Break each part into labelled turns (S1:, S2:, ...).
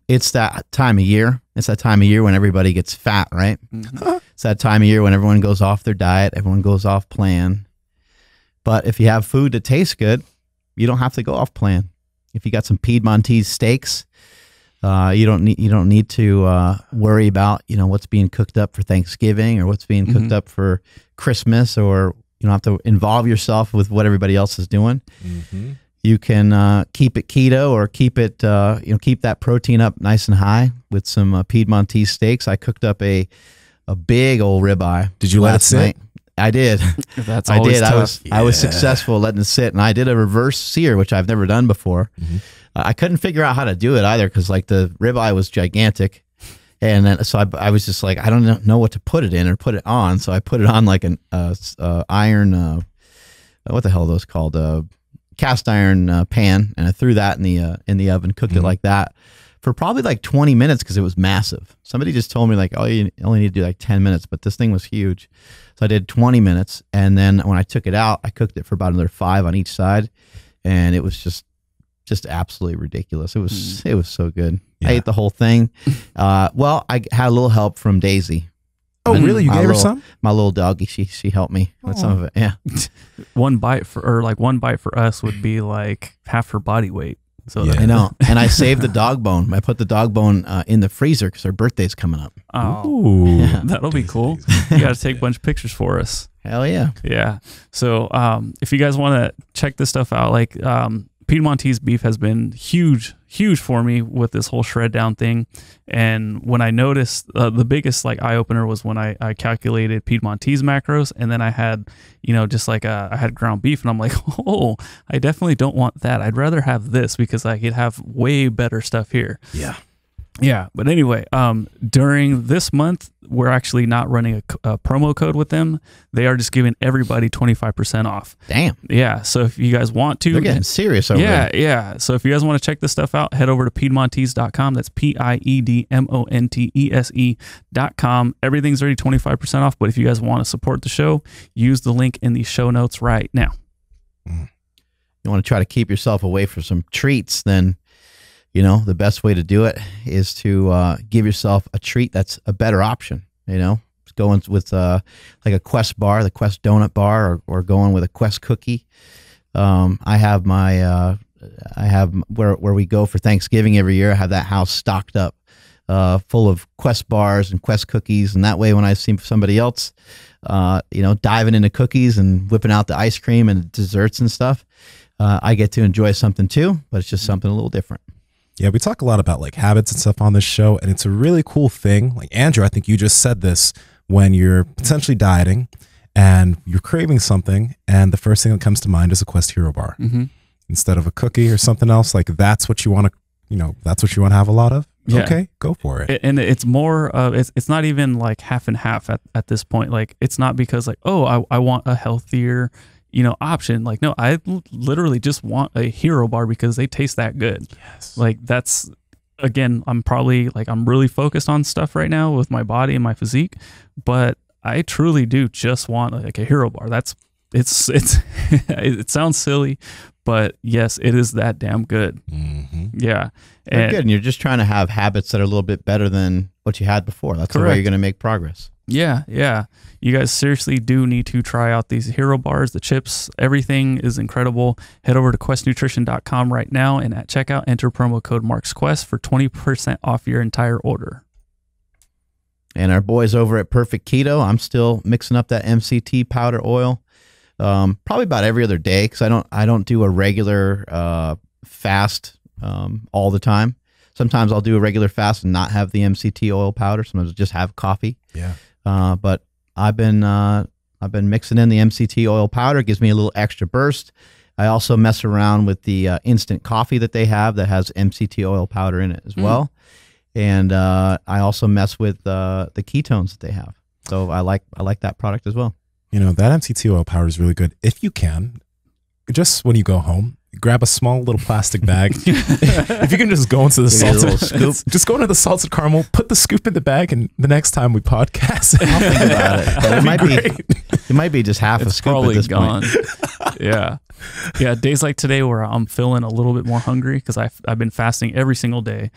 S1: it's that time of year. It's that time of year when everybody gets fat, right?
S2: Mm-hmm.
S1: It's that time of year when everyone goes off their diet, everyone goes off plan. But if you have food that tastes good, you don't have to go off plan. If you got some Piedmontese steaks, you don't need to worry about what's being cooked up for Thanksgiving or what's being cooked up for Christmas, or you don't have to involve yourself with what everybody else is doing.
S2: Mm-hmm.
S1: You can keep it keto or keep it keep that protein up nice and high with some Piedmontese steaks. I cooked up a big old ribeye.
S2: Did you let it sit?
S1: Night. I did.
S3: That's always tough.
S1: I was successful letting it sit, and I did a reverse sear, which I've never done before.
S2: Mm-hmm.
S1: I couldn't figure out how to do it either because like the ribeye was gigantic, and then so I was just like, I don't know what to put it in or put it on, so I put it on like an iron what the hell are those called, cast iron pan, and I threw that in the oven, cooked it like that for probably like 20 minutes because it was massive. Somebody just told me like, oh, you only need to do like 10 minutes, but this thing was huge. So I did 20 minutes, and then when I took it out, I cooked it for about another 5 on each side, and it was just absolutely ridiculous. It was so good.
S2: Yeah.
S1: I ate the whole thing. Well, I had a little help from Daisy.
S2: Oh, really? You gave her some?
S1: My little doggy, she helped me with some of it. Yeah.
S3: One bite for us would be like half her body weight. So
S2: Yeah.
S1: I know. And I saved the dog bone. I put the dog bone in the freezer because her birthday's coming up.
S2: Ooh.
S3: that'll be cool. You got to take a bunch of pictures for us.
S1: Hell yeah.
S3: Yeah. So if you guys want to check this stuff out, like Piedmontese beef has been huge for me with this whole shred down thing. And when I noticed, the biggest like eye opener was when I calculated Piedmontese macros, and then I had, just like I had ground beef, and I'm like, oh, I definitely don't want that. I'd rather have this because I could have way better stuff here.
S2: Yeah.
S3: Yeah, but anyway, during this month, we're actually not running a promo code with them. They are just giving everybody 25% off.
S1: Damn.
S3: Yeah, so if you guys want to,
S1: They're getting serious over there.
S3: Yeah. So if you guys want to check this stuff out, head over to Piedmontese.com. That's Piedmontese.com. Everything's already 25% off, but if you guys want to support the show, use the link in the show notes right now.
S1: You want to try to keep yourself away from some treats, then the best way to do it is to give yourself a treat that's a better option. Going with like a Quest bar, the Quest donut bar, or going with a Quest cookie. I have where we go for Thanksgiving every year. I have that house stocked up full of Quest bars and Quest cookies, and that way when I see somebody else diving into cookies and whipping out the ice cream and desserts and stuff, I get to enjoy something too, but it's just something a little different.
S2: Yeah, we talk a lot about like habits and stuff on this show, and it's a really cool thing. Like Andrew, I think you just said this, when you're potentially dieting and you're craving something, and the first thing that comes to mind is a Quest Hero bar instead of a cookie or something else. Like that's what you want to, that's what you want to have a lot of.
S3: Yeah.
S2: Okay, go for it.
S3: And it's more of, it's not even like half and half at this point. Like it's not because like, oh, I want a healthier option. Like, no, I literally just want a Hero bar because they taste that good.
S2: Yes.
S3: Like that's, again, I'm really focused on stuff right now with my body and my physique, but I truly do just want like a Hero bar. It's it sounds silly, but yes, it is that damn good.
S2: Mm-hmm.
S3: Yeah.
S1: Very good. And you're just trying to have habits that are a little bit better than what you had before. That's the way you're going to make progress.
S3: Yeah. You guys seriously do need to try out these Hero bars, the chips. Everything is incredible. Head over to questnutrition.com right now, and at checkout, enter promo code MarksQuest for 20% off your entire order.
S1: And our boys over at Perfect Keto, I'm still mixing up that MCT powder oil, probably about every other day, because I don't do a regular fast all the time. Sometimes I'll do a regular fast and not have the MCT oil powder. Sometimes I'll just have coffee.
S2: Yeah.
S1: But I've been mixing in the MCT oil powder. It gives me a little extra burst. I also mess around with the instant coffee that they have that has MCT oil powder in it as well. And I also mess with the ketones that they have. So I like that product as well.
S2: That MCT oil powder is really good. If you can, just when you go home, grab a small little plastic bag. If you can just go into the salted scoop, just go into the salted caramel, put the scoop in the bag, and the next time we podcast,
S1: I'll think about it. But It might be just half a
S3: It's
S1: scoop at
S3: probably
S1: this
S3: gone.
S1: point.
S3: Yeah. Yeah. Days like today where I'm feeling a little bit more hungry because I've been fasting every single day.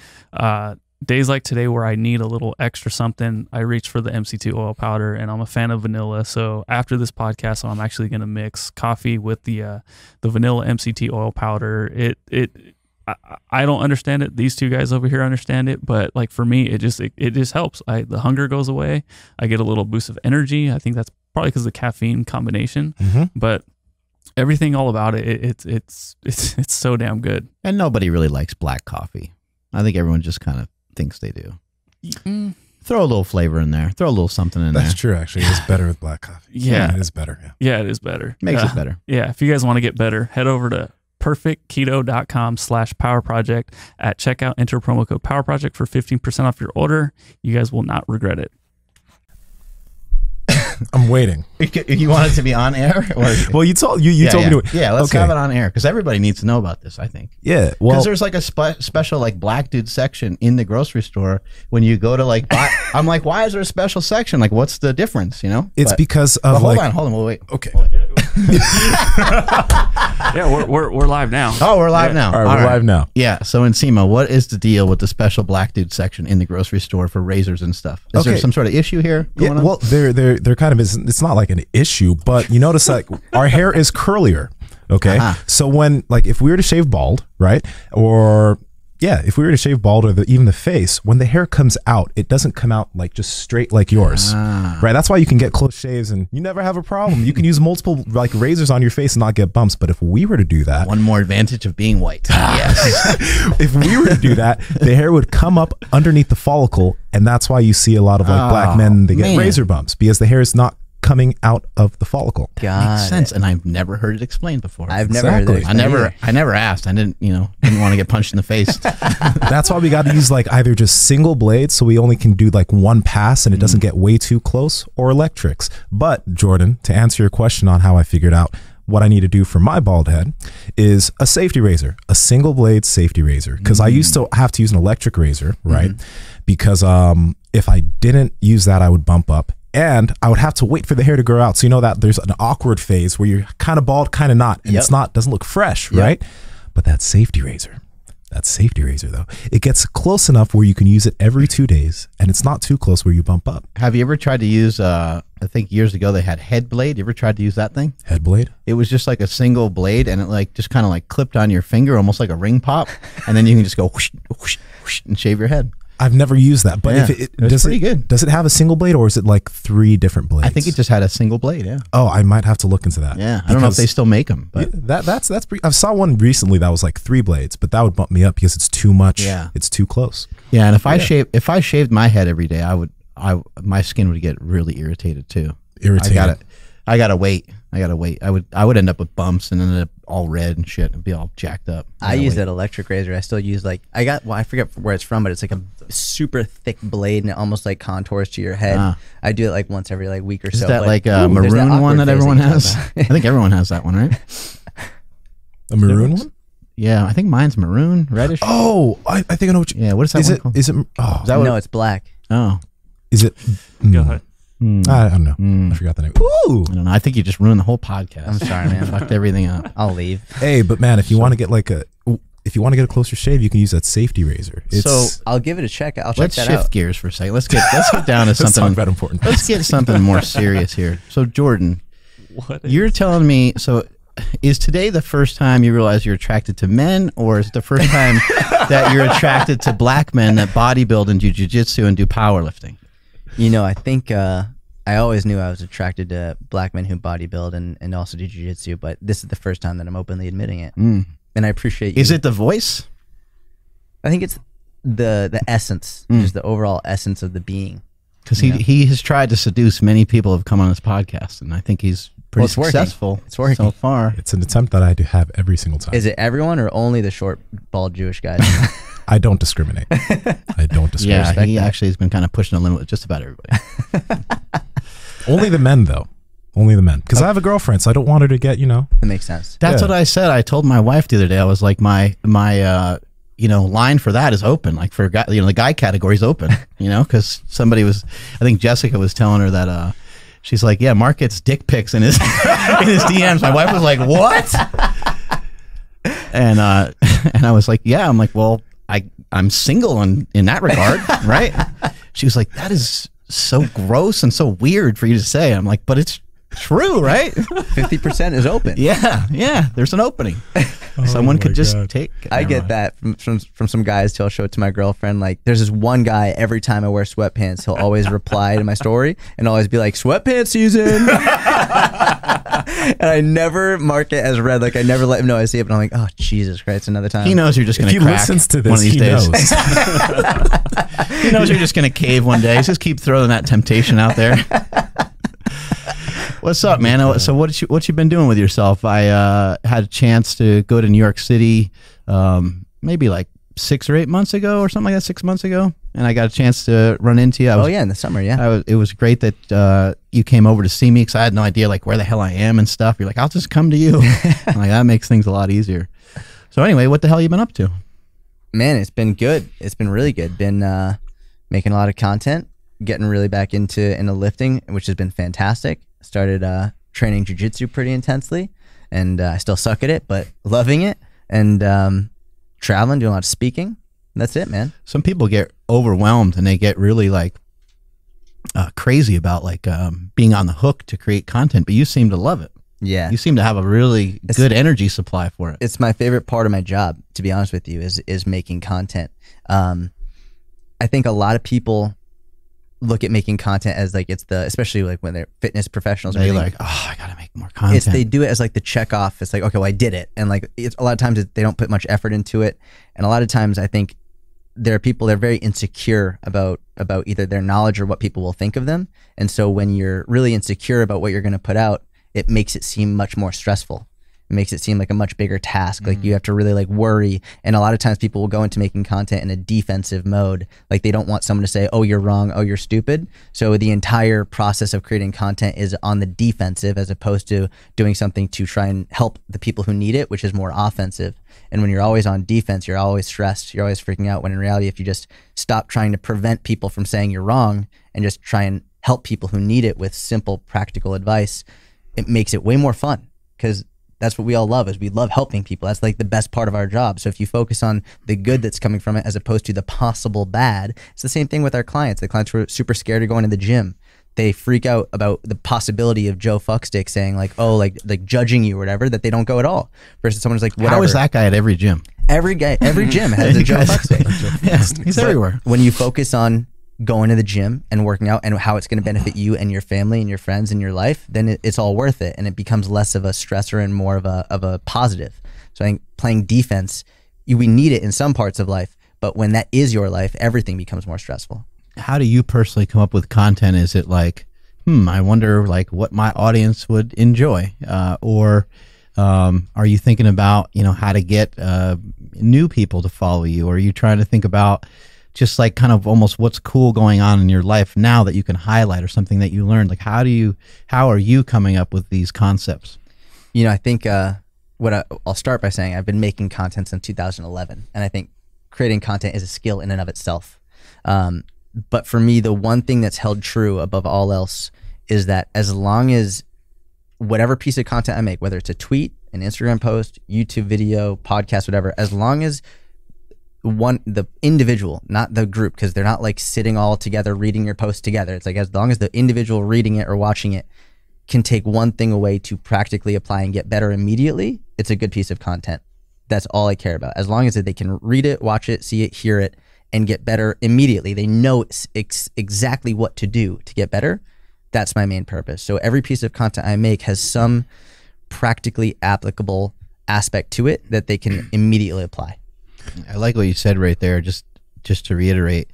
S3: Days like today where I need a little extra something, I reach for the MCT oil powder, and I'm a fan of vanilla. So after this podcast, I'm actually going to mix coffee with the vanilla MCT oil powder. I don't understand it. These two guys over here understand it, but like for me, it just helps. The hunger goes away. I get a little boost of energy. I think that's probably because of the caffeine combination, but everything all about it, it's so damn good.
S1: And nobody really likes black coffee. I think everyone just kind of thinks they do. Throw a little flavor in there. Throw a little something in
S2: That's
S1: there.
S2: true, actually. It's better with black coffee.
S3: Yeah.
S2: It is better. Yeah.
S3: Yeah, it is better.
S1: Makes it better.
S3: Yeah, if you guys want to get better, head over to perfectketo.com/powerproject. At checkout, enter promo code PowerProject for 15% off your order. You guys will not regret it.
S2: I'm waiting.
S1: You want it to be on air? Or?
S2: Well, you told me to.
S1: Yeah, let's
S2: Okay.
S1: have it on air because everybody needs to know about this, I think.
S2: Yeah.
S1: Because
S2: Well,
S1: there's like a special like black dude section in the grocery store when you go to like buy. I'm like, why is there a special section? Like, what's the difference? You know?
S2: it's
S1: But-
S2: because
S1: but
S2: of
S1: hold
S2: like.
S1: on, wait.
S2: Okay.
S3: Yeah, we're live now.
S1: Oh, we're live now.
S2: All right, we're live now.
S1: Yeah. So Nsima, what is the deal with the special black dude section in the grocery store for razors and stuff? Is there
S2: Okay.
S1: some sort of issue here
S2: Yeah,
S1: going on?
S2: well, they're kind of it's not like an issue, but you notice like our hair is curlier. Okay, so when like if we were to shave bald, right, or yeah, if we were to shave bald or even the face, when the hair comes out, it doesn't come out like just straight like yours, right? That's why you can get close shaves and you never have a problem. You can use multiple like razors on your face and not get bumps. But if we were to do that,
S1: One more advantage of being white. Yes.
S2: if we were to do that, the hair would come up underneath the follicle, and that's why you see a lot of like black men, they get
S1: man.
S2: razor bumps because the hair is not coming out of the follicle.
S1: Makes sense, and I've never heard it explained before.
S4: I've never heard
S2: Exactly.
S4: that.
S1: I never asked. I didn't want to get punched in the face.
S2: That's why we got to use like either just single blades, so we only can do like one pass and it doesn't get way too close, or electrics. But Jordan, to answer your question on how I figured out what I need to do for my bald head is a safety razor, a single blade safety razor. Because I used to have to use an electric razor, right? Because if I didn't use that, I would bump up. And I would have to wait for the hair to grow out. So you know that there's an awkward phase where you're kind of bald, kind of not. And it's not, doesn't look fresh, right? But that safety razor though, it gets close enough where you can use it every 2 days. And it's not too close where you bump up.
S1: Have you ever tried to use, I think years ago they had head blade. You ever tried to use that thing?
S2: Head blade?
S1: It was just like a single blade and it like just kind of like clipped on your finger, almost like a ring pop. And then you can just go whoosh, whoosh, whoosh, and shave your head.
S2: I've never used that, but
S1: Yeah,
S2: if it
S1: it's
S2: does
S1: pretty good.
S2: Does it have a single blade or is it like 3 different blades?
S1: I think it just had a single blade. Yeah.
S2: Oh, I might have to look into that.
S1: Yeah. I don't know if
S2: Because-
S1: they still make them, but
S2: Yeah, that's pretty. I saw one recently that was like 3 blades, but that would bump me up because it's too much.
S1: Yeah.
S2: It's too close.
S1: yeah. And if I shaved my head every day, my skin would get really irritated too.
S2: Irritated.
S1: I gotta wait. I would end up with bumps and end up all red and shit and be all jacked up.
S4: I use that electric razor. I still use I forget where it's from, but it's like a super thick blade and it almost like contours to your head. I do it like once every like week or
S1: Is
S4: so.
S1: that
S4: but,
S1: like a
S4: there's that
S1: maroon
S4: awkward
S1: one that
S4: phase
S1: everyone
S4: you talk
S1: has?
S4: about.
S1: I think everyone has that one, right?
S2: A maroon one?
S1: Yeah, I think mine's maroon, reddish.
S2: Oh, I think I know what you.
S1: Yeah, what is that
S2: Is
S1: one
S2: it?
S1: called?
S2: Is it? Oh,
S1: Is that what?
S4: No, it's black.
S1: Oh,
S2: is it?
S3: Go ahead.
S2: I don't know. I forgot the name. Ooh.
S1: I don't know. I think you just ruined the whole podcast.
S4: I'm sorry, man.
S1: Fucked everything up.
S4: I'll leave.
S2: Hey, but man, if you want to get like if you want to get a closer shave, you can use that safety razor. It's,
S1: So
S4: I'll give it a check. I'll check
S1: let's
S4: that
S1: shift
S4: out.
S1: gears for a second. Let's get down to
S2: let's talk
S1: something.
S2: about important.
S1: Let's get something more serious here. So Jordan,
S3: What?
S1: you're telling me so. Is today the first time you realize you're attracted to men, or is it the first time that you're attracted to black men that bodybuild and do jiu-jitsu and do powerlifting?
S4: You know, I think I always knew I was attracted to black men who bodybuild and also do jiu-jitsu, but this is the first time that I'm openly admitting it. And I appreciate you.
S1: Is it the voice?
S4: I think it's the essence, just the overall essence of the being.
S1: Because he has tried to seduce many people who have come on this podcast, and I think he's pretty
S4: it's working.
S1: successful.
S4: It's working.
S1: so far.
S2: It's an attempt that I do have every single time.
S4: Is it everyone or only the short, bald Jewish guys?
S2: I don't discriminate. I don't discriminate.
S1: Yeah,
S4: respect
S1: he
S4: that.
S1: actually has been kind of pushing the limit with just about everybody.
S2: Only the men though. Only the men. Because I have a girlfriend, so I don't want her to get,
S4: That makes sense.
S1: That's
S2: Yeah.
S1: what I said. I told my wife the other day. I was like, my line for that is open. Like for the guy category is open. Because somebody was, I think Jessica was telling her that She's like, yeah, Mark gets dick pics in his in his DMs. My wife was like, what? And I was like, yeah. I'm like, well, I'm single in that regard, right? She was like, that is so gross and so weird for you to say. I'm like, but it's true, right?
S4: 50% is open.
S1: Yeah. There's an opening. Someone could just take.
S4: I get that from some guys too. I'll show it to my girlfriend. Like, there's this one guy, every time I wear sweatpants, he'll always reply to my story and always be like, sweatpants season. And I never mark it as red. Like, I never let him know I see it, but I'm like, oh, Jesus Christ, another time.
S1: He knows you're just going to crack
S2: listens to this,
S1: one of these
S2: he
S1: days.
S2: knows.
S1: He knows you're just going to cave one day. Just keep throwing that temptation out there. What's up, man? So what you been doing with yourself? I had a chance to go to New York City maybe like 6 or 8 months ago or something like that, 6 months ago. And I got a chance to run into you.
S4: In the summer, yeah.
S1: It was great that you came over to see me because I had no idea like where the hell I am and stuff. You're like, I'll just come to you. I'm like, that makes things a lot easier. So anyway, what the hell you been up to?
S4: Man, it's been good. It's been really good. Been making a lot of content, getting really back into lifting, which has been fantastic. Started training jiu-jitsu pretty intensely, and I still suck at it, but loving it. And traveling, doing a lot of speaking. That's it, man.
S1: Some people get overwhelmed and they get really like crazy about like being on the hook to create content, but you seem to love it.
S4: Yeah.
S1: You seem to have a really good energy supply for it.
S4: It's my favorite part of my job, to be honest with you, is making content. I think a lot of people look at making content as like especially like when they're fitness professionals.
S1: They're like, oh, I gotta make more content.
S4: They do it as like the check off. It's like, okay, well, I did it, and like a lot of times they don't put much effort into it, and a lot of times I think there are people that are very insecure about either their knowledge or what people will think of them, and so when you're really insecure about what you're going to put out, it makes it seem much more stressful. It makes it seem like a much bigger task. Like you have to really like worry. And a lot of times people will go into making content in a defensive mode. Like they don't want someone to say, oh, you're wrong. Oh, you're stupid. So the entire process of creating content is on the defensive as opposed to doing something to try and help the people who need it, which is more offensive. And when you're always on defense, you're always stressed. You're always freaking out. When in reality, if you just stop trying to prevent people from saying you're wrong and just try and help people who need it with simple, practical advice, it makes it way more fun, because that's what we all love, is we love helping people. That's like the best part of our job. So if you focus on the good that's coming from it as opposed to the possible bad, it's the same thing with our clients. The clients were super scared of going to the gym. They freak out about the possibility of Joe Fuckstick saying like, oh, like judging you or whatever, that they don't go at all. Versus someone's like, whatever.
S1: How is that guy at every gym?
S4: Every gym has a Joe Fuckstick.
S1: Yeah, he's everywhere.
S4: When you focus on going to the gym and working out and how it's going to benefit you and your family and your friends and your life, then it's all worth it, and it becomes less of a stressor and more of a positive. So I think playing defense, we need it in some parts of life, but when that is your life, everything becomes more stressful.
S1: How do you personally come up with content? Is it like, I wonder like what my audience would enjoy, or are you thinking about how to get new people to follow you, or are you trying to think about just like kind of almost what's cool going on in your life now that you can highlight, or something that you learned? Like how are you coming up with these concepts?
S4: I think I'll start by saying I've been making content since 2011, and I think creating content is a skill in and of itself. But for me, the one thing that's held true above all else is that as long as whatever piece of content I make, whether it's a tweet, an Instagram post, YouTube video, podcast, whatever, as long as the individual, not the group, because they're not like sitting all together reading your post together. It's like as long as the individual reading it or watching it can take one thing away to practically apply and get better immediately, it's a good piece of content. That's all I care about. As long as they can read it, watch it, see it, hear it, and get better immediately, they know exactly what to do to get better. That's my main purpose. So every piece of content I make has some practically applicable aspect to it that they can immediately apply.
S1: I like what you said right there. Just to reiterate,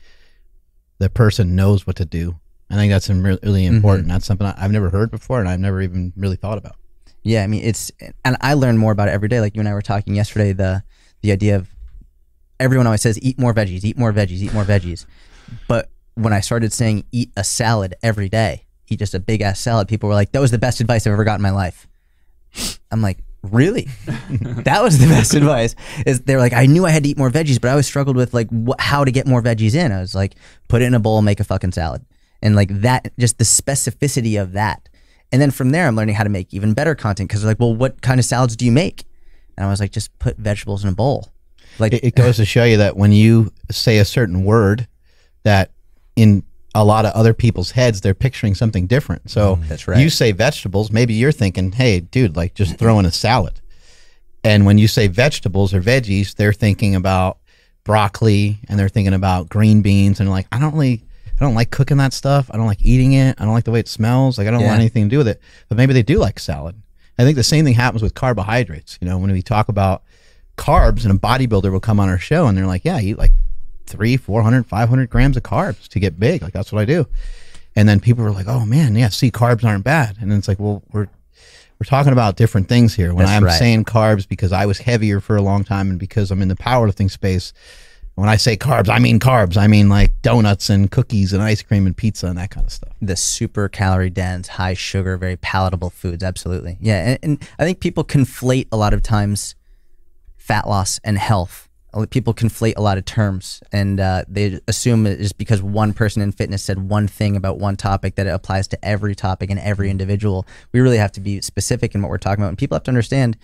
S1: the person knows what to do. I think that's really important. That's something I've never heard before, and I've never even really thought about.
S4: Yeah, I mean, and I learn more about it every day. Like you and I were talking yesterday, the idea of everyone always says, eat more veggies, eat more veggies, eat more veggies. But when I started saying eat a salad every day, eat just a big ass salad, people were like, that was the best advice I've ever got in my life. I'm like, really? That was the best advice. They're like, I knew I had to eat more veggies, but I always struggled with like how to get more veggies in. I was like, put it in a bowl, make a fucking salad. And like that, just the specificity of that. And then from there, I'm learning how to make even better content because they're like, well, what kind of salads do you make? And I was like, just put vegetables in a bowl. Like
S1: it goes to show you that when you say a certain word, that in a lot of other people's heads, they're picturing something different. So
S4: that's right.
S1: You say vegetables, maybe you're thinking, hey, dude, like just throw in a salad. And when you say vegetables or veggies, they're thinking about broccoli and they're thinking about green beans. And like, I don't like cooking that stuff. I don't like eating it. I don't like the way it smells. Like I don't want anything to do with it. But maybe they do like salad. I think the same thing happens with carbohydrates. You know, when we talk about carbs, and a bodybuilder will come on our show and they're like, yeah, I eat like 300, 400, 500 grams of carbs to get big. Like that's what I do. And then people were like, oh man, yeah, see, carbs aren't bad. And then it's like, well, we're talking about different things here. When I'm saying carbs because I was heavier for a long time and because I'm in the powerlifting space, when I say carbs. I mean like donuts and cookies and ice cream and pizza and that kind of stuff.
S4: The super calorie dense, high sugar, very palatable foods. Absolutely. Yeah. And I think people conflate a lot of times fat loss and health. People conflate a lot of terms and they assume it is because one person in fitness said one thing about one topic that it applies to every topic and every individual. We really have to be specific in what we're talking about. And people have to understand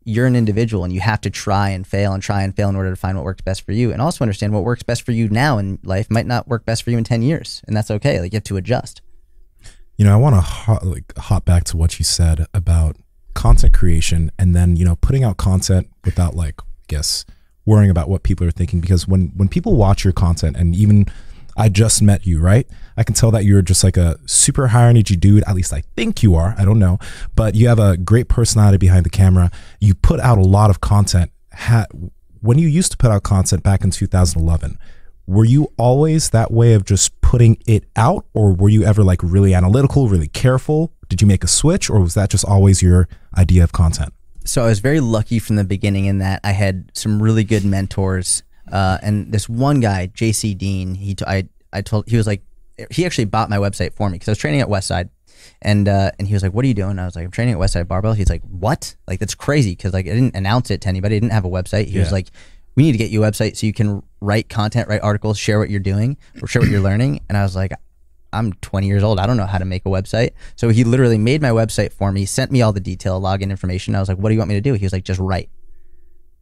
S4: you're an individual and you have to try and fail in order to find what works best for you. And also understand what works best for you now in life might not work best for you in 10 years. And that's okay. Like you have to adjust.
S2: You know, I want to hop back to what you said about content creation and then, you know, putting out content without like, I guess, worrying about what people are thinking. Because when people watch your content, and even I just met you, right? I can tell that you're just like a super high energy dude. At least I think you are. I don't know. But you have a great personality behind the camera. You put out a lot of content. When you used to put out content back in 2011, were you always that way of just putting it out? Or were you ever like really analytical, really careful? Did you make a switch, or was that just always your idea of content?
S4: So I was very lucky from the beginning in that I had some really good mentors. And this one guy, JC Dean, he was like, he actually bought my website for me because I was training at Westside, and he was like, "What are you doing?" I was like, "I'm training at Westside Barbell." He's like, "What? Like that's crazy," because like I didn't announce it to anybody. I didn't have a website. He was like, "We need to get you a website so you can write content, write articles, share what you're doing, or share what you're learning." And I was like, I'm 20 years old. I don't know how to make a website. So he literally made my website for me, sent me all the detail, login information. I was like, what do you want me to do? He was like, just write.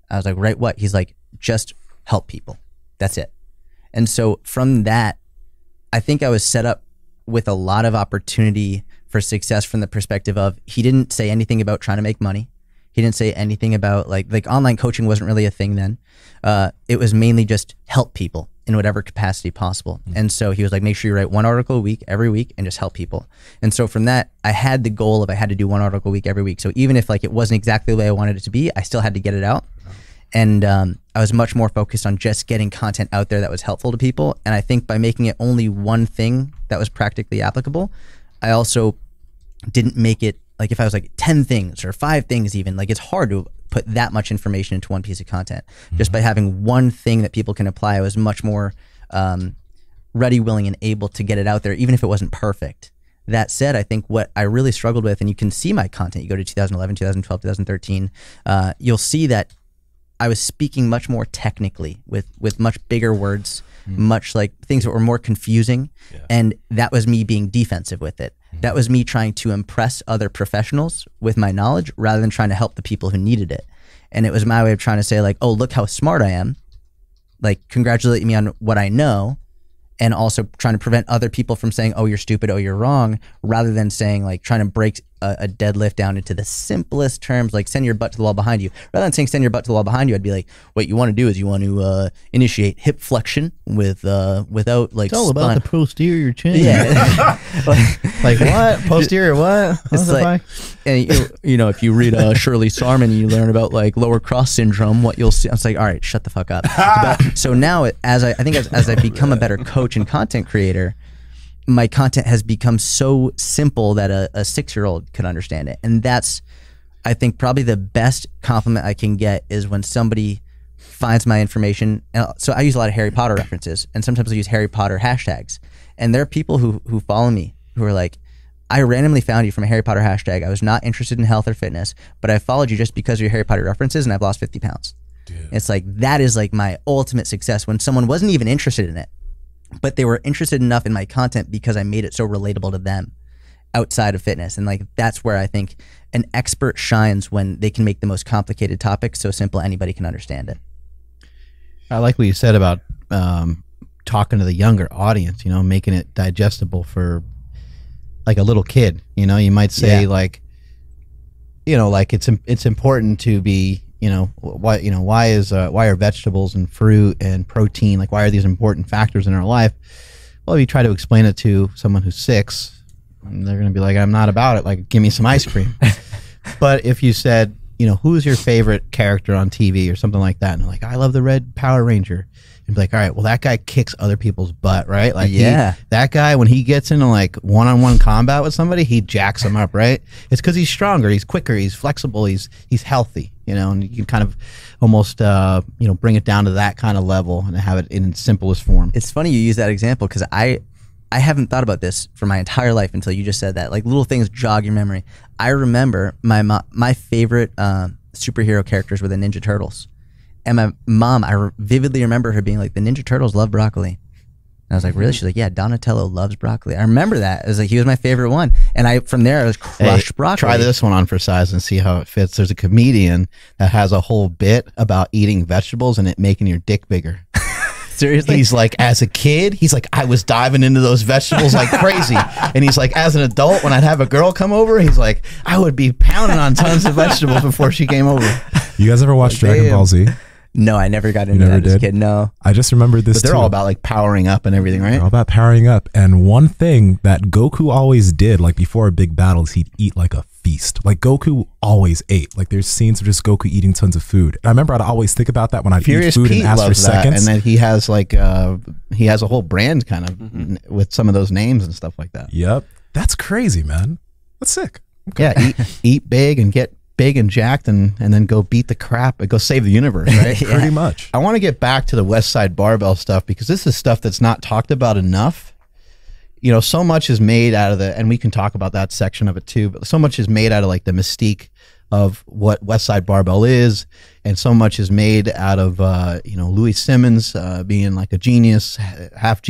S4: I was like, write what? He's like, just help people. That's it. And so from that, I think I was set up with a lot of opportunity for success from the perspective of he didn't say anything about trying to make money. He didn't say anything about like online coaching wasn't really a thing then. It was mainly just help people in whatever capacity possible. And so he was like, make sure you write one article a week, every week, and just help people. And so from that, I had the goal of I had to do one article a week every week. So even if like it wasn't exactly the way I wanted it to be, I still had to get it out. And I was much more focused on just getting content out there that was helpful to people. And I think by making it only one thing that was practically applicable, I also didn't make it like if I was like 10 things or 5 things even, like it's hard to put that much information into one piece of content. Just by having one thing that people can apply, I was much more ready, willing, and able to get it out there, even if it wasn't perfect. That said, I think what I really struggled with, and you can see my content, you go to 2011, 2012, 2013, you'll see that I was speaking much more technically with much bigger words, much like things that were more confusing. And that was me being defensive with it. That was me trying to impress other professionals with my knowledge rather than trying to help the people who needed it. And it was my way of trying to say like, oh, look how smart I am. Like congratulate me on what I know. And also trying to prevent other people from saying, oh, you're stupid, oh, you're wrong, rather than saying like trying to break a deadlift down into the simplest terms, like send your butt to the wall behind you. Rather than saying send your butt to the wall behind you, I'd be like, what you want to do is you want to initiate hip flexion without like
S1: it's all about the posterior chain.
S4: Yeah.
S1: Like what? Posterior what?
S4: It's like, and you know, if you read Shirley Sarman and you learn about like lower cross syndrome, what you'll see, I was like, all right, shut the fuck up. But, so now as I become a better coach and content creator, my content has become so simple that a 6-year-old could understand it. And that's, I think, probably the best compliment I can get is when somebody finds my information. So I use a lot of Harry Potter references, and sometimes I use Harry Potter hashtags. And there are people who follow me who are like, I randomly found you from a Harry Potter hashtag. I was not interested in health or fitness, but I followed you just because of your Harry Potter references, and I've lost 50 pounds. Dude. It's like, that is like my ultimate success when someone wasn't even interested in it. but they were interested enough in my content because I made it so relatable to them outside of fitness. And like, that's where I think an expert shines, when they can make the most complicated topics so simple anybody can understand it.
S1: I like what you said about talking to the younger audience, you know, making it digestible for like a little kid. You know, you might say like, you know, like it's important to be, you know, why are vegetables and fruit and protein, like why are these important factors in our life? Well, if you try to explain it to someone who's 6, they're going to be like, I'm not about it. Like, give me some ice cream. But if you said, you know, who's your favorite character on TV or something like that, and they're like, I love the Red Power Ranger. You'd be like, all right, well, that guy kicks other people's butt, right? Like, that guy, when he gets into like one-on-one combat with somebody, he jacks them up, right? It's because he's stronger, he's quicker, he's flexible, he's healthy, you know, and you can kind of almost, you know, bring it down to that kind of level and have it in its simplest form.
S4: It's funny you use that example, because I haven't thought about this for my entire life until you just said that. Like, little things jog your memory. I remember my favorite superhero characters were the Ninja Turtles. And my mom, I vividly remember her being like, the Ninja Turtles love broccoli. And I was like, really? She's like, yeah, Donatello loves broccoli. I remember that. It was like, he was my favorite one. And from there, I was crushed broccoli.
S1: Try this one on for size and see how it fits. There's a comedian that has a whole bit about eating vegetables and it making your dick bigger.
S4: Seriously?
S1: He's like, as a kid, he's like, I was diving into those vegetables like crazy. And he's like, as an adult, when I'd have a girl come over, he's like, I would be pounding on tons of vegetables before she came over.
S2: You guys ever watched Dragon Ball Z?
S4: No, I never got into that as a kid. No.
S2: I just remembered this.
S1: But they're all about like powering up and everything, right?
S2: They're all about powering up. And one thing that Goku always did, like before a big battle, is he'd eat like a feast. Like Goku always ate. Like there's scenes of just Goku eating tons of food. And I remember I'd always think about that when I'd eat food
S1: Pete
S2: and ask for seconds.
S1: And then he has like he has a whole brand kind of with some of those names and stuff like that.
S2: Yep. That's crazy, man. That's sick.
S1: Okay. Yeah, eat big and get big and jacked and then go beat the crap and go save the universe, right?
S2: Yeah. Pretty much.
S1: I want to get back to the West Side Barbell stuff, because this is stuff that's not talked about enough. You know, so much is made out of and we can talk about that section of it too, but so much is made out of like the mystique of what West Side Barbell is, and so much is made out of you know, Louis Simmons being like a genius, half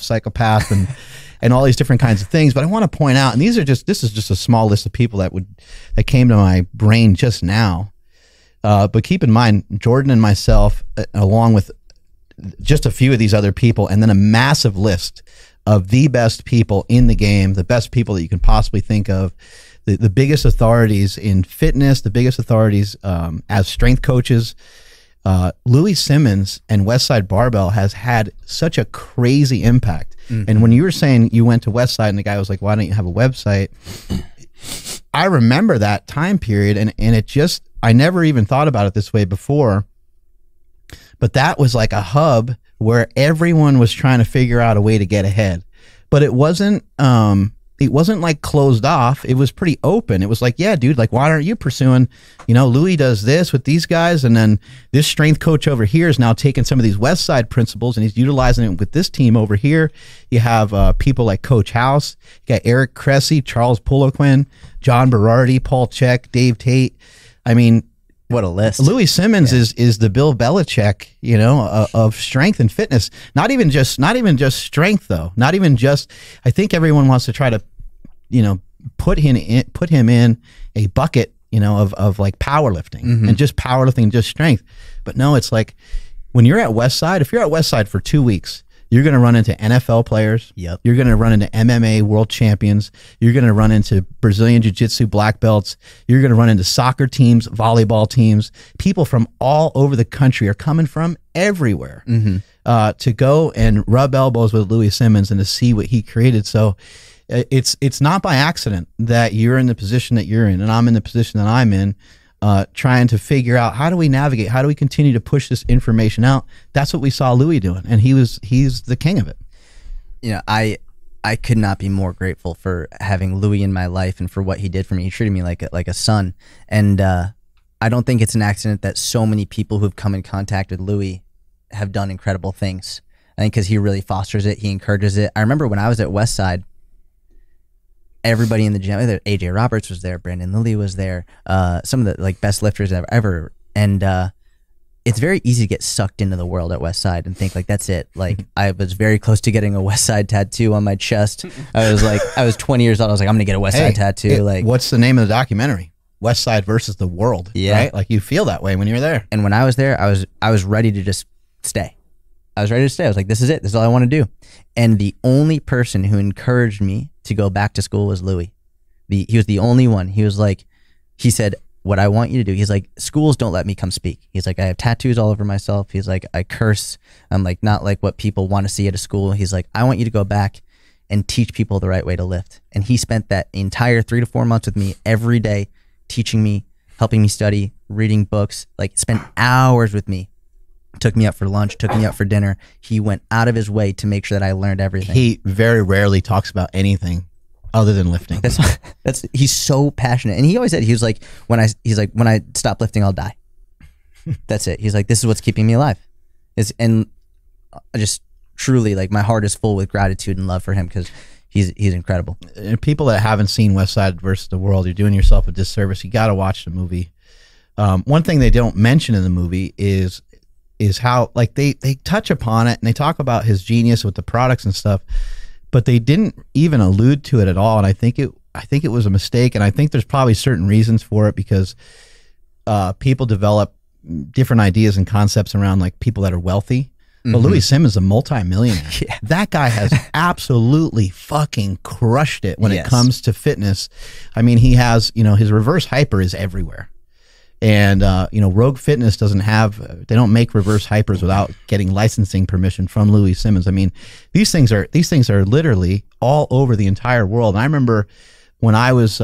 S1: psychopath, and all these different kinds of things. But I want to point out, and this is just a small list of people that came to my brain just now. But keep in mind, Jordan and myself, along with just a few of these other people, and then a massive list of the best people in the game, the best people that you can possibly think of, the biggest authorities in fitness, the biggest authorities as strength coaches. Louis Simmons and West Side Barbell has had such a crazy impact. And when you were saying you went to West Side and the guy was like, why don't you have a website? I remember that time period, and it just, I never even thought about it this way before, but that was like a hub where everyone was trying to figure out a way to get ahead. But it wasn't like closed off. It was pretty open. It was like, yeah, dude, like, why aren't you pursuing, you know, Louis does this with these guys, and then this strength coach over here is now taking some of these West Side principles and he's utilizing it with this team over here. You have people like Coach House, you got Eric Cressy, Charles Poliquin, John Berardi, Paul Chek, Dave Tate. I mean,
S4: what a list.
S1: Louis Simmons is the Bill Belichick, you know, of strength and fitness. Not even just strength though. Not even just, I think everyone wants to try to, you know, put him in a bucket, you know, of like powerlifting and just powerlifting and just strength. But no, it's like when you're at West Side, if you're at West Side for 2 weeks, you're going to run into NFL players.
S4: Yep.
S1: You're going to run into MMA world champions. You're going to run into Brazilian Jiu-Jitsu black belts. You're going to run into soccer teams, volleyball teams. People from all over the country are coming from everywhere to go and rub elbows with Louis Simmons and to see what he created. So it's not by accident that you're in the position that you're in and I'm in the position that I'm in, trying to figure out how do we navigate, how do we continue to push this information out. That's what we saw Louis doing, and he's the king of it.
S4: You know, I could not be more grateful for having Louis in my life and for what he did for me. He treated me like a son, and I don't think it's an accident that so many people who've come in contact with Louis have done incredible things. I think because he really fosters it, he encourages it. I remember when I was at West Side, everybody in the gym, AJ Roberts was there, Brandon Lilly was there, some of the like best lifters ever, and it's very easy to get sucked into the world at West Side and think like that's it. Like I was very close to getting a West Side tattoo on my chest. I was 20 years old. I was like, I'm gonna get a West Side tattoo.
S1: What's the name of the documentary? West Side versus the world.
S4: Yeah.
S1: Right? Like you feel that way when you're there.
S4: And when I was there, I was ready to just stay. I was ready to stay. I was like, this is it. This is all I want to do. And the only person who encouraged me to go back to school was Louis. He was the only one. He was like, he said, what I want you to do. He's like, schools don't let me come speak. He's like, I have tattoos all over myself. He's like, I curse. I'm like, not like what people want to see at a school. He's like, I want you to go back and teach people the right way to lift. And he spent that entire 3 to 4 months with me every day, teaching me, helping me study, reading books, like spent hours with me. Took me out for lunch, took me out for dinner. He went out of his way to make sure that I learned everything.
S1: He very rarely talks about anything other than lifting.
S4: He's so passionate. And he always said, he was like, when I stop lifting, I'll die. That's it. He's like, this is what's keeping me alive. And I just truly, like, my heart is full with gratitude and love for him because he's incredible.
S1: And people that haven't seen West Side versus the world, you're doing yourself a disservice. You got to watch the movie. One thing they don't mention in the movie is how, like, they touch upon it and they talk about his genius with the products and stuff, but they didn't even allude to it at all. And I think it was a mistake. And I think there's probably certain reasons for it because people develop different ideas and concepts around like people that are wealthy. But Louis Simmons is a multi-millionaire.
S4: Yeah.
S1: That guy has absolutely fucking crushed it when it comes to fitness. I mean, he has, his reverse hyper is everywhere. And, Rogue Fitness doesn't have, they don't make reverse hypers without getting licensing permission from Louis Simmons. I mean, these things are literally all over the entire world. And I remember when I was,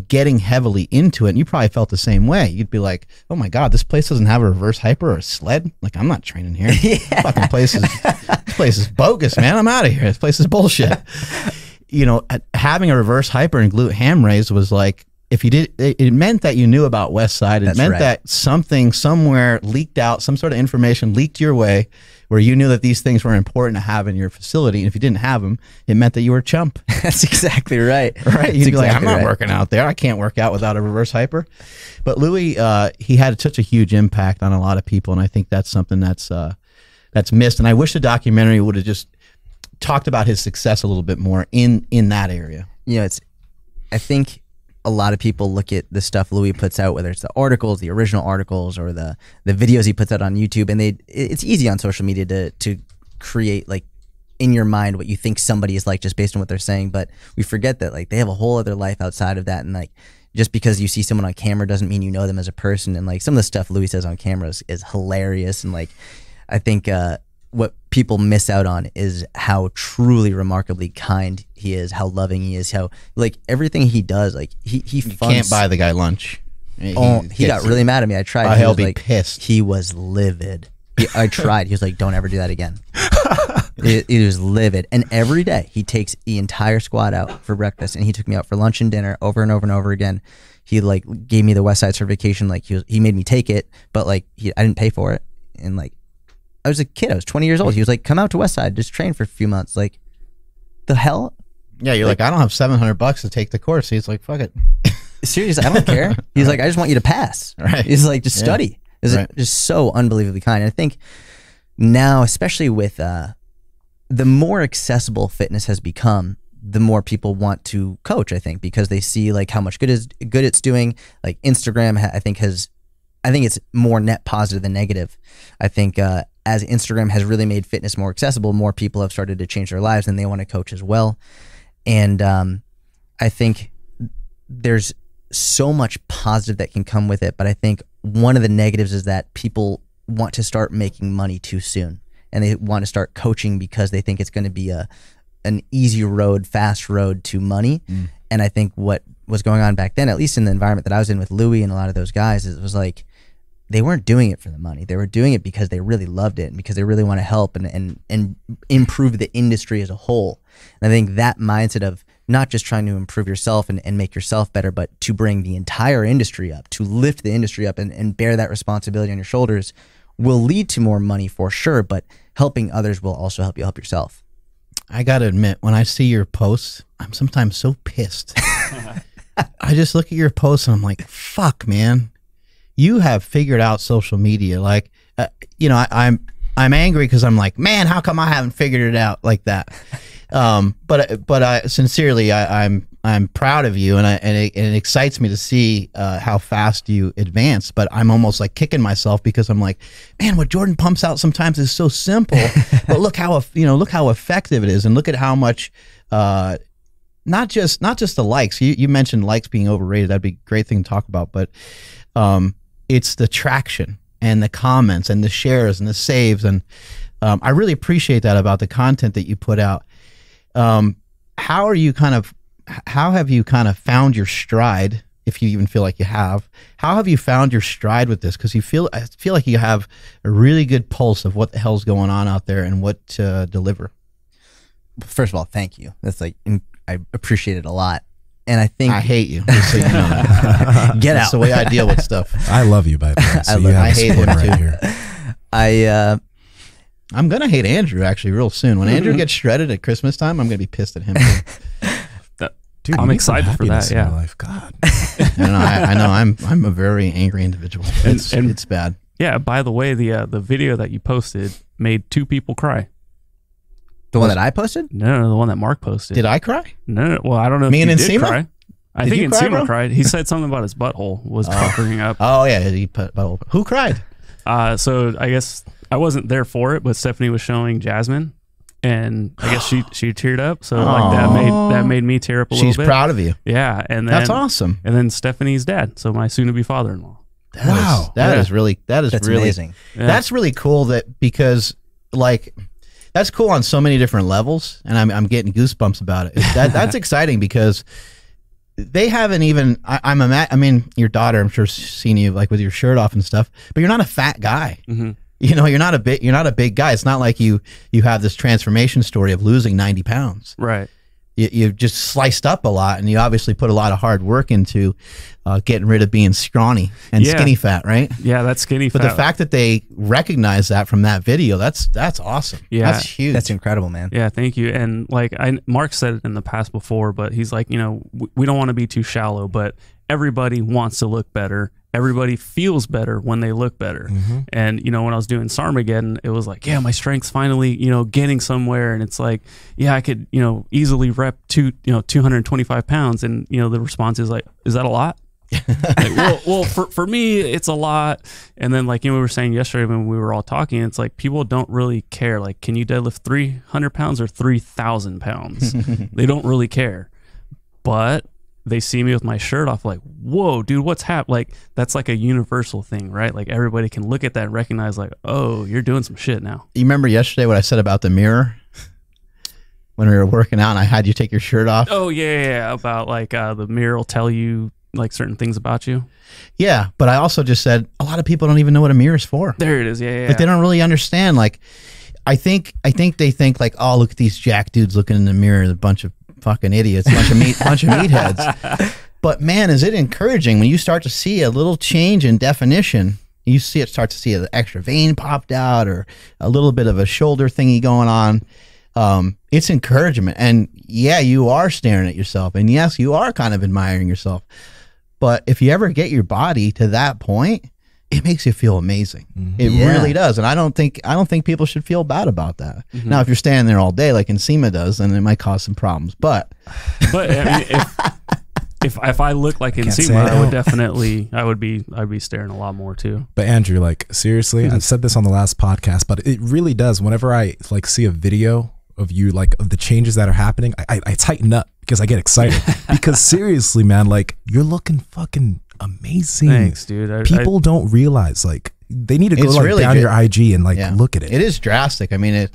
S1: getting heavily into it, and you probably felt the same way. You'd be like, oh my God, this place doesn't have a reverse hyper or a sled. Like, I'm not training here. Yeah. Fucking this place is bogus, man. I'm out of here. This place is bullshit. Having a reverse hyper and glute ham raise was like, if you did, it meant that you knew about West Side. It meant that something somewhere leaked out, some sort of information leaked your way where you knew that these things were important to have in your facility. And if you didn't have them, it meant that you were a chump.
S4: That's exactly right.
S1: Right? You'd be like, I'm not working out there. I can't work out without a reverse hyper. But Louis, he had such a huge impact on a lot of people. And I think that's something that's missed. And I wish the documentary would have just talked about his success a little bit more in that area.
S4: I think a lot of people look at the stuff Louis puts out, whether it's the articles, the original articles, or the videos he puts out on YouTube, and it's easy on social media to create like in your mind what you think somebody is like just based on what they're saying. But we forget that like they have a whole other life outside of that, and like just because you see someone on camera doesn't mean you know them as a person. And like some of the stuff Louis says on camera is hilarious, and like I think what people miss out on is how truly remarkably kind he is, how loving he is, how like everything he does, like he
S1: can't buy the guy lunch.
S4: He got really mad at me. I tried.
S1: He'll be pissed.
S4: He was livid. I tried. He was like, don't ever do that again. He was livid. And every day he takes the entire squad out for breakfast, and he took me out for lunch and dinner over and over and over again. He like gave me the West Side certification. Like he made me take it, but like I didn't pay for it. And like I was a kid. I was 20 years old. He was like, come out to West Side, just train for a few months. Like, the hell?
S1: Yeah, you're like I don't have $700 to take the course. He's like, fuck it.
S4: Seriously, I don't care. He's like, I just want you to pass.
S1: Right.
S4: He's like, just study. He's just so unbelievably kind. And I think now, especially with the more accessible fitness has become, the more people want to coach, I think, because they see like how much good it's doing. Like Instagram, I think it's more net positive than negative. I think as Instagram has really made fitness more accessible, more people have started to change their lives and they want to coach as well. And I think there's so much positive that can come with it. But I think one of the negatives is that people want to start making money too soon. And they want to start coaching because they think it's going to be an easy road, fast road to money. And I think what was going on back then, at least in the environment that I was in with Louis and a lot of those guys, it was like, they weren't doing it for the money. They were doing it because they really loved it and because they really want to help and improve the industry as a whole. And I think that mindset of not just trying to improve yourself and make yourself better, but to bring the entire industry up, to lift the industry up and bear that responsibility on your shoulders will lead to more money for sure, but helping others will also help you help yourself.
S1: I got to admit, when I see your posts, I'm sometimes so pissed. I just look at your posts and I'm like, fuck, man. you have figured out social media. Like, you know, I'm angry because I'm like, man, how come I haven't figured it out like that? But I sincerely, I'm proud of you, and it excites me to see how fast you advance. But I'm almost like kicking myself because I'm like, man, what Jordan pumps out sometimes is so simple, but look how effective it is, and look at how much. Not just the likes. You mentioned likes being overrated. That'd be a great thing to talk about. But it's the traction and the comments and the shares and the saves, and I really appreciate that about the content that you put out. How have you kind of found your stride, if you even feel like you have? How have you found your stride with this? Because I feel like you have a really good pulse of what the hell's going on out there and what to deliver.
S4: First of all, thank you. That's like, I appreciate it a lot. And I think
S1: I hate you. Just so you know.
S4: Get
S1: That's
S4: out.
S1: the way I deal with stuff.
S2: I love you, by the way. So
S1: I hate him
S2: right
S1: too.
S2: here.
S1: I'm gonna hate Andrew actually real soon. When Andrew gets shredded at Christmas time, I'm gonna be pissed at him.
S2: Dude,
S3: I'm
S2: you need some
S3: excited for
S2: happiness
S3: that,
S2: in your
S3: yeah.
S2: life. God.
S1: I know. I'm a very angry individual. It's bad.
S3: Yeah. By the way, the video that you posted made 2 people cry.
S4: The one that I posted?
S3: No, the one that Mark posted.
S1: Did I cry?
S3: No. Well, I don't know
S1: Me
S3: if
S1: and
S3: you did
S1: Nsima?
S3: cry. I
S1: Did
S3: think
S1: you cry,
S3: Nsima
S1: bro?
S3: cried. He said something about his butthole was puckering up.
S1: Oh yeah, he put. Who cried?
S3: So I guess I wasn't there for it, but Stephanie was showing Jasmine, and I guess she teared up. So like that made me tear up a little
S1: She's
S3: bit.
S1: proud of you.
S3: Yeah, and then
S1: That's awesome.
S3: And then Stephanie's dad, so my soon-to-be father-in-law.
S2: Wow.
S1: That
S3: Yeah.
S1: is really
S4: That's
S1: really
S4: amazing.
S3: Yeah.
S1: That's really cool. That because like that's cool on so many different levels, and I'm getting goosebumps about it. That's exciting because they haven't even. I mean, your daughter, I'm sure, seen you like with your shirt off and stuff, but you're not a fat guy.
S3: Mm-hmm.
S1: You know, you're not a big guy. It's not like you have this transformation story of losing 90 pounds.
S3: Right.
S1: You've just sliced up a lot, and you obviously put a lot of hard work into getting rid of being scrawny and
S3: Yeah.
S1: skinny fat, right?
S3: Yeah, that's skinny
S1: But
S3: fat.
S1: the fact that they recognize that from that video, that's awesome.
S3: Yeah.
S1: That's huge.
S4: That's incredible, man.
S3: Yeah, thank you. And like Mark said it in the past before, but he's like, you know, we don't want to be too shallow, but everybody wants to look better. Everybody feels better when they look better.
S2: Mm-hmm.
S3: And, you know, when I was doing Sarmageddon, it was like, yeah, my strength's finally, you know, getting somewhere. And it's like, yeah, I could, you know, easily rep 225 pounds. And, you know, the response is like, is that a lot? Like, well, for me, it's a lot. And then, like, you know, we were saying yesterday when we were all talking, it's like people don't really care. Like, can you deadlift 300 pounds or 3,000 pounds? They don't really care. But they see me with my shirt off, like, whoa, dude, what's happening? Like, that's like a universal thing, right? Like, everybody can look at that and recognize, like, oh, you're doing some shit now.
S1: You remember yesterday what I said about the mirror when we were working out and I had you take your shirt off?
S3: Oh, yeah. About, like, the mirror will tell you, like, certain things about you.
S1: Yeah, but I also just said a lot of people don't even know what a mirror is for.
S3: There it is. Yeah.
S1: Like, they don't really understand. Like, I think they think, like, oh, look at these jack dudes looking in the mirror, a bunch of fucking idiots, bunch of meatheads. But man, is it encouraging when you start to see a little change in definition. You start to see an extra vein popped out or a little bit of a shoulder thingy going on. It's encouragement. And yeah, you are staring at yourself. And yes, you are kind of admiring yourself. But if you ever get your body to that point, it makes you feel amazing. It really does. And I don't think people should feel bad about that. Now, if you're standing there all day like Nsima does, then it might cause some problems. But
S3: I mean, if I look like Nsima, I would definitely, I'd be staring a lot more too.
S2: But Andrew, like, seriously, I've said this on the last podcast, but it really does. Whenever I like see a video of you, like, of the changes that are happening, I tighten up because I get excited. Because seriously, man, like, you're looking fucking amazing.
S3: Thanks, dude.
S2: People don't realize, like, they need to go
S1: It's
S2: like
S1: really
S2: down
S1: good.
S2: your IG and like look at it.
S1: It is drastic. I mean,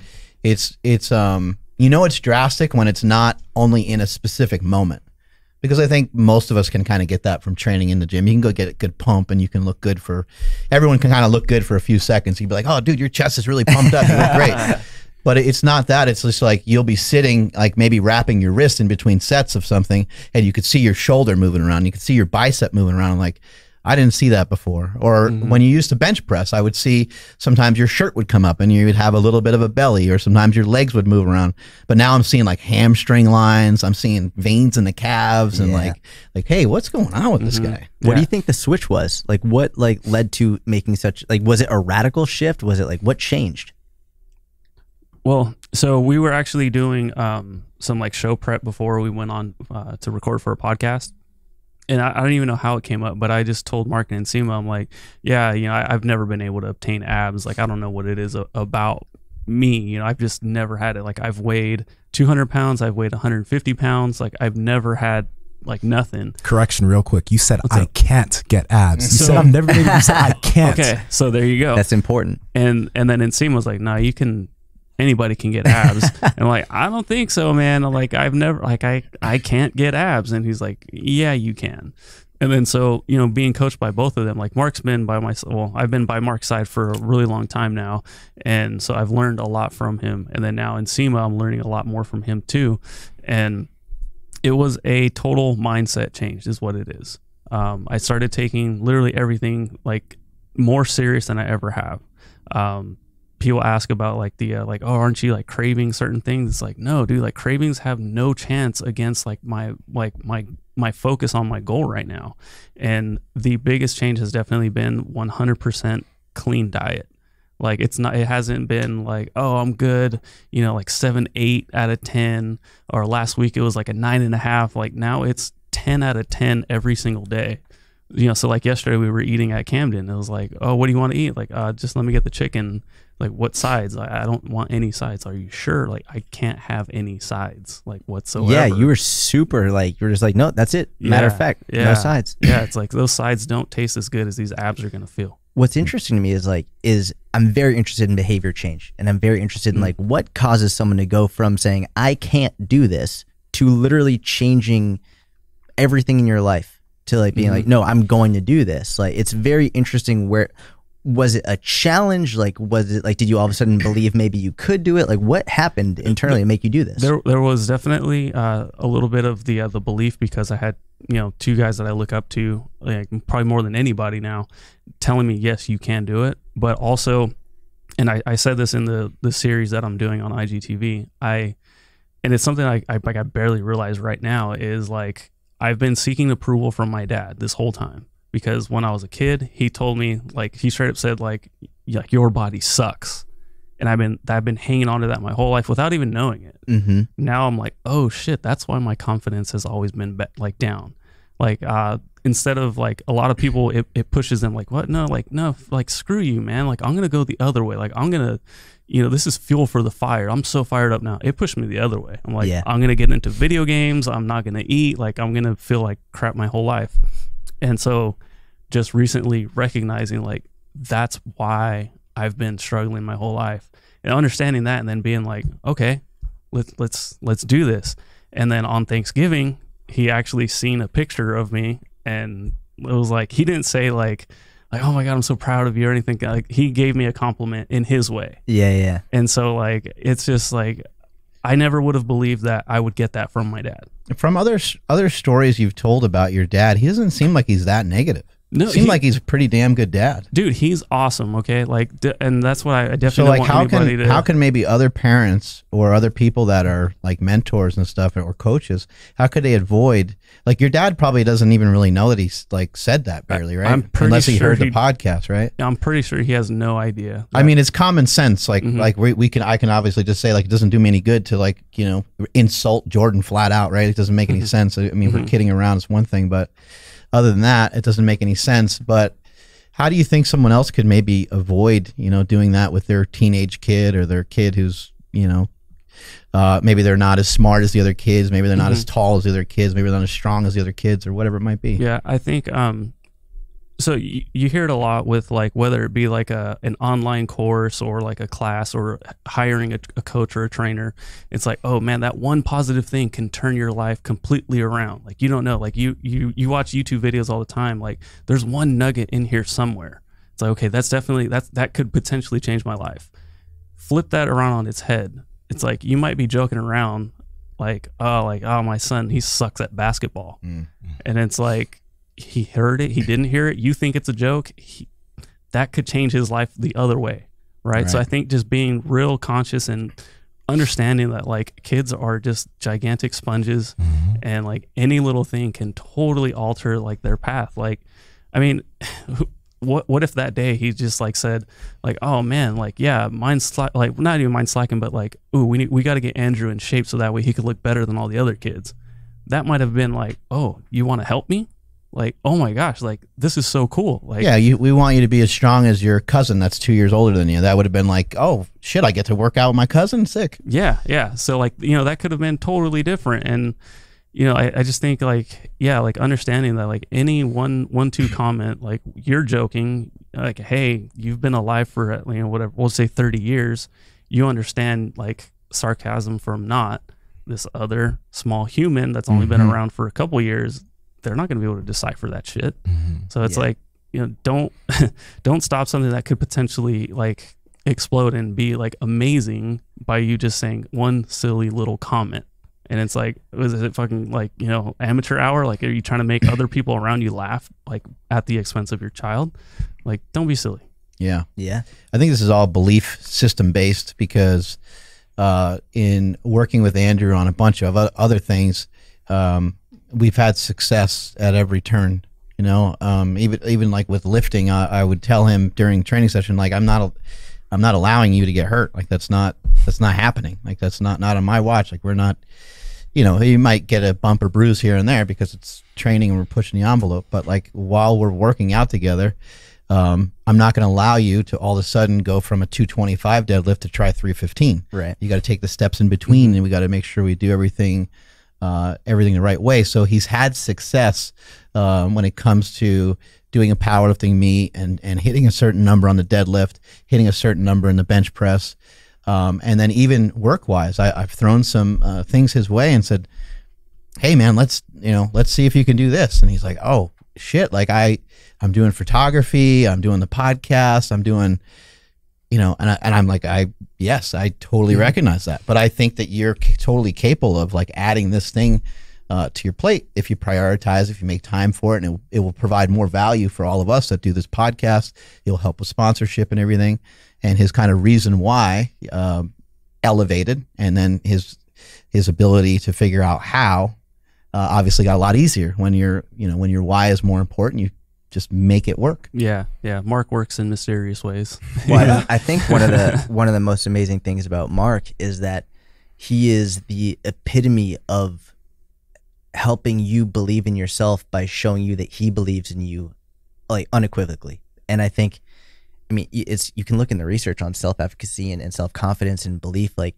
S1: it's you know, it's drastic when it's not only in a specific moment. Because I think most of us can kind of get that from training in the gym. You can go get a good pump and you can look good everyone can kind of look good for a few seconds. You'd be like, oh, dude, your chest is really pumped up. You look great. But it's not that. It's just like you'll be sitting, like maybe wrapping your wrist in between sets of something, and you could see your shoulder moving around. You could see your bicep moving around. I'm like, I didn't see that before. Or when you used to bench press, I would see sometimes your shirt would come up and you would have a little bit of a belly, or sometimes your legs would move around. But now I'm seeing like hamstring lines. I'm seeing veins in the calves and like, hey, what's going on with this guy?
S4: What do you think the switch was? Like what like led to making such, like, was it a radical shift? Was it like, what changed?
S3: Well, so we were actually doing some like show prep before we went on to record for a podcast. And I don't even know how it came up, but I just told Mark and Nsima, I'm like, yeah, you know, I've never been able to obtain abs. Like, I don't know what it is about me. You know, I've just never had it. Like, I've weighed 200 pounds. I've weighed 150 pounds. Like, I've never had like nothing.
S2: Correction real quick. You said I can't get abs. You said I've never been able to say I can't.
S3: Okay, so there you go.
S4: That's important.
S3: And then Nsima was like, nah, you can, anybody can get abs. And I'm like, I don't think so, man. I'm like, I've never, like, I can't get abs. And he's like, yeah, you can. And then so, you know, being coached by both of them, like Mark's been by my, well, I've been by Mark's side for a really long time now. And so I've learned a lot from him. And then now in Nsima, I'm learning a lot more from him too. And it was a total mindset change is what it is. I started taking literally everything like more serious than I ever have. People ask about like the like, oh, aren't you like craving certain things? It's like, no, dude, like cravings have no chance against like my focus on my goal right now. And the biggest change has definitely been 100% clean diet. Like it hasn't been like, oh, I'm good, you know, like 7, 8 out of 10, or last week it was like a 9.5. Like now it's 10 out of 10 every single day. You know, so like yesterday we were eating at Camden. It was like, oh, what do you want to eat? Like, just let me get the chicken. Like, what sides? I don't want any sides. Are you sure? Like, I can't have any sides, like whatsoever.
S4: Yeah, you were super like, you were just like, no, that's it. Matter of fact, no sides.
S3: Yeah, it's like those sides don't taste as good as these abs are gonna feel.
S4: What's interesting to me is I'm very interested in behavior change, and I'm very interested in like what causes someone to go from saying I can't do this to literally changing everything in your life to like being like, no, I'm going to do this. Like, it's very interesting. Where was it a challenge? Like, was it like, did you all of a sudden believe maybe you could do it? Like, what happened internally to make you do this?
S3: There was definitely a little bit of the belief, because I had, you know, two guys that I look up to, like probably more than anybody now, telling me, yes, you can do it. But also, and I said this in the series that I'm doing on IGTV, and it's something I barely realize right now, is like, I've been seeking approval from my dad this whole time. Because when I was a kid, he told me, like, he straight up said, like your body sucks. And I've been hanging on to that my whole life without even knowing it. Now I'm like, oh shit, that's why my confidence has always been like down. Like, instead of like a lot of people, it pushes them like, what? No, like screw you, man. Like, I'm going to go the other way. Like, I'm going to, you know, this is fuel for the fire. I'm so fired up now. It pushed me the other way. I'm like, I'm going to get into video games. I'm not going to eat. Like, I'm going to feel like crap my whole life. And so just recently recognizing like, that's why I've been struggling my whole life, and understanding that, and then being like, okay, let's do this. And then on Thanksgiving, he actually seen a picture of me, and it was like, he didn't say like, oh my God, I'm so proud of you or anything. Like, he gave me a compliment in his way.
S4: Yeah.
S3: And so like, it's just like, I never would have believed that I would get that from my dad.
S1: From other stories you've told about your dad, he doesn't seem like he's that negative.
S3: No,
S1: seems like he's a pretty damn good dad,
S3: dude. He's awesome. Okay, like, and that's what I definitely.
S1: So like,
S3: want
S1: how can maybe other parents or other people that are like mentors and stuff or coaches, how could they avoid? Like, your dad probably doesn't even really know that he's like said that barely, right?
S3: I'm pretty
S1: Unless he
S3: sure
S1: heard the podcast, right?
S3: I'm pretty sure he has no idea.
S1: I mean, it's common sense. Like, like I can obviously just say like, it doesn't do me any good to like, you know, insult Jordan flat out, right? It doesn't make any sense. I mean, we're kidding around is one thing, but other than that, it doesn't make any sense. But how do you think someone else could maybe avoid, you know, doing that with their teenage kid or their kid who's, you know, maybe they're not as smart as the other kids, maybe they're not as tall as the other kids, maybe they're not as strong as the other kids, or whatever it might be?
S3: Yeah, I think so you hear it a lot with like, whether it be like an online course or like a class or hiring a coach or a trainer. It's like, oh man, that one positive thing can turn your life completely around. Like, you don't know, like you watch YouTube videos all the time. Like, there's one nugget in here somewhere. It's like, okay, that's definitely, that could potentially change my life. Flip that around on its head. It's like, you might be joking around like, oh, my son, he sucks at basketball. And it's like, he heard it, he didn't hear it, you think it's a joke, that could change his life the other way, right? So I think just being real conscious and understanding that like kids are just gigantic sponges, and like any little thing can totally alter like their path. Like, I mean, what if that day he just like said like, oh man, like, yeah, mine's like not even mine slacking, but like, ooh, we got to get Andrew in shape so that way he could look better than all the other kids. That might have been like, oh, you want to help me? Like, oh my gosh, like this is so cool. Like,
S1: yeah, we want you to be as strong as your cousin that's 2 years older than you. That would have been like, oh shit, I get to work out with my cousin. Sick.
S3: Yeah. So like, you know, that could have been totally different. And you know, I just think like, yeah, like understanding that like any two comment, like you're joking, like, hey, you've been alive for, you know, whatever, we'll say 30 years. You understand like sarcasm from not this other small human that's only been around for a couple years. They're not going to be able to decipher that shit. So it's like, you know, don't stop something that could potentially like explode and be like amazing by you just saying one silly little comment. And it's like, was it fucking like, you know, amateur hour? Like, are you trying to make other people around you laugh like at the expense of your child? Like, don't be silly.
S1: Yeah.
S4: Yeah.
S1: I think this is all belief system based because in working with Andrew on a bunch of other things, we've had success at every turn, you know, even like with lifting, I would tell him during training session, like, I'm not allowing you to get hurt. Like, that's not happening. Like, that's not on my watch. Like, we're not, you know, you might get a bump or bruise here and there because it's training and we're pushing the envelope. But like, while we're working out together, I'm not going to allow you to all of a sudden go from a 225 deadlift to try 315.
S4: Right.
S1: You got to take the steps in between, and we got to make sure we do everything the right way. So he's had success when it comes to doing a powerlifting meet and hitting a certain number on the deadlift, hitting a certain number in the bench press. And then even work-wise, I've thrown some things his way and said, hey man, let's see if you can do this. And he's like, oh shit. Like I'm doing photography, I'm doing the podcast, I'm doing, you know, and I'm like, yes, I totally recognize that. But I think that you're totally capable of like adding this thing to your plate if you prioritize, if you make time for it, and it will provide more value for all of us that do this podcast. It'll help with sponsorship and everything. And his kind of reason why elevated, and then his ability to figure out how obviously got a lot easier when your why is more important. You just make it work.
S3: Yeah. Mark works in mysterious ways.
S4: Well, I think one of the most amazing things about Mark is that he is the epitome of helping you believe in yourself by showing you that he believes in you, like unequivocally. And I think, I mean, you can look in the research on self-efficacy and self-confidence and belief. Like,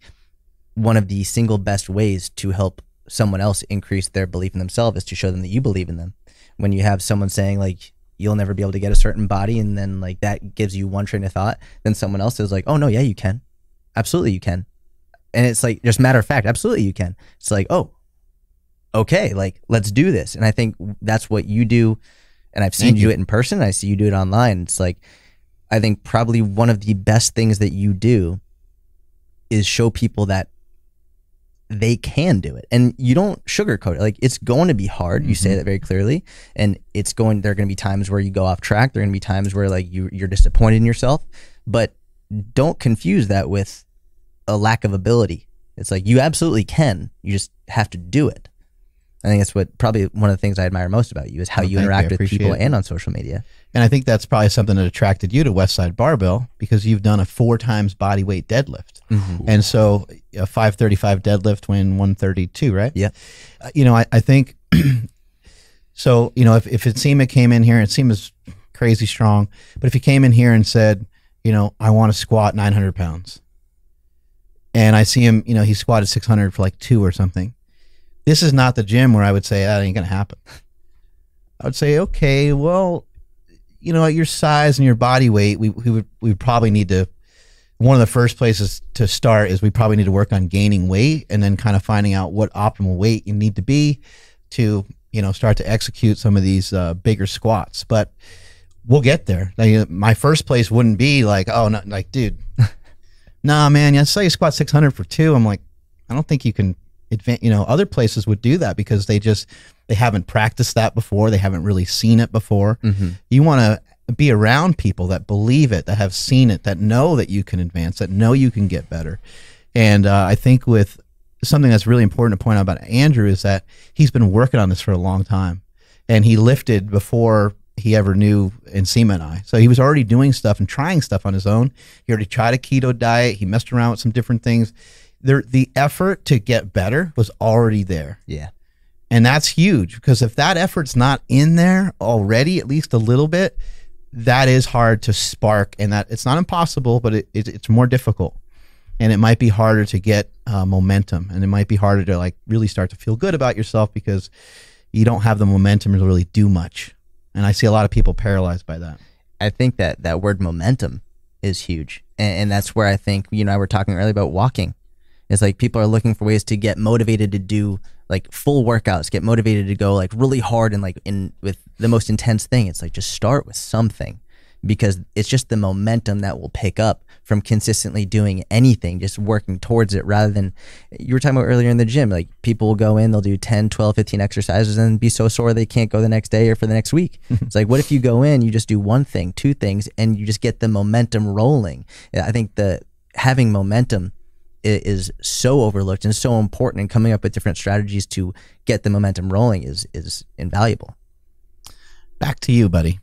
S4: one of the single best ways to help someone else increase their belief in themselves is to show them that you believe in them. When you have someone saying like, you'll never be able to get a certain body, and then like that gives you one train of thought, then someone else is like, oh no, yeah, you can. Absolutely you can. And it's like, just matter of fact, absolutely you can. It's like, oh, okay, like, let's do this. And I think that's what you do. And I've seen you do it in person. I see you do it online. It's like, I think probably one of the best things that you do is show people that they can do it. And you don't sugarcoat it. Like, it's going to be hard. You say that very clearly. And there are going to be times where you go off track. There are going to be times where like you're disappointed in yourself, but don't confuse that with a lack of ability. It's like, you absolutely can. You just have to do it. I think that's what probably one of the things I admire most about you is how you interact with people and on social media.
S1: And I think that's probably something that attracted you to Westside Barbell, because you've done a 4 times body weight deadlift. And so a 535 deadlift when 132, right?
S4: Yeah.
S1: You know, I think, so, you know, if Nsima came in here, and Nsima's crazy strong, but if he came in here and said, you know, I want to squat 900 pounds, and I see him, you know, he squatted 600 for like 2 or something. This is not the gym where I would say that ain't going to happen. I would say, okay, well, you know, at your size and your body weight, we would probably need to, one of the first places to start is we probably need to work on gaining weight, and then kind of finding out what optimal weight you need to be to, you know, start to execute some of these bigger squats. But we'll get there. Like, my first place wouldn't be like, oh, no, like, dude, nah, man, I saw you squat 600 for 2. I'm like, I don't think you can other places would do that because they haven't practiced that before. They haven't really seen it before. You want to be around people that believe it, that have seen it, that know that you can advance, that know you can get better. And I think with something that's really important to point out about Andrew is that he's been working on this for a long time, and he lifted before he ever knew Nsima and I. So he was already doing stuff and trying stuff on his own. He already tried a keto diet. He messed around with some different things. The effort to get better was already there.
S4: Yeah.
S1: And that's huge, because if that effort's not in there already, at least a little bit, that is hard to spark. And that it's not impossible, but it's more difficult. And it might be harder to get momentum, and it might be harder to like really start to feel good about yourself because you don't have the momentum to really do much. And I see a lot of people paralyzed by that.
S4: I think that word momentum is huge. And that's where I think, you and I were talking earlier about walking. It's like people are looking for ways to get motivated to do like full workouts, get motivated to go like really hard and like with the most intense thing. It's like just start with something, because it's just the momentum that will pick up from consistently doing anything, just working towards it, rather than, you were talking about earlier in the gym, like people will go in, they'll do 10, 12, 15 exercises and be so sore they can't go the next day or for the next week. It's like, what if you go in, you just do one thing, two things, and you just get the momentum rolling? I think having momentum is so overlooked and so important, and coming up with different strategies to get the momentum rolling is invaluable.
S1: Back to you, buddy.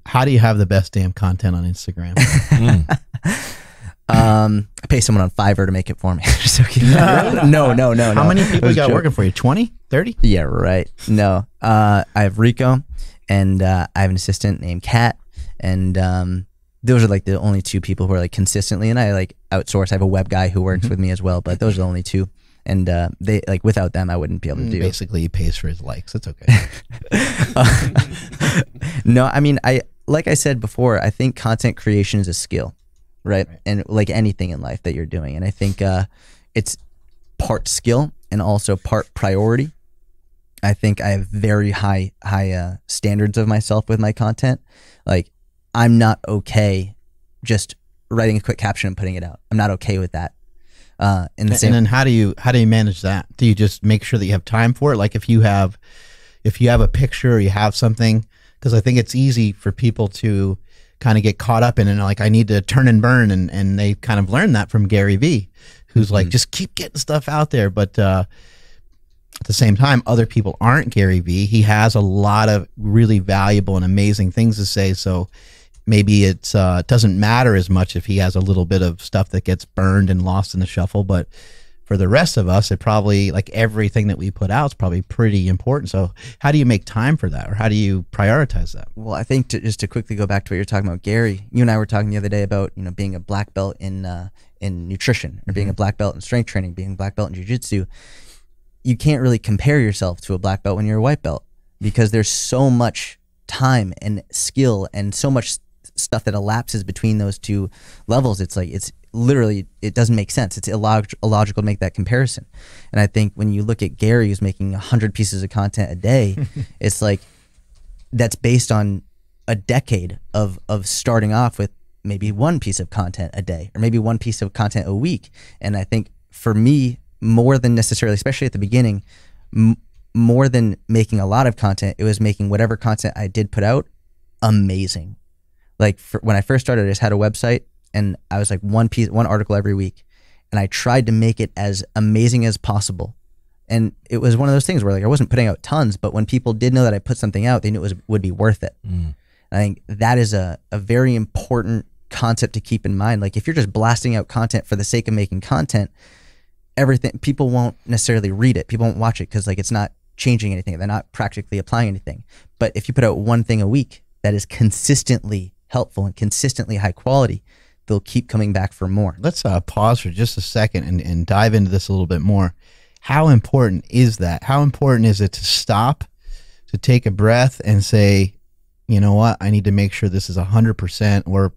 S1: How do you have the best damn content on Instagram?
S4: I pay someone on Fiverr to make it for me. Just kidding. No.
S1: How many people you got working for you? 20? 30?
S4: Yeah, right. No. I have Rico, and I have an assistant named Kat, and those are like the only two people who are like consistently, and I like outsource. I have a web guy who works with me as well, but those are the only two. And they like, without them, I wouldn't be able to do.
S1: Basically, he pays for his likes. It's okay.
S4: No, I mean, like I said before, I think content creation is a skill, right? And like anything in life that you're doing, and I think it's part skill and also part priority. I think I have very high standards of myself with my content. Like, I'm not okay just writing a quick caption and putting it out. I'm not okay with that.
S1: And then how do you manage that? Do you just make sure that you have time for it? Like if you have a picture or you have something, because I think it's easy for people to kind of get caught up in it. And like, I need to turn and burn. And they kind of learned that from Gary Vee, who's like, just keep getting stuff out there. But at the same time, other people aren't Gary Vee. He has a lot of really valuable and amazing things to say. So maybe it doesn't matter as much if he has a little bit of stuff that gets burned and lost in the shuffle. But for the rest of us, it probably, like everything that we put out is probably pretty important. So how do you make time for that, or how do you prioritize that?
S4: Well, I think just to quickly go back to what you're talking about, Gary, you and I were talking the other day about, being a black belt in nutrition, or being a black belt in strength training, being a black belt in jiu-jitsu. You can't really compare yourself to a black belt when you're a white belt, because there's so much time and skill and so much stuff that elapses between those two levels. It's like, it's literally, it doesn't make sense. It's illogical to make that comparison. And I think when you look at Gary, who's making 100 pieces of content a day, it's like, that's based on a decade of starting off with maybe one piece of content a day, or maybe one piece of content a week. And I think for me, more than necessarily, especially at the beginning, more than making a lot of content, it was making whatever content I did put out amazing. Like when I first started, I just had a website, and I was like one article every week, and I tried to make it as amazing as possible. And it was one of those things where like I wasn't putting out tons, but when people did know that I put something out, they knew it would be worth it. I think that is a very important concept to keep in mind. Like if you're just blasting out content for the sake of making content, people won't necessarily read it. People won't watch it because like it's not changing anything. They're not practically applying anything. But if you put out one thing a week that is consistently helpful and consistently high quality, they'll keep coming back for more.
S1: Let's pause for just a second and dive into this a little bit more. How important is that? How important is it to stop, to take a breath and say, you know what, I need to make sure this is 100% or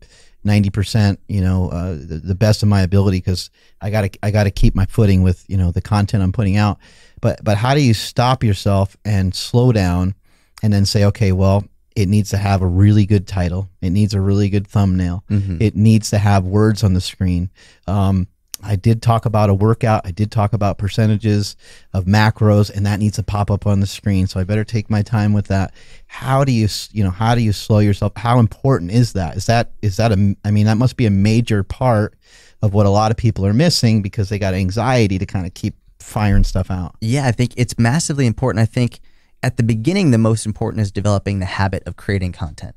S1: 90%, the best of my ability, because I gotta keep my footing with, the content I'm putting out. But how do you stop yourself and slow down and then say, okay, well, it needs to have a really good title. It needs a really good thumbnail. It needs to have words on the screen. I did talk about a workout. I did talk about percentages of macros, and that needs to pop up on the screen. So I better take my time with that. How do you slow yourself? How important is that? I mean, that must be a major part of what a lot of people are missing because they got anxiety to kind of keep firing stuff out.
S4: Yeah, I think it's massively important. I think at the beginning, the most important is developing the habit of creating content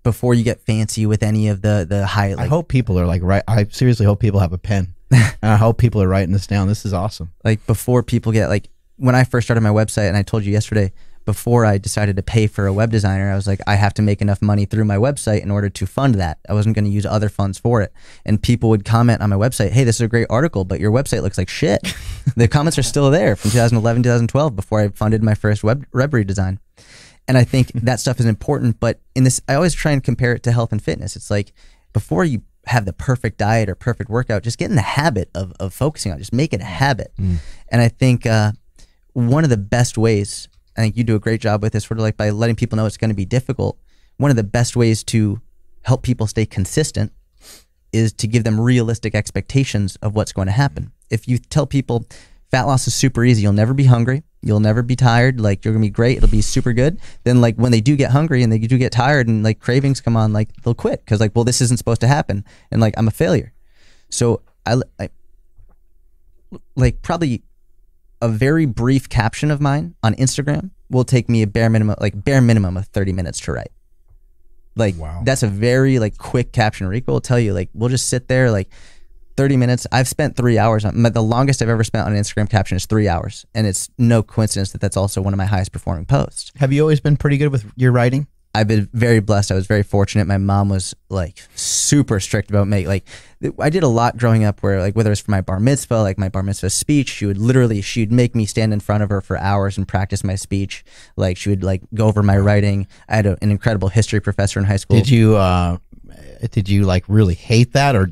S4: before you get fancy with any of the high.
S1: I hope people are I seriously hope people have a pen. And I hope people are writing this down. This is awesome.
S4: Like before people get when I first started my website, and I told you yesterday, before I decided to pay for a web designer, I was like, I have to make enough money through my website in order to fund that. I wasn't going to use other funds for it. And people would comment on my website, hey, this is a great article, but your website looks like shit. The comments are still there from 2011, 2012, before I funded my first web redesign. And I think that stuff is important, but I always try and compare it to health and fitness. It's like, before you have the perfect diet or perfect workout, just get in the habit of focusing on it. Just make it a habit. And I think one of the best ways, I think you do a great job with this, sort of like by letting people know it's going to be difficult. One of the best ways to help people stay consistent is to give them realistic expectations of what's going to happen. If you tell people fat loss is super easy, you'll never be hungry, you'll never be tired, like you're gonna be great, it'll be super good, then like when they do get hungry and they do get tired and like cravings come on, like they'll quit because like, well, this isn't supposed to happen and like I'm a failure. So I like probably a very brief caption of mine on Instagram will take me a bare minimum of 30 minutes to write. Like, wow. That's a very like quick caption. Rico will tell you, like, we'll just sit there like 30 minutes. I've spent 3 hours on the longest I've ever spent on an Instagram caption is 3 hours. And it's no coincidence that that's also one of my highest performing posts.
S1: Have you always been pretty good with your writing?
S4: I've been very blessed. I was very fortunate. My mom was like super strict about me. Like I did a lot growing up where like whether it was for my bar mitzvah, like my bar mitzvah speech, she'd make me stand in front of her for hours and practice my speech. Like she would like go over my writing. I had an incredible history professor in high school.
S1: Did you like really hate that, or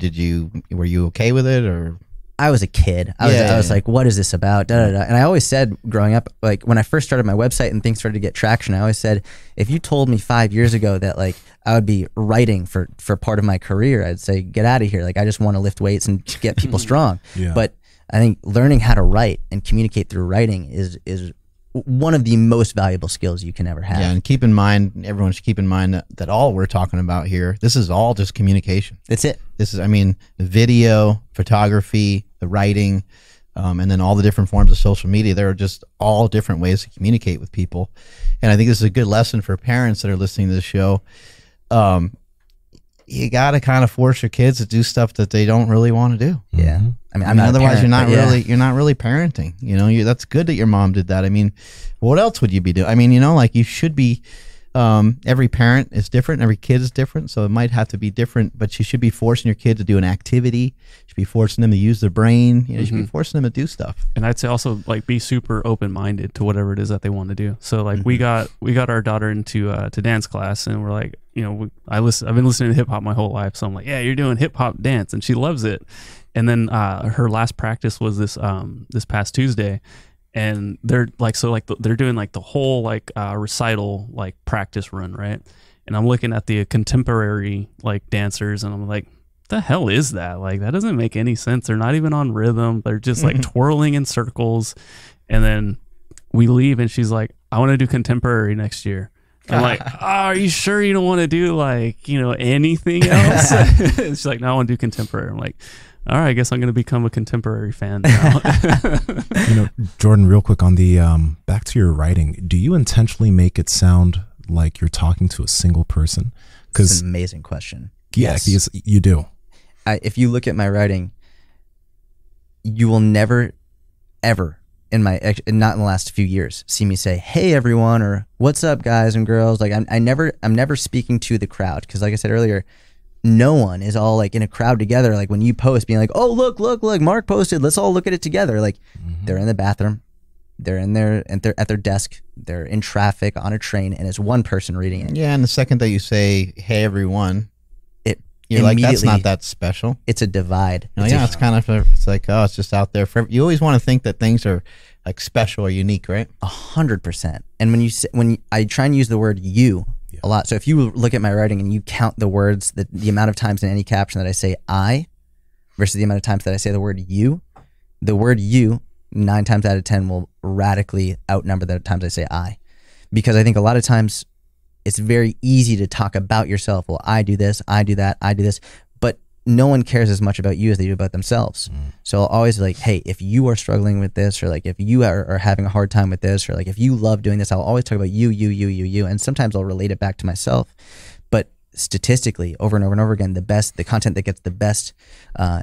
S1: were you okay with it, or?
S4: I was a kid. I was like, what is this about? Da, da, da. And I always said growing up, like when I first started my website and things started to get traction, I always said, if you told me 5 years ago that like I would be writing for part of my career, I'd say, get out of here. Like I just want to lift weights and get people strong. Yeah. But I think learning how to write and communicate through writing is one of the most valuable skills you can ever have.
S1: Yeah, and keep in mind, everyone should keep in mind that all we're talking about here, this is all just communication.
S4: That's it.
S1: This is, I mean, the video, photography, the writing, and then all the different forms of social media. There are just all different ways to communicate with people. And I think this is a good lesson for parents that are listening to this show. You got to kind of force your kids to do stuff that they don't really want to do.
S4: Yeah.
S1: I mean, otherwise you're not really parenting. You know, that's good that your mom did that. I mean, what else would you be doing? I mean, you know, like you should be. Every parent is different. Every kid is different, so it might have to be different. But you should be forcing your kid to do an activity. You should be forcing them to use their brain. You know, you should be forcing them to do stuff.
S3: And I'd say also like be super open minded to whatever it is that they want to do. So like we got our daughter into to dance class, and we're like, you know, I've been listening to hip hop my whole life, so I'm like, yeah, you're doing hip hop dance, and she loves it. And then her last practice was this past Tuesday. And they're like, they're doing like the whole like recital like practice run, right? And I'm looking at the contemporary like dancers, and I'm like, the hell is that? Like that doesn't make any sense. They're not even on rhythm. They're just like twirling in circles. And then we leave, and she's like, I want to do contemporary next year. I'm like, are you sure you don't want to do like, you know, anything else? She's like, no, I want to do contemporary. I'm like, all right, I guess I'm going to become a contemporary fan now.
S2: You know, Jordan, real quick on the back to your writing, do you intentionally make it sound like you're talking to a single person?
S4: It's an amazing question.
S2: Yeah, yes. You do.
S4: If you look at my writing, you will never, ever, not in the last few years, see me say, hey, everyone, or what's up, guys and girls. Like I'm never speaking to the crowd, because like I said earlier, no one is all like in a crowd together. Like when you post being like, oh, look, Mark posted, let's all look at it together. Like they're in the bathroom, they're in there and they're at their desk, they're in traffic on a train, and it's one person reading it. Yeah.
S1: And the second that you say, hey, everyone, you're like, that's not that special.
S4: It's a divide.
S1: It's kind of, it's like, oh, it's just out there for, you always want to think that things are like special or unique, right?
S4: 100%. And when I try and use the word you a lot. So if you look at my writing and you count the words, the amount of times in any caption that I say I, versus the amount of times that I say the word you, 9 times out of 10 will radically outnumber the times I say I. Because I think a lot of times it's very easy to talk about yourself. Well, I do this, I do that, I do this. But no one cares as much about you as they do about themselves. So I'll always like, hey, if you are struggling with this, or like if you are having a hard time with this, or like if you love doing this, I'll always talk about you. And sometimes I'll relate it back to myself. But statistically, over and over and over again, the content that gets the best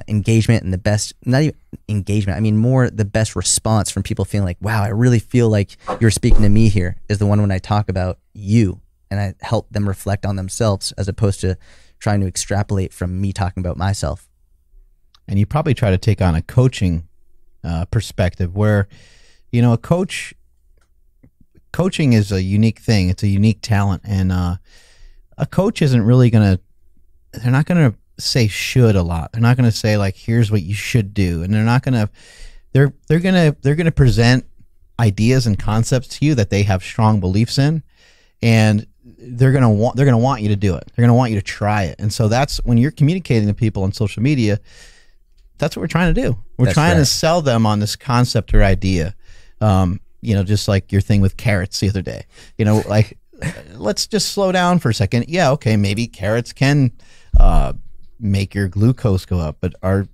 S4: engagement and the best, not even engagement, I mean more the best response from people feeling like, wow, I really feel like you're speaking to me here, is the one when I talk about you and I help them reflect on themselves as opposed to trying to extrapolate from me talking about myself.
S1: And you probably try to take on a coaching perspective where, you know, coaching is a unique thing. It's a unique talent. And a coach isn't really they're not going to say should a lot. They're not going to say like, here's what you should do. And they're not going to, they're going to present ideas and concepts to you that they have strong beliefs in. And they're going to want you to do it. They're going to want you to try it. And so that's when you're communicating to people on social media, that's what we're trying to do. We're trying to sell them on this concept or idea. You know, just like your thing with carrots the other day, you know, like, let's just slow down for a second. Yeah, okay, maybe carrots can make your glucose go up, but are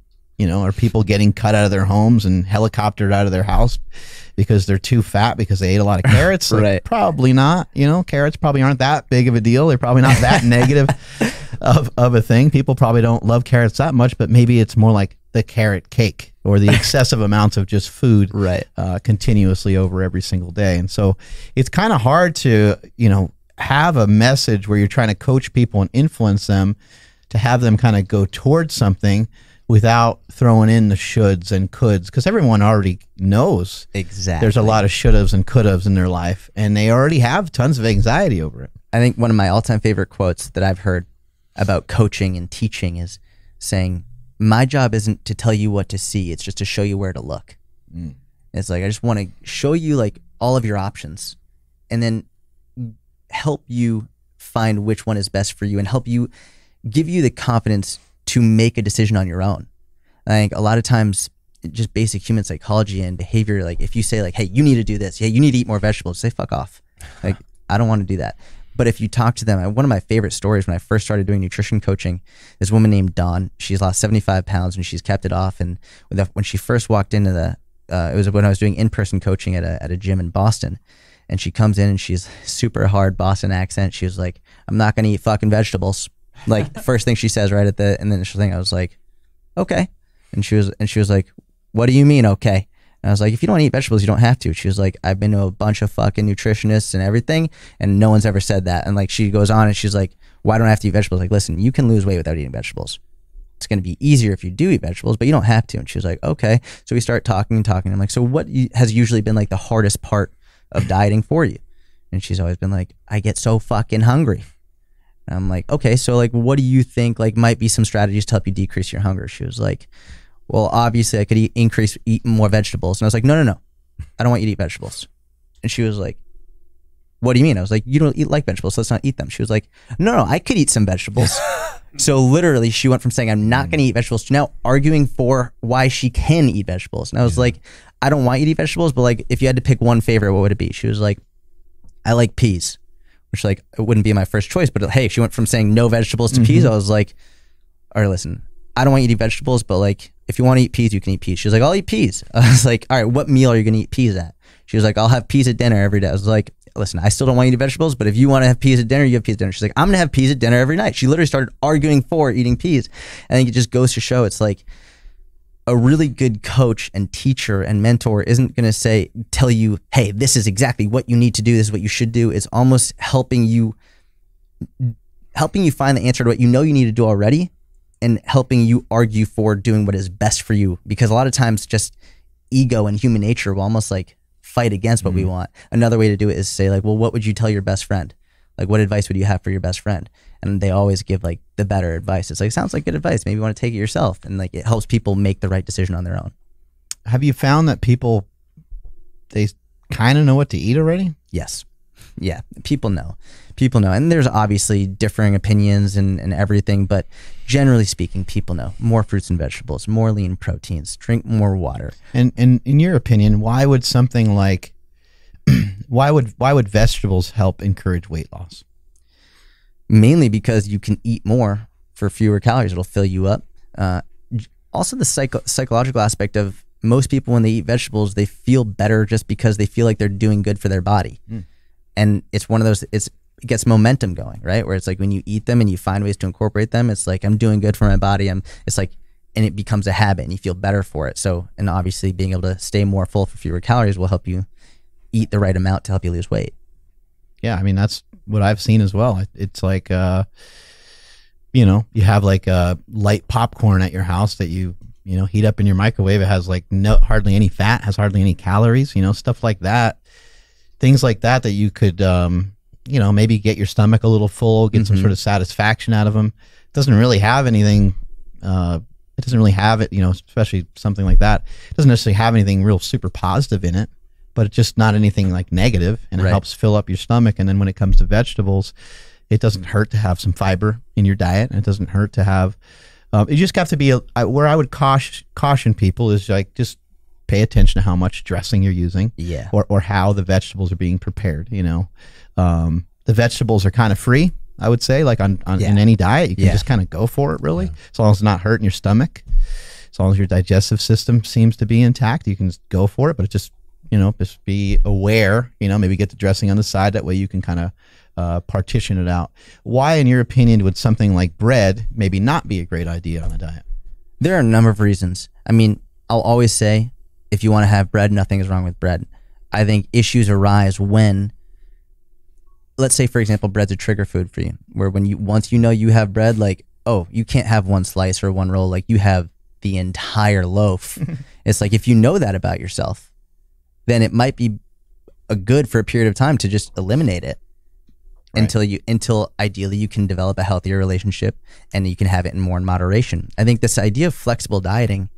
S1: people getting cut out of their homes and helicoptered out of their house because they're too fat because they ate a lot of carrots? Like,
S4: Right.
S1: Probably not. You know, carrots probably aren't that big of a deal. They're probably not that negative of a thing. People probably don't love carrots that much, but maybe it's more like the carrot cake or the excessive amounts of just food continuously over every single day. And so it's kind of hard to, you know, have a message where you're trying to coach people and influence them to have them kind of go towards something without throwing in the shoulds and coulds, because everyone already knows
S4: Exactly.
S1: there's a lot of should-haves and could-haves in their life, and they already have tons of anxiety over it.
S4: I think one of my all-time favorite quotes that I've heard about coaching and teaching is saying, my job isn't to tell you what to see, it's just to show you where to look. It's like, I just want to show you like all of your options and then help you find which one is best for you and help you, give you the confidence to make a decision on your own. I think a lot of times, just basic human psychology and behavior, like if you say like, hey, you need to do this, yeah, you need to eat more vegetables, say fuck off. Like, I don't want to do that. But if you talk to them, one of my favorite stories when I first started doing nutrition coaching, this woman named Dawn, she's lost 75 pounds and she's kept it off. And when she first walked into it was when I was doing in-person coaching at a gym in Boston. And she comes in and she's super hard Boston accent. She was like, I'm not going to eat fucking vegetables. Like the first thing she says right at the initial thing, I was like, okay. And she was like, what do you mean, okay? And I was like, if you don't want to eat vegetables, you don't have to. She was like, I've been to a bunch of fucking nutritionists and everything, and no one's ever said that. And like, she goes on and she's like, why don't I have to eat vegetables? Like, listen, you can lose weight without eating vegetables. It's going to be easier if you do eat vegetables, but you don't have to. And she was like, okay. So we start talking. I'm like, so what has usually been like the hardest part of dieting for you? And she's always been like, I get so fucking hungry. And I'm like, okay, so like, what do you think like might be some strategies to help you decrease your hunger? She was like, well, obviously I could eat more vegetables. And I was like, no, I don't want you to eat vegetables. And she was like, what do you mean? I was like, you don't like vegetables, so let's not eat them. She was like, no, I could eat some vegetables. So literally she went from saying I'm not going to eat vegetables to now arguing for why she can eat vegetables. And I was like, I don't want you to eat vegetables, but like if you had to pick one favorite, what would it be? She was like, I like peas. Which like it wouldn't be my first choice, but hey, she went from saying no vegetables to peas. I was like, all right, listen, I don't want you to eat vegetables, but like if you want to eat peas, you can eat peas. She was like, I'll eat peas. I was like, all right, what meal are you gonna eat peas at? She was like, I'll have peas at dinner every day. I was like, listen, I still don't want you to eat vegetables, but if you want to have peas at dinner, you have peas at dinner. She's like, I'm gonna have peas at dinner every night. She literally started arguing for eating peas. I think it just goes to show it's like a really good coach and teacher and mentor isn't going to tell you, hey, this is exactly what you need to do. This is what you should do. It's almost helping you find the answer to what you know you need to do already and helping you argue for doing what is best for you. Because a lot of times just ego and human nature will almost like fight against what we want. Another way to do it is say like, well, what would you tell your best friend? Like, what advice would you have for your best friend? And they always give like the better advice. It's like, sounds like good advice. Maybe you want to take it yourself. And like, it helps people make the right decision on their own.
S1: Have you found that people, they kind of know what to eat already?
S4: Yes. Yeah, people know. People know. And there's obviously differing opinions and everything, but generally speaking, people know. More fruits and vegetables, more lean proteins, drink more water.
S1: And in your opinion, why would something like why would vegetables help encourage weight loss?
S4: Mainly because you can eat more for fewer calories. It'll fill you up. Also, the psychological aspect of most people, when they eat vegetables, they feel better just because they feel like they're doing good for their body. And it's one of those, it gets momentum going, right? Where it's like when you eat them and you find ways to incorporate them, it's like, I'm doing good for my body. It's like, and it becomes a habit and you feel better for it. So, and obviously being able to stay more full for fewer calories will help you eat the right amount to help you lose weight.
S1: Yeah, I mean, that's what I've seen as well. It's like, you know, you have like a light popcorn at your house that you heat up in your microwave. It has like hardly any fat, has hardly any calories, stuff like that. Things like that you could, maybe get your stomach a little full, get some sort of satisfaction out of them. It doesn't really have anything, it doesn't really have it, especially something like that. It doesn't necessarily have anything real super positive in it, but it's just not anything like negative, and it helps fill up your stomach. And then when it comes to vegetables, it doesn't hurt to have some fiber in your diet, and it doesn't hurt to have, you just have to be, where I would caution people is like, just pay attention to how much dressing you're using, or how the vegetables are being prepared. The vegetables are kind of free, I would say, like in any diet. You can just kind of go for it, really, as long as it's not hurting your stomach, as long as your digestive system seems to be intact. You can just go for it, but it just just be aware. Maybe get the dressing on the side. That way you can kind of partition it out. Why, in your opinion, would something like bread maybe not be a great idea on a diet?
S4: There are a number of reasons. I mean, I'll always say, if you want to have bread, nothing is wrong with bread. I think issues arise when, let's say, for example, bread's a trigger food for you, where once you know you have bread, like, oh, you can't have one slice or one roll, like you have the entire loaf. It's like, if you know that about yourself, then it might be good for a period of time to just eliminate it. Until ideally you can develop a healthier relationship and you can have it in more in moderation. I think this idea of flexible dieting,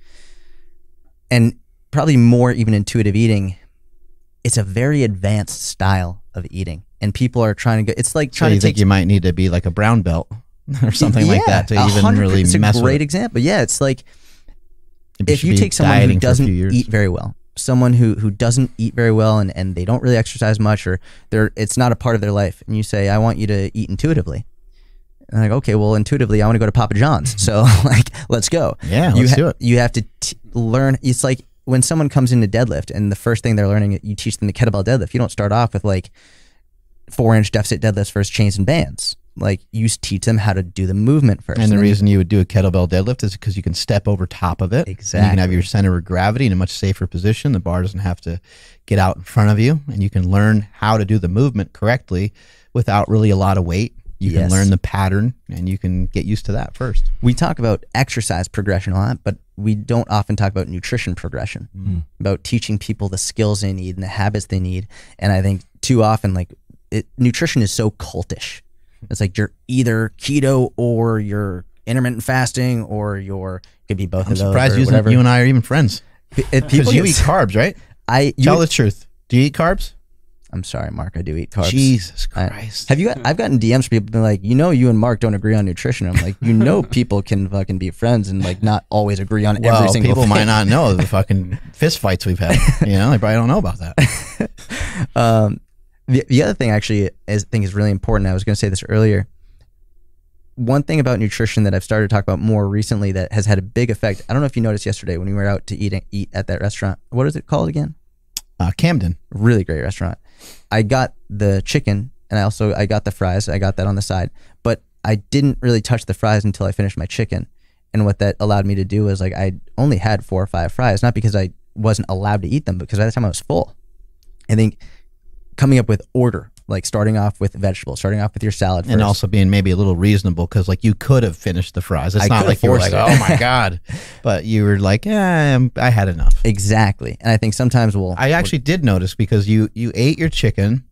S4: and probably more even intuitive eating, it's a very advanced style of eating, and people are trying to go. It's like trying to think
S1: you might need to be like a brown belt or something like that to even really mess with it.
S4: It's a great example. Yeah, it's like if you take someone who doesn't eat very well, someone who doesn't eat very well, and they don't really exercise much, or it's not a part of their life, and you say, I want you to eat intuitively. And I'm like, okay, well, intuitively, I want to go to Papa John's. So like, let's go.
S1: Yeah, let's do it.
S4: You have to learn. It's like when someone comes into deadlift and the first thing they're learning, you teach them the kettlebell deadlift. You don't start off with like 4-inch deficit deadlifts versus chains and bands. Like, you teach them how to do the movement first.
S1: And the reason you would do a kettlebell deadlift is because you can step over top of it.
S4: Exactly.
S1: And you can have your center of gravity in a much safer position. The bar doesn't have to get out in front of you, and you can learn how to do the movement correctly without really a lot of weight. You can learn the pattern, and you can get used to that first.
S4: We talk about exercise progression a lot, but we don't often talk about nutrition progression, about teaching people the skills they need and the habits they need. And I think too often, like, nutrition is so cultish. It's like you're either keto or you're intermittent fasting, or could be both of those.
S1: I'm surprised you and I are even friends. Because you eat carbs, right? Tell the truth. Do you eat carbs?
S4: I'm sorry, Mark. I do eat carbs.
S1: Jesus Christ.
S4: I've gotten DMs from people being like, you and Mark don't agree on nutrition. I'm like, people can fucking be friends and like not always agree on every single
S1: people
S4: thing.
S1: Might not know the fucking fist fights we've had. They probably don't know about that.
S4: The other thing actually I think is really important, I was going to say this earlier. One thing about nutrition that I've started to talk about more recently that has had a big effect. I don't know if you noticed yesterday when we were out to eat at that restaurant. What is it called again?
S1: Camden.
S4: Really great restaurant. I got the chicken, and I got the fries. I got that on the side, but I didn't really touch the fries until I finished my chicken. And what that allowed me to do was, like, I only had 4 or 5 fries, not because I wasn't allowed to eat them, because by the time I was full. I think coming up with order, like starting off with vegetables, starting off with your salad first.
S1: And also being maybe a little reasonable, because like you could have finished the fries. It's not like you were like, oh my God. But you were like, I had enough.
S4: Exactly. And I think sometimes
S1: I actually did notice, because you ate your chicken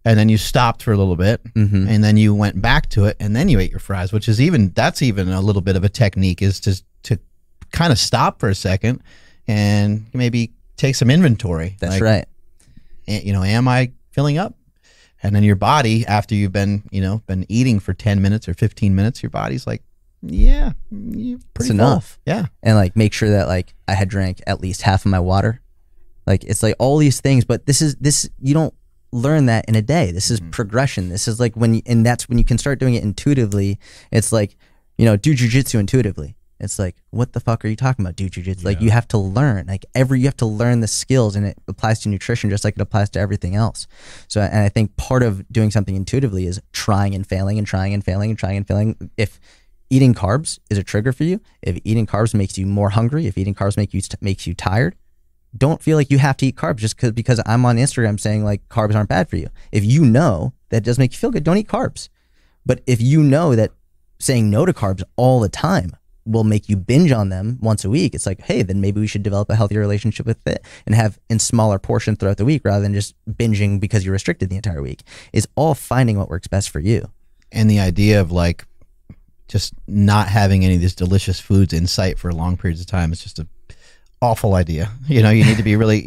S1: and then you stopped for a little bit, and then you went back to it, and then you ate your fries, which is that's even a little bit of a technique, is to kind of stop for a second and maybe take some inventory.
S4: That's right.
S1: Am I filling up? And then your body, after you've been, been eating for 10 minutes or 15 minutes, your body's like, yeah, you're pretty
S4: It's enough.
S1: full. Yeah.
S4: And like make sure that like I had drank at least half of my water. Like it's like all these things, but this you don't learn that in a day. This is progression. This is like and that's when you can start doing it intuitively. It's like, do jujitsu intuitively. It's like, what the fuck are you talking about? Do jujitsu? Like you have to learn, you have to learn the skills, and it applies to nutrition just like it applies to everything else. So, and I think part of doing something intuitively is trying and failing and trying and failing and trying and failing. If eating carbs is a trigger for you, if eating carbs makes you more hungry, if eating carbs makes you tired, don't feel like you have to eat carbs just because I'm on Instagram saying like carbs aren't bad for you. If you know that does make you feel good, don't eat carbs. But if you know that saying no to carbs all the time will make you binge on them once a week, it's like, hey, then maybe we should develop a healthier relationship with it and have in smaller portions throughout the week rather than just binging because you're restricted the entire week. Is all finding what works best for you.
S1: And the idea of like just not having any of these delicious foods in sight for long periods of time is just an awful idea. You need to be really,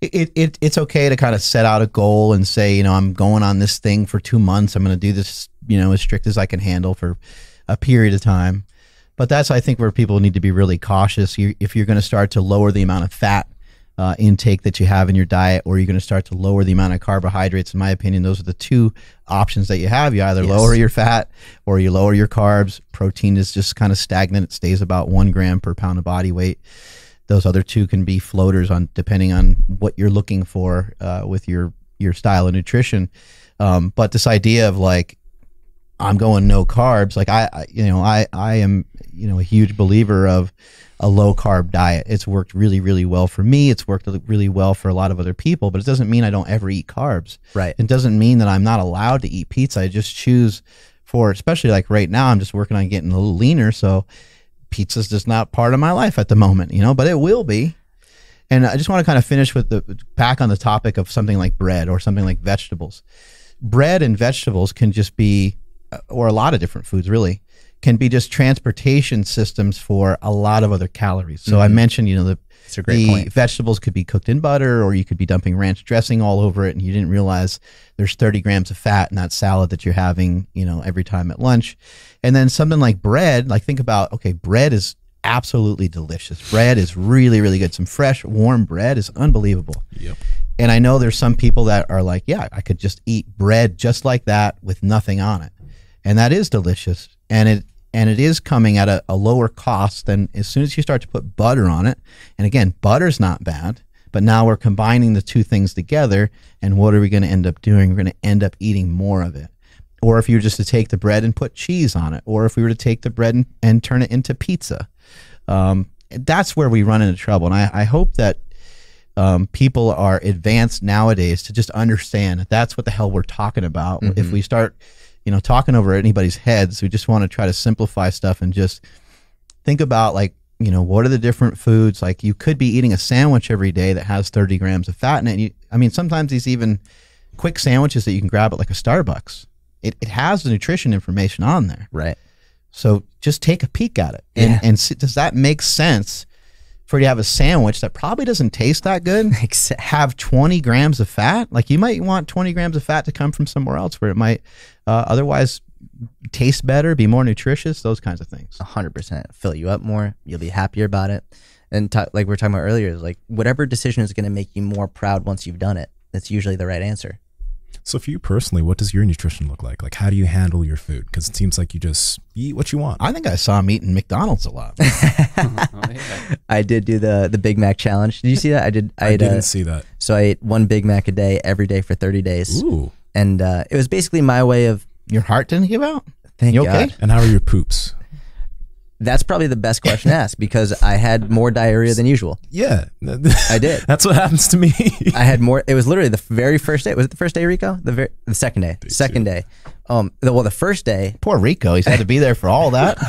S1: it's okay to kind of set out a goal and say, I'm going on this thing for 2 months. I'm going to do this, as strict as I can handle for a period of time. But that's, I think, where people need to be really cautious. If you're going to start to lower the amount of fat intake that you have in your diet, or you're going to start to lower the amount of carbohydrates, in my opinion, those are the two options that you have. You either lower your fat or you lower your carbs. Protein is just kind of stagnant. It stays about 1 gram per pound of body weight. Those other two can be floaters depending on what you're looking for with your style of nutrition. But this idea of like, I'm going no carbs. Like I am, a huge believer of a low carb diet. It's worked really, really well for me. It's worked really well for a lot of other people, but it doesn't mean I don't ever eat carbs.
S4: Right.
S1: It doesn't mean that I'm not allowed to eat pizza. I just choose especially like right now, I'm just working on getting a little leaner. So pizza's just not part of my life at the moment, but it will be. And I just want to kind of finish with back on the topic of something like bread or something like vegetables. Bread and vegetables can just be, or a lot of different foods really, can be just transportation systems for a lot of other calories. So I mentioned,
S4: It's a great point.
S1: vegetables could be cooked in butter, or you could be dumping ranch dressing all over it, and you didn't realize there's 30 grams of fat in that salad that you're having, every time at lunch. And then something like bread, like think about, okay, bread is absolutely delicious. Bread is really, really good. Some fresh, warm bread is unbelievable.
S2: Yep.
S1: And I know there's some people that are like, yeah, I could just eat bread just like that with nothing on it. And that is delicious. And it is coming at a lower cost than as soon as you start to put butter on it. And again, butter's not bad, but now we're combining the two things together. And what are we going to end up doing? We're going to end up eating more of it. Or if you were just to take the bread and put cheese on it, or if we were to take the bread and turn it into pizza, that's where we run into trouble. And I hope that people are advanced nowadays to just understand that that's what the hell we're talking about. Mm-hmm. If we start talking over anybody's heads, we just want to try to simplify stuff and just think about like, what are the different foods? Like you could be eating a sandwich every day that has 30 grams of fat in it. Sometimes these even quick sandwiches that you can grab at like a Starbucks, it has the nutrition information on there.
S4: Right.
S1: So just take a peek at it and see, does that make sense for you to have a sandwich that probably doesn't taste that good, have 20 grams of fat? Like you might want 20 grams of fat to come from somewhere else where it might otherwise taste better, be more nutritious, those kinds of things.
S4: 100%. Fill you up more. You'll be happier about it. And like we were talking about earlier, is like whatever decision is going to make you more proud once you've done it, that's usually the right answer.
S2: So for you personally, what does your nutrition look like? Like, how do you handle your food? Because it seems like you just eat what you want.
S1: I think I saw him eating McDonald's a lot.
S4: I did do the Big Mac challenge. Did you see that?
S2: I didn't see that.
S4: So I ate 1 Big Mac a day, every day for 30 days.
S2: Ooh.
S4: And it was basically my way of...
S1: Your heart didn't give out?
S4: Thank
S1: you
S4: God.
S1: okay?
S2: And how are your poops?
S4: That's probably the best question to ask because I had more diarrhea than usual.
S2: Yeah.
S4: I did.
S2: That's what happens to me.
S4: I had more. It was literally the very first day. Was it the first day, Rico? The second day. Second day. The first day.
S1: Poor Rico. He's had to be there for all that.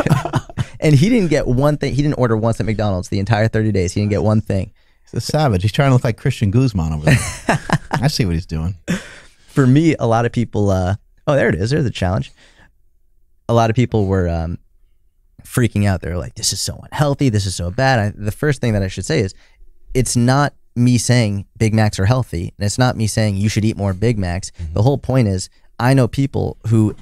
S4: And he didn't get one thing. He didn't order once at McDonald's the entire 30 days. He didn't get one thing.
S1: He's a savage. He's trying to look like Christian Guzman over there. I see what he's doing.
S4: For me, a lot of people, oh, there it is. There's the challenge. A lot of people were freaking out. They're like, this is so unhealthy. This is so bad. The first thing that I should say is it's not me saying Big Macs are healthy, and it's not me saying you should eat more Big Macs. The whole point is I know people who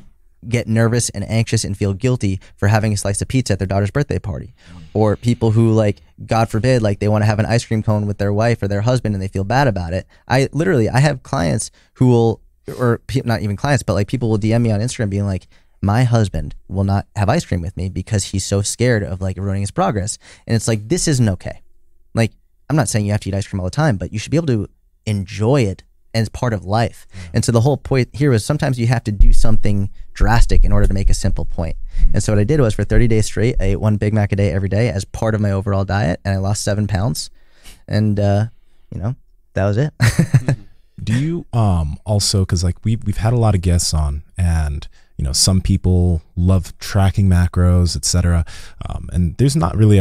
S4: get nervous and anxious and feel guilty for having a slice of pizza at their daughter's birthday party, or people who, like, God forbid, like they want to have an ice cream cone with their wife or their husband and they feel bad about it. I have clients who will, or not even clients, but like people will DM me on Instagram being like, my husband will not have ice cream with me because he's so scared of like ruining his progress. And it's like, this isn't okay. Like, I'm not saying you have to eat ice cream all the time, but you should be able to enjoy it, and it's part of life. And so the whole point here is sometimes you have to do something drastic in order to make a simple point. And so what I did was for 30 days straight, I ate one Big Mac a day every day as part of my overall diet, and I lost 7 pounds. And you know, that was it.
S2: Do you also, because like we've had a lot of guests on, and you know, some people love tracking macros, etc. And there's not really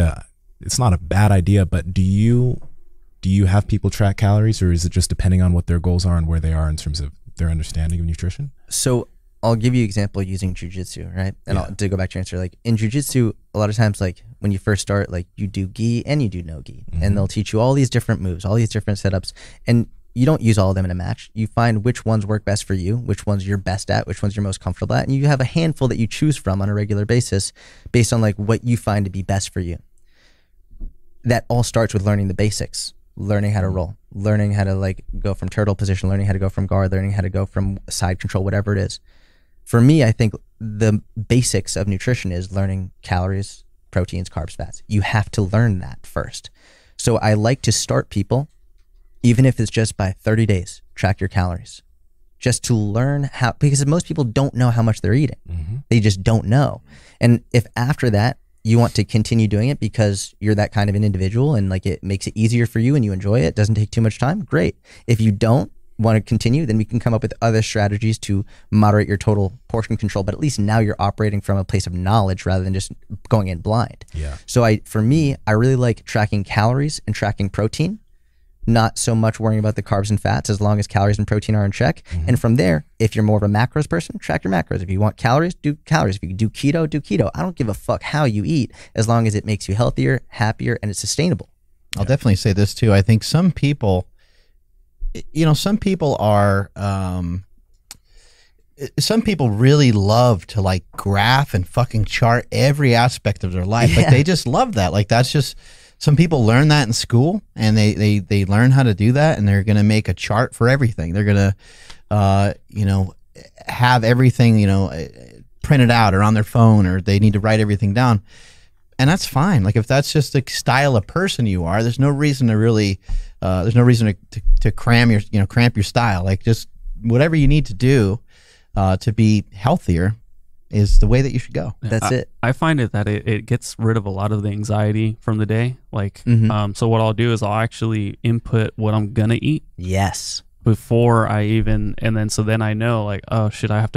S2: it's not a bad idea, but do you have people track calories, or is it just depending on what their goals are and where they are in terms of their understanding of nutrition?
S4: So I'll give you an example using jujitsu, right? And to go back to your answer, like in jujitsu, a lot of times, like when you first start, like you do gi and you do no gi, and they'll teach you all these different moves, all these different setups, and you don't use all of them in a match. You find which ones work best for you, which ones you're best at, which ones you're most comfortable at, and you have a handful that you choose from on a regular basis based on like what you find to be best for you. That all starts with learning the basics. Learning how to roll, learning how to like go from turtle position, learning how to go from guard, learning how to go from side control, whatever it is. For me, I think the basics of nutrition is learning calories, proteins, carbs, fats. You have to learn that first. So I like to start people, even if it's just by 30 days, track your calories, just to learn how, because most people don't know how much they're eating. They just don't know. And if after that, you want to continue doing it because you're that kind of an individual and like it makes it easier for you and you enjoy it, doesn't take too much time, great. If you don't want to continue, then we can come up with other strategies to moderate your total portion control, but at least now you're operating from a place of knowledge rather than just going in blind.
S2: Yeah.
S4: So for me, I really like tracking calories and tracking protein, not so much worrying about the carbs and fats as long as calories and protein are in check. And from there, if you're more of a macros person, track your macros. If you want calories, do calories. If you do keto, do keto. I don't give a fuck how you eat as long as it makes you healthier, happier, and it's sustainable.
S1: I'll definitely say this too. I think some people, you know, some people really love to like graph and fucking chart every aspect of their life. Like they just love that. Like that's just, some people learn that in school and they learn how to do that, and they're going to make a chart for everything. They're going to, you know, have everything, you know, printed out or on their phone, or they need to write everything down. And that's fine. Like if that's just the style of person you are, there's no reason to really, to cramp your style. Like just whatever you need to do to be healthier is the way that you should go.
S4: That's it.
S3: I find it that it gets rid of a lot of the anxiety from the day. Like, so what I'll do is I'll actually input what I'm gonna eat.
S4: Yes.
S3: Before I even, and then so then I know like, oh shit, I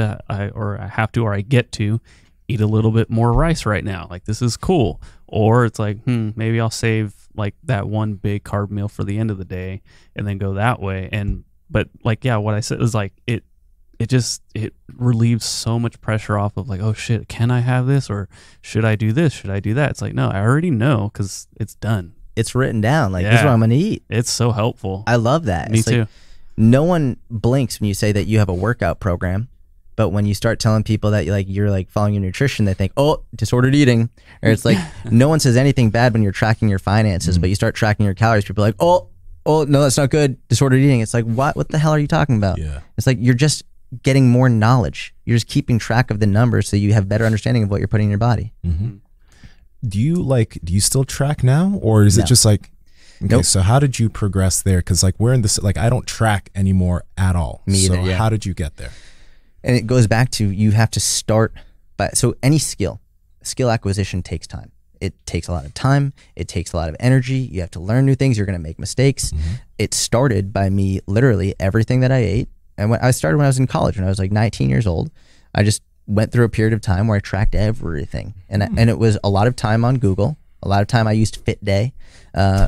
S3: get to eat a little bit more rice right now. Like this is cool. Or it's like, maybe I'll save like that one big carb meal for the end of the day and then go that way. But like, yeah, what I said is like, it relieves so much pressure off of like, oh shit, can I have this, or should I do this, should I do that? It's like, no, I already know because it's done,
S4: it's written down, like this is what I'm gonna eat.
S3: It's so helpful.
S4: I love that.
S3: Me
S4: it's
S3: too.
S4: Like, no one blinks when you say that you have a workout program, but when you start telling people that you're like following your nutrition, they think, oh, disordered eating. Or it's like no one says anything bad when you're tracking your finances, but you start tracking your calories, people are like, oh no, that's not good, disordered eating. It's like, what the hell are you talking about?
S2: Yeah.
S4: It's like you're just getting more knowledge. You're just keeping track of the numbers so you have better understanding of what you're putting in your body.
S2: Do you still track now, or is it just like, okay,
S4: Nope.
S2: so how did you progress there? Because like we're in this, like I don't track anymore at all.
S4: Me either,
S2: so
S4: yeah.
S2: how did you get there?
S4: And it goes back to, you have to start by, so any skill acquisition takes time. It takes a lot of time. It takes a lot of energy. You have to learn new things. You're going to make mistakes. It started by me literally everything that I ate. And I started when I was in college, when I was like 19 years old. I just went through a period of time where I tracked everything. And it was a lot of time on Google, A lot of time I used Fit Day,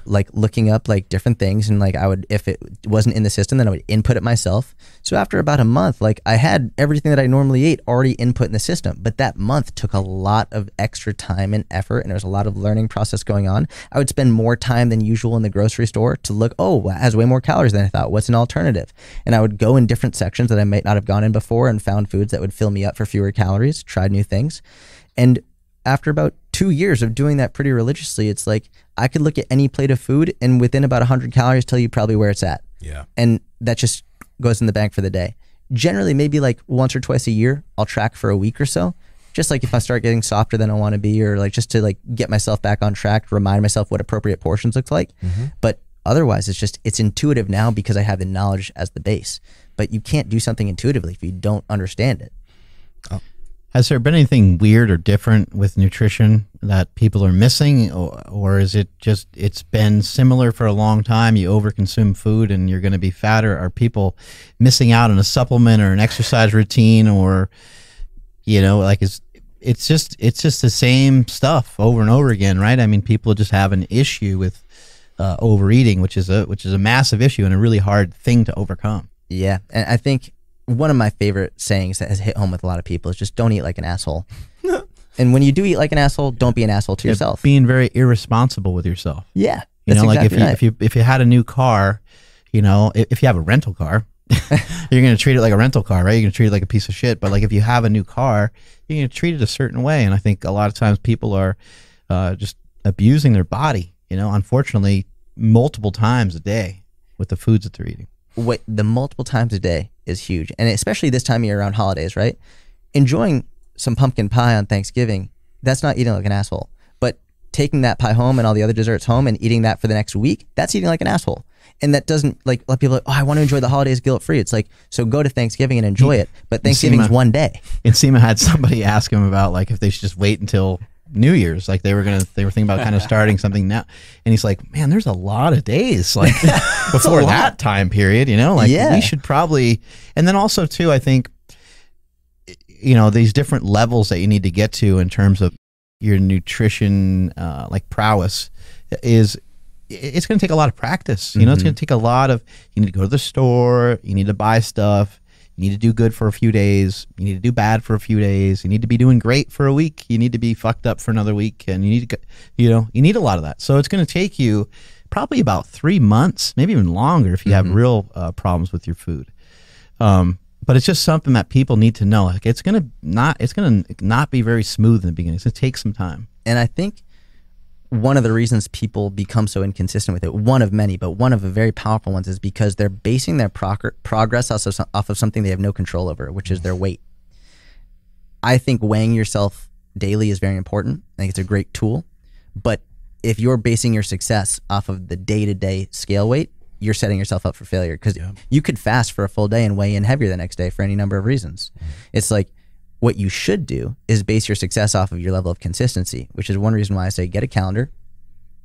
S4: like looking up like different things, and like I would, if it wasn't in the system, then I would input it myself. So after about a month, like I had everything that I normally ate already input in the system, but that month took a lot of extra time and effort, and there was a lot of learning process going on. I would spend more time than usual in the grocery store to look, oh, it has way more calories than I thought. What's an alternative? And I would go in different sections that I might not have gone in before and found foods that would fill me up for fewer calories, tried new things. And after about 2 years of doing that pretty religiously, it's like I could look at any plate of food and within about 100 calories tell you probably where it's at.
S2: Yeah.
S4: And that just goes in the bank for the day. Generally, maybe like once or twice a year, I'll track for a week or so. Just like if I start getting softer than I want to be, or like just to like get myself back on track, remind myself what appropriate portions looks like. But otherwise, it's intuitive now because I have the knowledge as the base. But you can't do something intuitively if you don't understand it.
S1: Has there been anything weird or different with nutrition that people are missing, or is it just it's been similar for a long time? You overconsume food and you're going to be fatter. Are people missing out on a supplement or an exercise routine, or like it's just the same stuff over and over again, right? I mean, people just have an issue with overeating, which is a massive issue and a really hard thing to overcome.
S4: Yeah, and I think one of my favorite sayings that has hit home with a lot of people is just don't eat like an asshole. And when you do eat like an asshole, don't be an asshole to yourself.
S1: Being very irresponsible with yourself.
S4: Yeah.
S1: Like
S4: exactly right.
S1: if you had a new car, if you have a rental car, you're going to treat it like a rental car, right? You're going to treat it like a piece of shit. But like if you have a new car, you're going to treat it a certain way. And I think a lot of times people are just abusing their body, unfortunately, multiple times a day with the foods that they're eating.
S4: The multiple times a day is huge. And especially this time of year around holidays, right? Enjoying some pumpkin pie on Thanksgiving, that's not eating like an asshole. But taking that pie home and all the other desserts home and eating that for the next week, that's eating like an asshole. And that doesn't like let people like, oh, I want to enjoy the holidays guilt-free. It's like, so go to Thanksgiving and enjoy it. But Thanksgiving's one day.
S1: And Seema had somebody ask him about like if they should just wait until New Year's, like they were thinking about kind of starting something now, and he's like, man, there's a lot of days like before that time period, we should probably. And then also too, I think these different levels that you need to get to in terms of your nutrition like prowess it's going to take a lot of practice. It's going to take a lot of, you need to go to the store, you need to buy stuff. You need to do good for a few days. You need to do bad for a few days. You need to be doing great for a week. You need to be fucked up for another week. And you need to, you need a lot of that. So it's going to take you probably about 3 months, maybe even longer if you have real problems with your food. But it's just something that people need to know. Like it's going to not be very smooth in the beginning. It's going to take some time.
S4: And I think one of the reasons people become so inconsistent with it, one of many, but one of the very powerful ones, is because they're basing their progress off of something they have no control over, which is their weight. I think weighing yourself daily is very important. I think it's a great tool. But if you're basing your success off of the day-to-day scale weight, you're setting yourself up for failure, because you could fast for a full day and weigh in heavier the next day for any number of reasons. It's like, what you should do is base your success off of your level of consistency, which is one reason why I say get a calendar.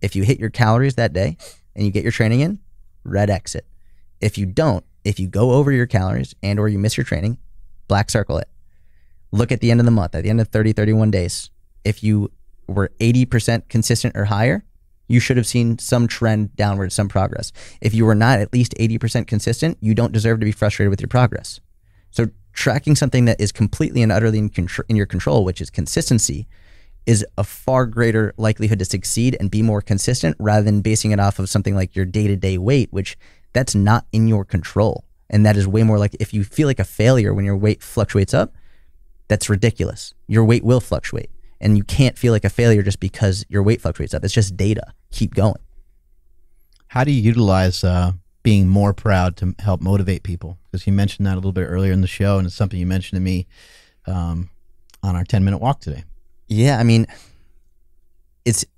S4: If you hit your calories that day and you get your training in, red X it. If you don't, if you go over your calories and or you miss your training, black circle it. Look at the end of the month, at the end of 30, 31 days. If you were 80% consistent or higher, you should have seen some trend downward, some progress. If you were not at least 80% consistent, you don't deserve to be frustrated with your progress. So tracking something that is completely and utterly in your control, which is consistency, is a far greater likelihood to succeed and be more consistent, rather than basing it off of something like your day-to-day weight, which that's not in your control. And that is way more like, if you feel like a failure when your weight fluctuates up, that's ridiculous. Your weight will fluctuate, and you can't feel like a failure just because your weight fluctuates up. It's just data. Keep going.
S1: How do you utilize being more proud to help motivate people? Because you mentioned that a little bit earlier in the show, and it's something you mentioned to me on our 10-minute walk today.
S4: Yeah, I mean,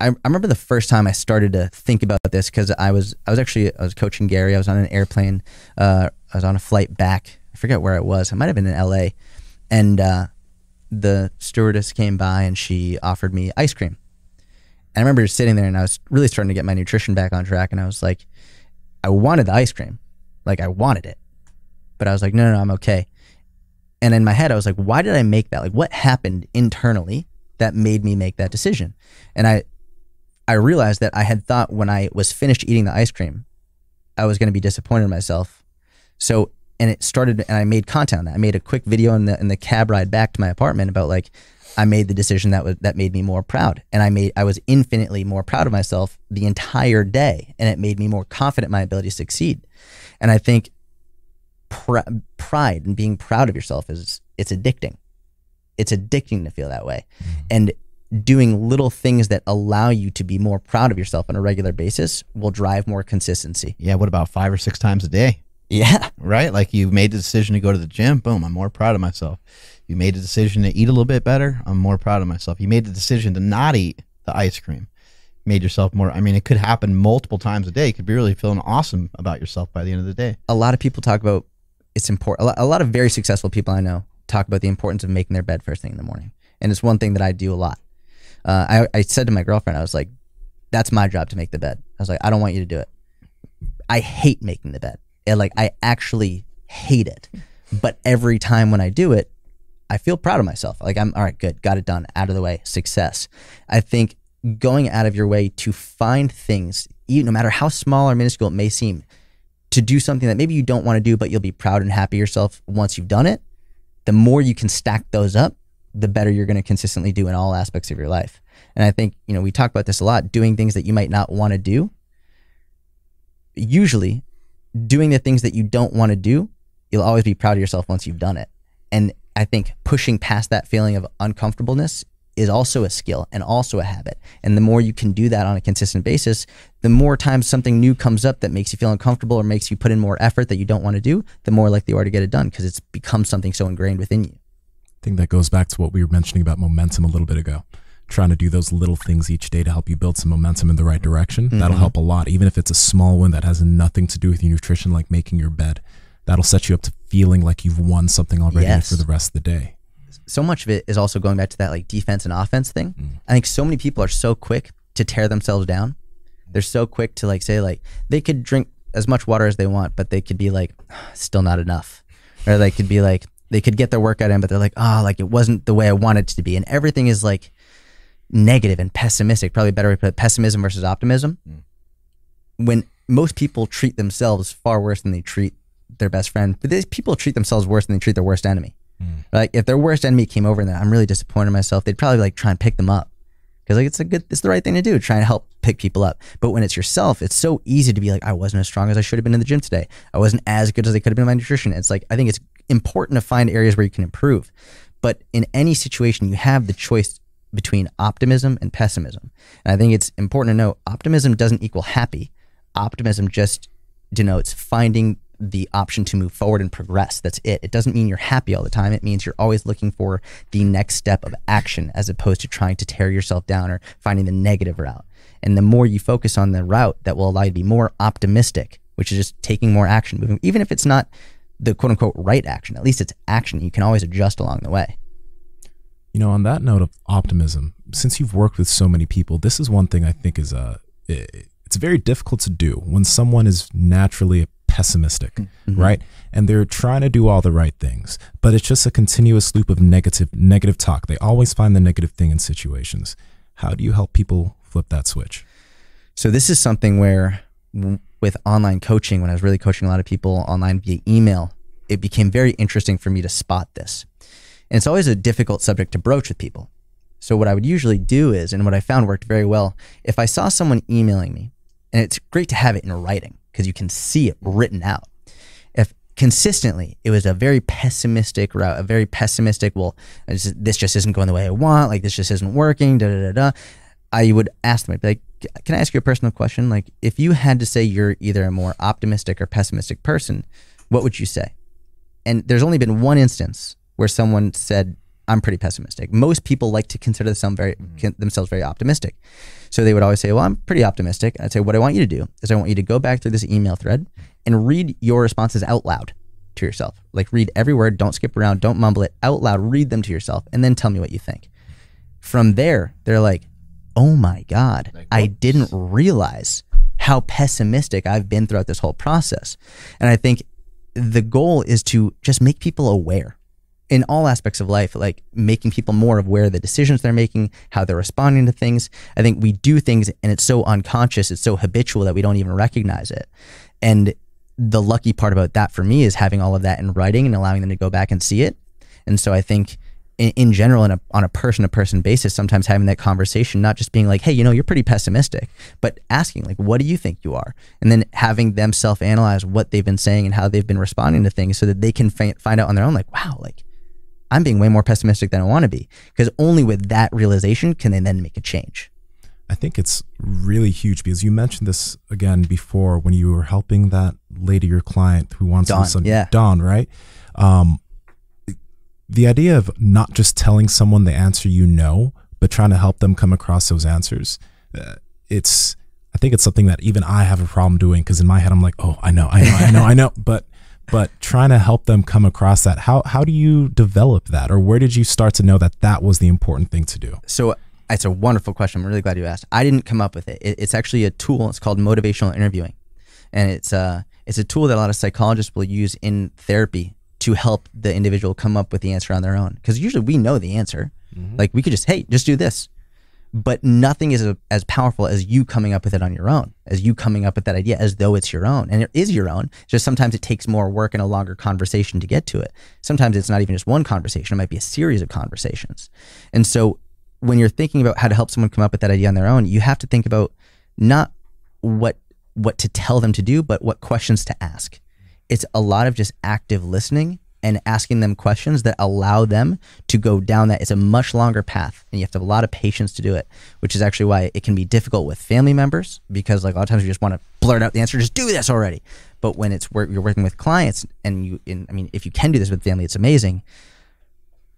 S4: I remember the first time I started to think about this, because I was coaching Gary. I was on an airplane. I was on a flight back. I forget where it was. I might have been in LA, and the stewardess came by and she offered me ice cream. And I remember sitting there and I was really starting to get my nutrition back on track, and I was like, I wanted the ice cream. Like, I wanted it. But I was like, no, I'm okay. And in my head, I was like, why did I make that? Like, what happened internally that made me make that decision? And I I realized that I had thought when I was finished eating the ice cream, I was going to be disappointed in myself. So, and it started, and I made content on that. I made a quick video in the cab ride back to my apartment about like, I made the decision that made me more proud. And I was infinitely more proud of myself the entire day. And it made me more confident in my ability to succeed. And I think pride and being proud of yourself it's addicting. It's addicting to feel that way. And doing little things that allow you to be more proud of yourself on a regular basis will drive more consistency.
S1: Yeah. What about 5 or 6 times a day?
S4: Yeah.
S1: Right? Like you made the decision to go to the gym. Boom. I'm more proud of myself. You made the decision to eat a little bit better. I'm more proud of myself. You made the decision to not eat the ice cream. Made yourself more. I mean, it could happen multiple times a day. You could be really feeling awesome about yourself by the end of the day.
S4: A lot of people talk about it's important. A lot of very successful people I know talk about the importance of making their bed first thing in the morning. And it's one thing that I do a lot. I said to my girlfriend, I was like, that's my job to make the bed. I was like, I don't want you to do it. I hate making the bed. I actually hate it. But every time when I do it, I feel proud of myself. Like, I'm all right, good, got it done, out of the way, success. I think going out of your way to find things, no matter how small or minuscule it may seem, to do something that maybe you don't want to do, but you'll be proud and happy yourself once you've done it, the more you can stack those up, the better you're going to consistently do in all aspects of your life. And I think, we talk about this a lot, doing things that you might not want to do. Usually, doing the things that you don't want to do, you'll always be proud of yourself once you've done it. And I think pushing past that feeling of uncomfortableness is also a skill and also a habit. And the more you can do that on a consistent basis, the more times something new comes up that makes you feel uncomfortable or makes you put in more effort that you don't want to do, the more likely you are to get it done because it's become something so ingrained within you.
S2: I think that goes back to what we were mentioning about momentum a little bit ago. Trying to do those little things each day to help you build some momentum in the right direction. Mm-hmm. That'll help a lot, even if it's a small one that has nothing to do with your nutrition, like making your bed. That'll set you up to feeling like you've won something already for the rest of the day.
S4: So much of it is also going back to that like defense and offense thing. I think so many people are so quick to tear themselves down. They're so quick to say they could drink as much water as they want, but they could be like, still not enough. Or they could be like, they could get their workout in, but they're like, it wasn't the way I wanted it to be. And everything is like negative and pessimistic, probably better way to put it, pessimism versus optimism. When most people treat themselves far worse than they treat their best friend, but these people treat themselves worse than they treat their worst enemy. Like if their worst enemy came over and I'm really disappointed in myself, they'd probably try and pick them up because it's the right thing to do, try and help pick people up. But when it's yourself, it's so easy to be like, I wasn't as strong as I should have been in the gym today. I wasn't as good as I could have been in my nutrition. It's like, I think it's important to find areas where you can improve. But in any situation, you have the choice between optimism and pessimism. And I think it's important to know optimism doesn't equal happy. Optimism just denotes finding the option to move forward and progress. That's it. It doesn't mean you're happy all the time. It means you're always looking for the next step of action as opposed to trying to tear yourself down or finding the negative route. And the more you focus on the route that will allow you to be more optimistic, which is just taking more action, moving, even if it's not the quote unquote right action, at least it's action. You can always adjust along the way.
S2: On that note of optimism, since you've worked with so many people, this is one thing I think is it's very difficult to do when someone is naturally pessimistic, right? And they're trying to do all the right things, but it's just a continuous loop of negative talk. They always find the negative thing in situations. How do you help people flip that switch?
S4: So this is something where with online coaching, when I was really coaching a lot of people online via email, it became very interesting for me to spot this. And it's always a difficult subject to broach with people. So what I would usually do is, and what I found worked very well, if I saw someone emailing me, and it's great to have it in writing because you can see it written out. If consistently it was a very pessimistic route, a very pessimistic, this just isn't going the way I want, like this just isn't working, I would ask them, I'd be like, can I ask you a personal question? Like if you had to say you're either a more optimistic or pessimistic person, what would you say? And there's only been one instance where someone said, I'm pretty pessimistic. Most people like to consider themselves very optimistic. So they would always say, well, I'm pretty optimistic. I'd say, what I want you to do is I want you to go back through this email thread and read your responses out loud to yourself. Like read every word, don't skip around, don't mumble it, out loud, read them to yourself, and then tell me what you think. From there, they're like, oh my God, I didn't realize how pessimistic I've been throughout this whole process. And I think the goal is to just make people aware. in all aspects of life, like making people more aware of the decisions they're making, how they're responding to things. I think we do things and it's so unconscious, it's so habitual that we don't even recognize it. And the lucky part about that for me is having all of that in writing and allowing them to go back and see it. And so I think in general, on a person-to-person basis, sometimes having that conversation, not just being like, hey, you know, you're pretty pessimistic, but asking like, what do you think you are? And then having them self-analyze what they've been saying and how they've been responding to things so that they can find out on their own, like, wow, like I'm being way more pessimistic than I want to be. Because only with that realization can they then make a change.
S2: I think it's really huge because you mentioned this again before when you were helping that lady, your client who wants to do something. Dawn, right? The idea of not just telling someone the answer you know, but trying to help them come across those answers. I think it's something that even I have a problem doing because in my head I'm like, oh, I know. But trying to help them come across that. How do you develop that, or where did you start to know that that was the important thing to do?
S4: So it's a wonderful question. I'm really glad you asked. I didn't come up with it. It's actually a tool. It's called motivational interviewing, and it's a tool that a lot of psychologists will use in therapy to help the individual come up with the answer on their own. Because usually we know the answer. Mm-hmm. Like we could just, hey, just do this. But nothing is as powerful as you coming up with it on your own, as you coming up with that idea as though it's your own. And it is your own. It's just sometimes it takes more work and a longer conversation to get to it. Sometimes it's not even just one conversation. It might be a series of conversations. And so when you're thinking about how to help someone come up with that idea on their own, you have to think about not what to tell them to do, but what questions to ask. It's a lot of just active listening and asking them questions that allow them to go down that. It's a much longer path and you have to have a lot of patience to do it, which is actually why it can be difficult with family members, because like a lot of times you just want to blurt out the answer, just do this already. But when you're working with clients and if you can do this with family, it's amazing.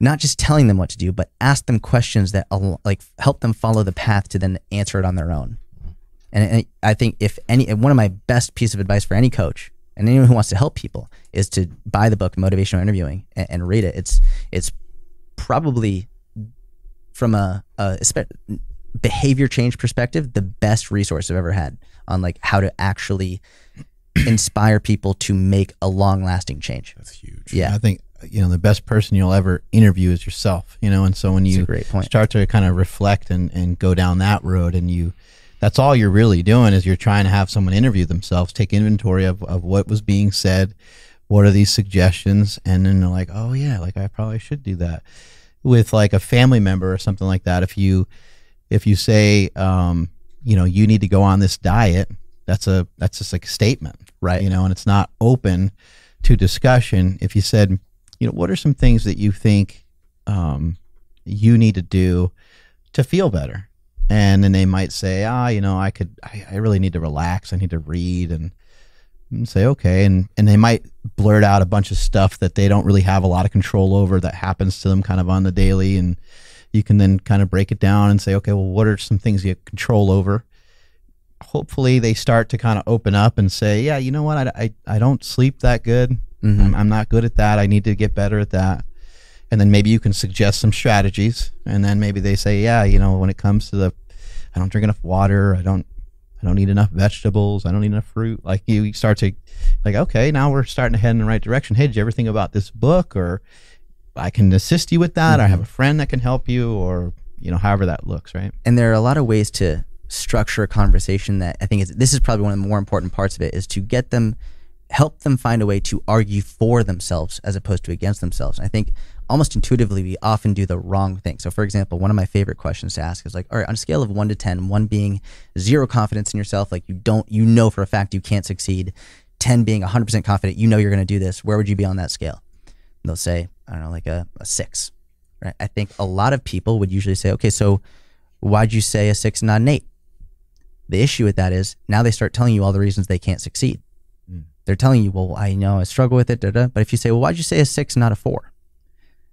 S4: Not just telling them what to do, but ask them questions that like help them follow the path to then answer it on their own. And I think one of my best piece of advice for any coach and anyone who wants to help people is to buy the book Motivational Interviewing and read it. It's probably from a behavior change perspective the best resource I've ever had on like how to actually inspire people to make a long lasting change.
S2: That's huge.
S4: Yeah,
S1: I think the best person you'll ever interview is yourself. And so when you start to kind of reflect and go down that road, and that's all you're really doing is you're trying to have someone interview themselves, take inventory of what was being said, what are these suggestions, and then they're like, oh yeah, like I probably should do that. With like a family member or something like that, if you say you need to go on this diet, that's just like a statement, right? And it's not open to discussion. If you said, what are some things that you think you need to do to feel better? And then they might say, I really need to relax. I need to read, and say, okay. And they might blurt out a bunch of stuff that they don't really have a lot of control over that happens to them kind of on the daily. And you can then kind of break it down and say, okay, well, what are some things you have control over? Hopefully they start to kind of open up and say, yeah, you know what? I don't sleep that good. Mm-hmm. I'm not good at that. I need to get better at that. And then maybe you can suggest some strategies, and then maybe they say, yeah, when it comes to I don't drink enough water, I don't eat enough vegetables, I don't eat enough fruit. Like you start to like, okay, now we're starting to head in the right direction. Hey, did you ever think about this book? Or I can assist you with that. Mm-hmm. Or I have a friend that can help you, or however that looks, right?
S4: And there are a lot of ways to structure a conversation that I think this is probably one of the more important parts of it, is to help them find a way to argue for themselves as opposed to against themselves. And I think almost intuitively, we often do the wrong thing. So for example, one of my favorite questions to ask is like, all right, on a scale of 1 to 10, 1 being zero confidence in yourself, like you know for a fact you can't succeed, 10 being 100% confident, you're going to do this, where would you be on that scale? And they'll say, I don't know, like a 6, right? I think a lot of people would usually say, okay, so why'd you say a 6 and not an 8? The issue with that is now they start telling you all the reasons they can't succeed. They're telling you, well, I know I struggle with it, but if you say, well, why'd you say a 6 and not a 4?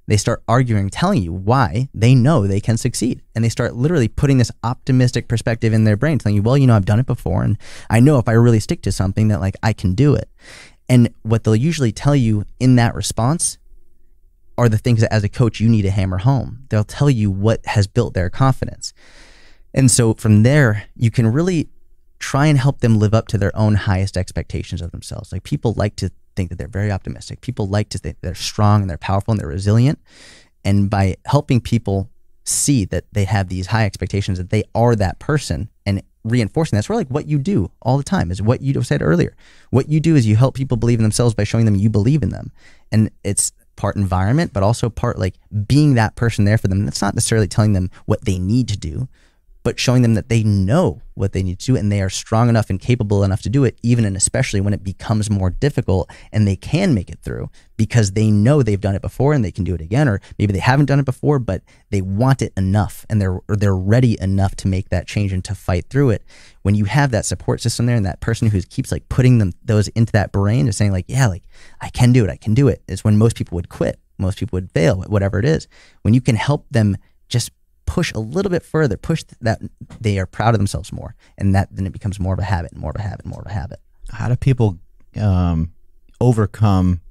S4: They start arguing, telling you why they know they can succeed. And they start literally putting this optimistic perspective in their brain, telling you, well, I've done it before, and I know if I really stick to something that like I can do it. And what they'll usually tell you in that response are the things that as a coach you need to hammer home. They'll tell you what has built their confidence. And so from there, you can really try and help them live up to their own highest expectations of themselves. Like, people like to think that they're very optimistic. People like to think they're strong and they're powerful and they're resilient. And by helping people see that they have these high expectations, that they are that person, and reinforcing that's where, like, what you do all the time is what you said earlier. What you do is you help people believe in themselves by showing them you believe in them. And it's part environment, but also part like being that person there for them. That's not necessarily telling them what they need to do, but showing them that they know what they need to do and they are strong enough and capable enough to do it, even and especially when it becomes more difficult, and they can make it through because they know they've done it before and they can do it again, or maybe they haven't done it before, but they want it enough and they're ready enough to make that change and to fight through it. When you have that support system there and that person who keeps like putting those into that brain of saying like, yeah, like I can do it, is when most people would quit. Most people would fail at whatever it is. When you can help them just push a little bit further, push that they are proud of themselves more, and that then it becomes more of a habit, more of a habit, more of a habit.
S1: How do people overcome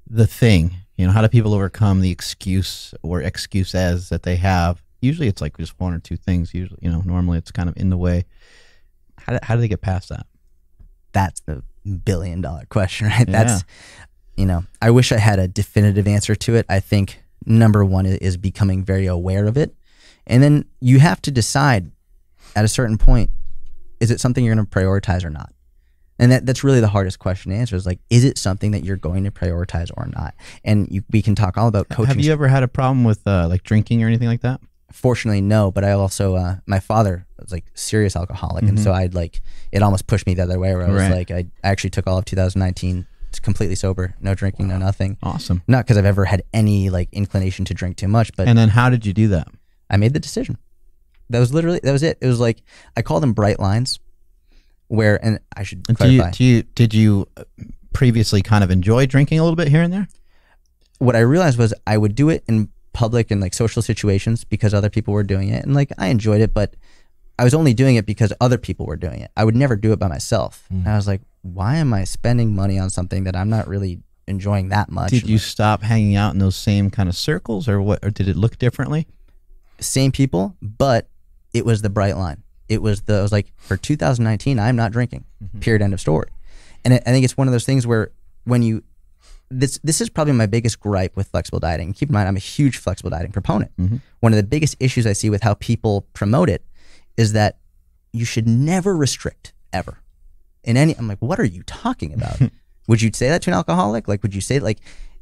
S1: the thing? You know, how do people overcome the excuse or excuses that they have? Usually it's like just one or two things. Usually, you know, normally it's kind of in the way. How do they get past that?
S4: That's the $1 billion question, right?
S1: Yeah.
S4: That's, you know, I wish I had a definitive answer to it. I think number one is becoming very aware of it. And then you have to decide at a certain point, is it something you're going to prioritize or not? And that's really the hardest question to answer, is like, is it something that you're going to prioritize or not? And we can talk all about coaching.
S1: Have you ever had a problem with like drinking or anything like that?
S4: Fortunately, no, but I also, my father was like serious alcoholic. And so I'd like, it almost pushed me the other way where I was like, I actually took all of 2019 completely sober, no drinking, no nothing.
S1: Awesome.
S4: Not because I've ever had any like inclination to drink too much, but
S1: And then how did you do that?
S4: I made the decision. That was it. It was like, I call them bright lines where, and I should clarify.
S1: Did you previously kind of enjoy drinking a little bit here and there?
S4: What I realized was I would do it in public and like social situations because other people were doing it, and like I enjoyed it, but I was only doing it because other people were doing it. I would never do it by myself. And I was like, why am I spending money on something that I'm not really enjoying that much?
S1: Did you stop hanging out in those same kind of circles, or what? Or did it look differently?
S4: Same people, but it was the bright line. I was like, for 2019, I'm not drinking. Period. End of story. And I think it's one of those things where when you, this is probably my biggest gripe with flexible dieting. Keep in mind, I'm a huge flexible dieting proponent. One of the biggest issues I see with how people promote it is that you should never restrict ever. I'm like, what are you talking about? Would you say that to an alcoholic? Like, would you say, like,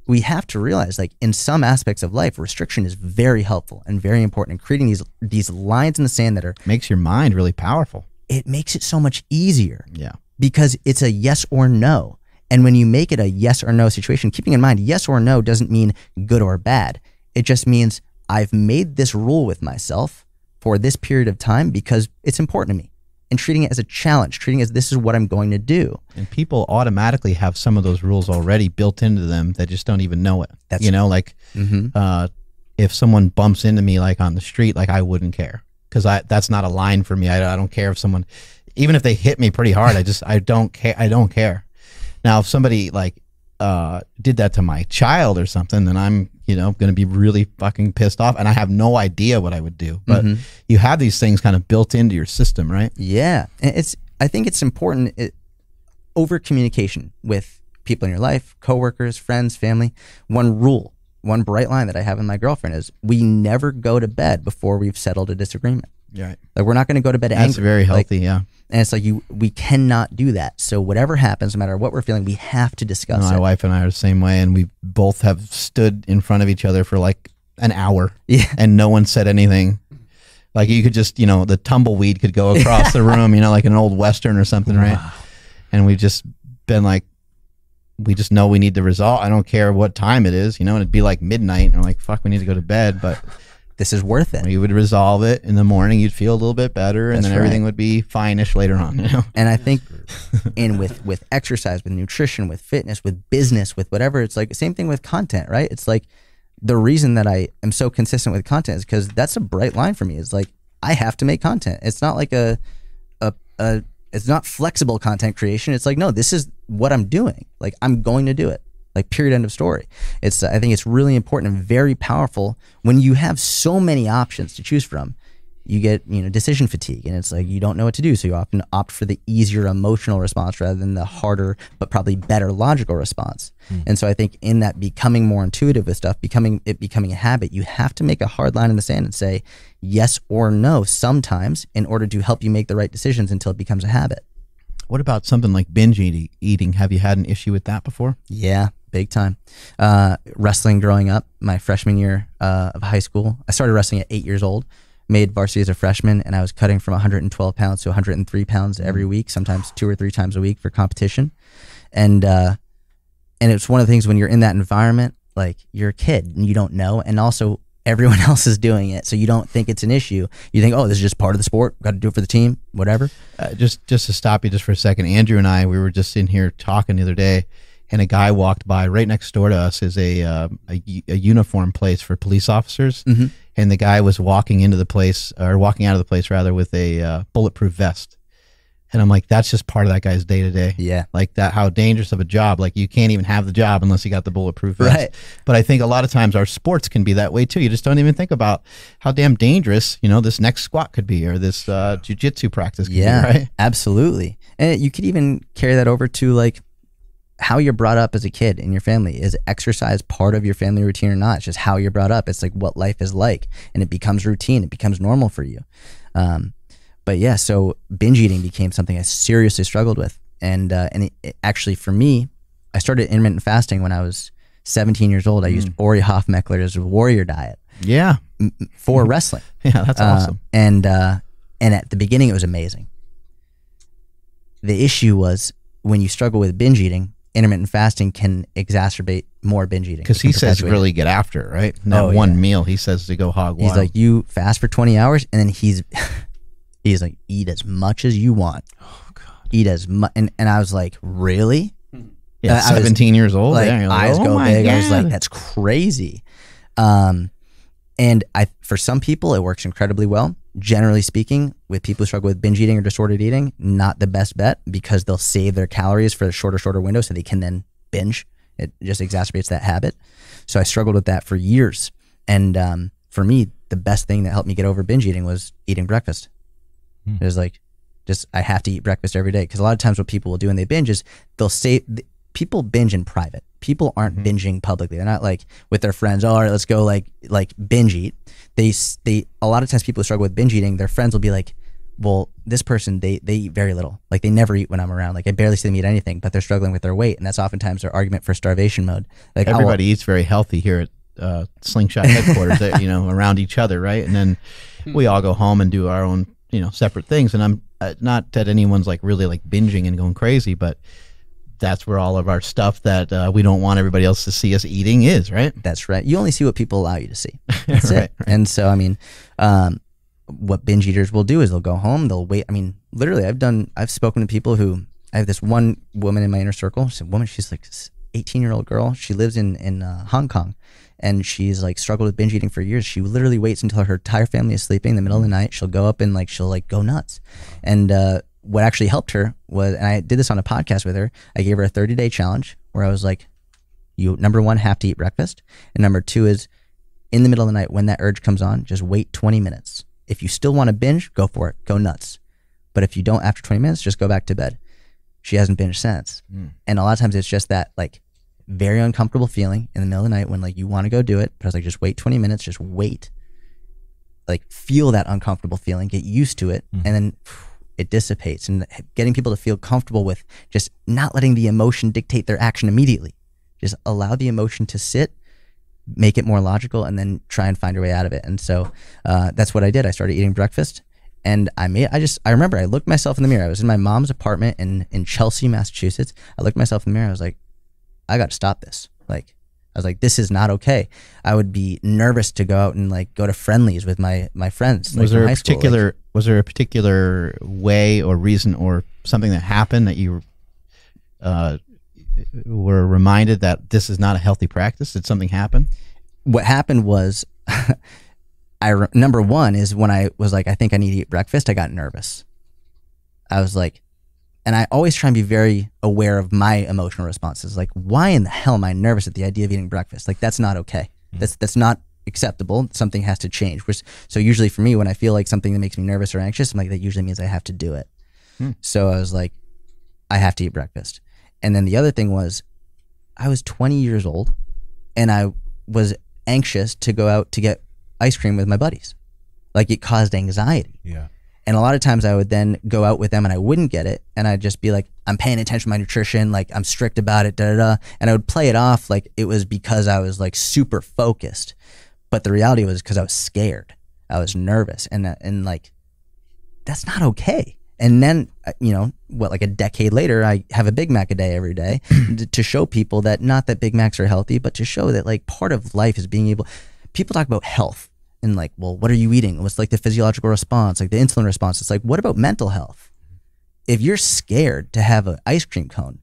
S4: we have to realize, like, in some aspects of life, restriction is very helpful and very important. And creating these lines in the sand that are,
S1: Makes your mind really powerful.
S4: it makes it so much easier.
S1: Yeah.
S4: Because it's a yes or no. And when you make it a yes or no situation, keeping in mind, yes or no doesn't mean good or bad. It just means I've made this rule with myself for this period of time because it's important to me. And treating it as a challenge, treating it as this is what I'm going to do.
S1: And people automatically have some of those rules already built into them that just don't even know it.
S4: That's
S1: you know, like if someone bumps into me like on the street, like I wouldn't care because that's not a line for me. I don't care if someone, even if they hit me pretty hard, I don't care. I don't care. Now, if somebody like did that to my child or something, then I'm, you know, going to be really fucking pissed off, and I have no idea what I would do. But you have these things kind of built into your system, right?
S4: Yeah. And I think it's important, over communication with people in your life, coworkers, friends, family. One rule, one bright line that I have in my girlfriend is we never go to bed before we've settled a disagreement.
S1: Right.
S4: Like, we're not going to go to bed angry.
S1: That's very healthy, yeah.
S4: And it's like we cannot do that. So whatever happens, no matter what we're feeling, we have to discuss
S1: My
S4: it.
S1: wife and I are the same way, and we both have stood in front of each other for like an hour, and no one said anything. Like, you could just, you know, the tumbleweed could go across the room, you know, like an old Western or something, right? And we've just been like, we just know we need to resolve. I don't care what time it is, you know, and it'd be like midnight, and we're like, fuck, we need to go to bed, but
S4: this is worth it.
S1: you would resolve it in the morning. You'd feel a little bit better, and
S4: That's
S1: then everything would be fine-ish later on, you know?
S4: And I think with exercise, with nutrition, with fitness, with business, with whatever, it's like same thing with content, right? It's like the reason that I am so consistent with content is because that's a bright line for me. It's like, I have to make content. It's not like it's not flexible content creation. It's like, no, this is what I'm doing. Like, I'm going to do it. Like, period, end of story. It's I think it's really important and very powerful when you have so many options to choose from. you get, decision fatigue, and it's like you don't know what to do. So you often opt for the easier emotional response rather than the harder, but probably better logical response. And so I think in that becoming more intuitive with stuff, becoming a habit, you have to make a hard line in the sand and say yes or no sometimes in order to help you make the right decisions until it becomes a habit.
S1: What about something like binge eating? Have you had an issue with that before?
S4: Yeah, big time. Wrestling growing up, my freshman year of high school, I started wrestling at 8 years old. Made varsity as a freshman, and I was cutting from 112 pounds to 103 pounds every week, sometimes 2 or 3 times a week for competition. And it's one of the things when you're in that environment, like you're a kid and you don't know, and also everyone else is doing it, so you don't think it's an issue. You think, oh, this is just part of the sport. Got to do it for the team, whatever.
S1: Just to stop you just for a second, Andrew and I, we were just in here talking the other day, and a guy walked by. Right next door to us is a uniform place for police officers.
S4: Mm-hmm.
S1: And the guy was walking into the place, or walking out of the place rather, with a bulletproof vest. And I'm like, that's just part of that guy's day to day.
S4: Yeah.
S1: Like that, how dangerous of a job. Like you can't even have the job unless you got the bulletproof vest.
S4: Right.
S1: But I think a lot of times our sports can be that way too. You just don't even think about how damn dangerous, this next squat could be, or this jiu-jitsu practice could be, right?
S4: Absolutely. And you could even carry that over to like how you're brought up as a kid in your family. Is exercise part of your family routine or not? It's just how you're brought up. It's like what life is like, and it becomes routine. It becomes normal for you. But yeah, so binge eating became something I seriously struggled with. And it actually, for me, I started intermittent fasting when I was 17 years old. I used Ori Hofmeckler's warrior diet.
S1: Yeah.
S4: For wrestling.
S1: Yeah, that's awesome.
S4: And at the beginning, it was amazing. The issue was when you struggle with binge eating, intermittent fasting can exacerbate more binge eating.
S1: Because he says really get after it, right? Not one meal. He says to go hog wild.
S4: He's like, you fast for 20 hours, and then he's like, eat as much as you want. Oh, God. Eat as much. And I was like, really?
S1: Yeah, 17 years old.
S4: Like,
S1: yeah,
S4: eyes go big.
S1: God.
S4: I was like, that's crazy. And for some people, it works incredibly well. Generally speaking, with people who struggle with binge eating or disordered eating, not the best bet, because they'll save their calories for a shorter window so they can then binge. It just exacerbates that habit. So I struggled with that for years. And for me, the best thing that helped me get over binge eating was eating breakfast. It was like, I have to eat breakfast every day. Because a lot of times what people will do when they binge is they'll say, people binge in private. People aren't binging publicly. They're not like with their friends, oh, all right, let's go like binge eat. They a lot of times people who struggle with binge eating, their friends will be like, well, this person, they eat very little. Like they never eat when I'm around. Like I barely see them eat anything, but they're struggling with their weight. And that's oftentimes their argument for starvation mode. Like
S1: everybody eats very healthy here at Slingshot headquarters, around each other, right? And then we all go home and do our own, separate things. And I'm not that anyone's like really like binging and going crazy, but that's where all of our stuff that we don't want everybody else to see us eating is, right?
S4: That's right. You only see what people allow you to see. That's
S1: right,
S4: it. Right. And so, I mean, what binge eaters will do is they'll go home, they'll wait. I mean, literally, I've spoken to people who, I have this one woman in my inner circle. She's like 18-year-old girl. She lives in Hong Kong, and she's like struggled with binge eating for years. She literally waits until her entire family is sleeping in the middle of the night. She'll go up and she'll go nuts. And what actually helped her was, and I did this on a podcast with her, I gave her a 30-day challenge where I was like, you, number one, have to eat breakfast. And number two is, in the middle of the night, when that urge comes on, just wait 20 minutes. If you still want to binge, go for it. Go nuts. But if you don't after 20 minutes, just go back to bed. She hasn't binged since. And a lot of times it's just that very uncomfortable feeling in the middle of the night when you want to go do it. But I was like, just wait 20 minutes, just wait. Feel that uncomfortable feeling, get used to it, and then it dissipates. And getting people to feel comfortable with just not letting the emotion dictate their action immediately. Just allow the emotion to sit, make it more logical, and then try and find your way out of it. And so that's what I did. I started eating breakfast, and I remember I looked myself in the mirror. I was in my mom's apartment in Chelsea, Massachusetts. I looked myself in the mirror. I was like, I got to stop this. I was like, this is not okay. I would be nervous to go out and go to friendlies with my friends.
S1: Was there a particular way or reason or something that happened that you were reminded that this is not a healthy practice? Did something happen?
S4: What happened was, number one is when I was like, I think I need to eat breakfast, I got nervous. I was like, and I always try and be very aware of my emotional responses. Like, why in the hell am I nervous at the idea of eating breakfast? That's not okay. That's not acceptable. Something has to change. So usually for me, when I feel like something that makes me nervous or anxious, I'm like, that usually means I have to do it. So I was like, I have to eat breakfast. And then the other thing was, I was 20 years old and I was anxious to go out to get ice cream with my buddies. Like, it caused anxiety.
S2: Yeah.
S4: And a lot of times I would then go out with them and I wouldn't get it. And I'd just be like, I'm paying attention to my nutrition. Like, I'm strict about it, And I would play it off like it was because I was like super focused. But the reality was because I was scared. I was nervous. And like, that's not okay. And then, like a decade later, I have a Big Mac a day every day to show people that not that Big Macs are healthy, but to show that like part of life is being able, people talk about health. And like, well, what are you eating? What's like the physiological response, like the insulin response? It's like, what about mental health? If you're scared to have an ice cream cone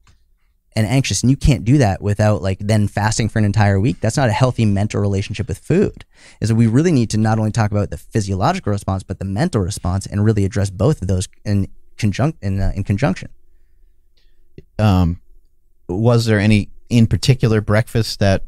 S4: and anxious, and you can't do that without like then fasting for an entire week, that's not a healthy mental relationship with food. Is that we really need to not only talk about the physiological response, but the mental response, and really address both of those in conjunction.
S1: Was there any in particular breakfast that,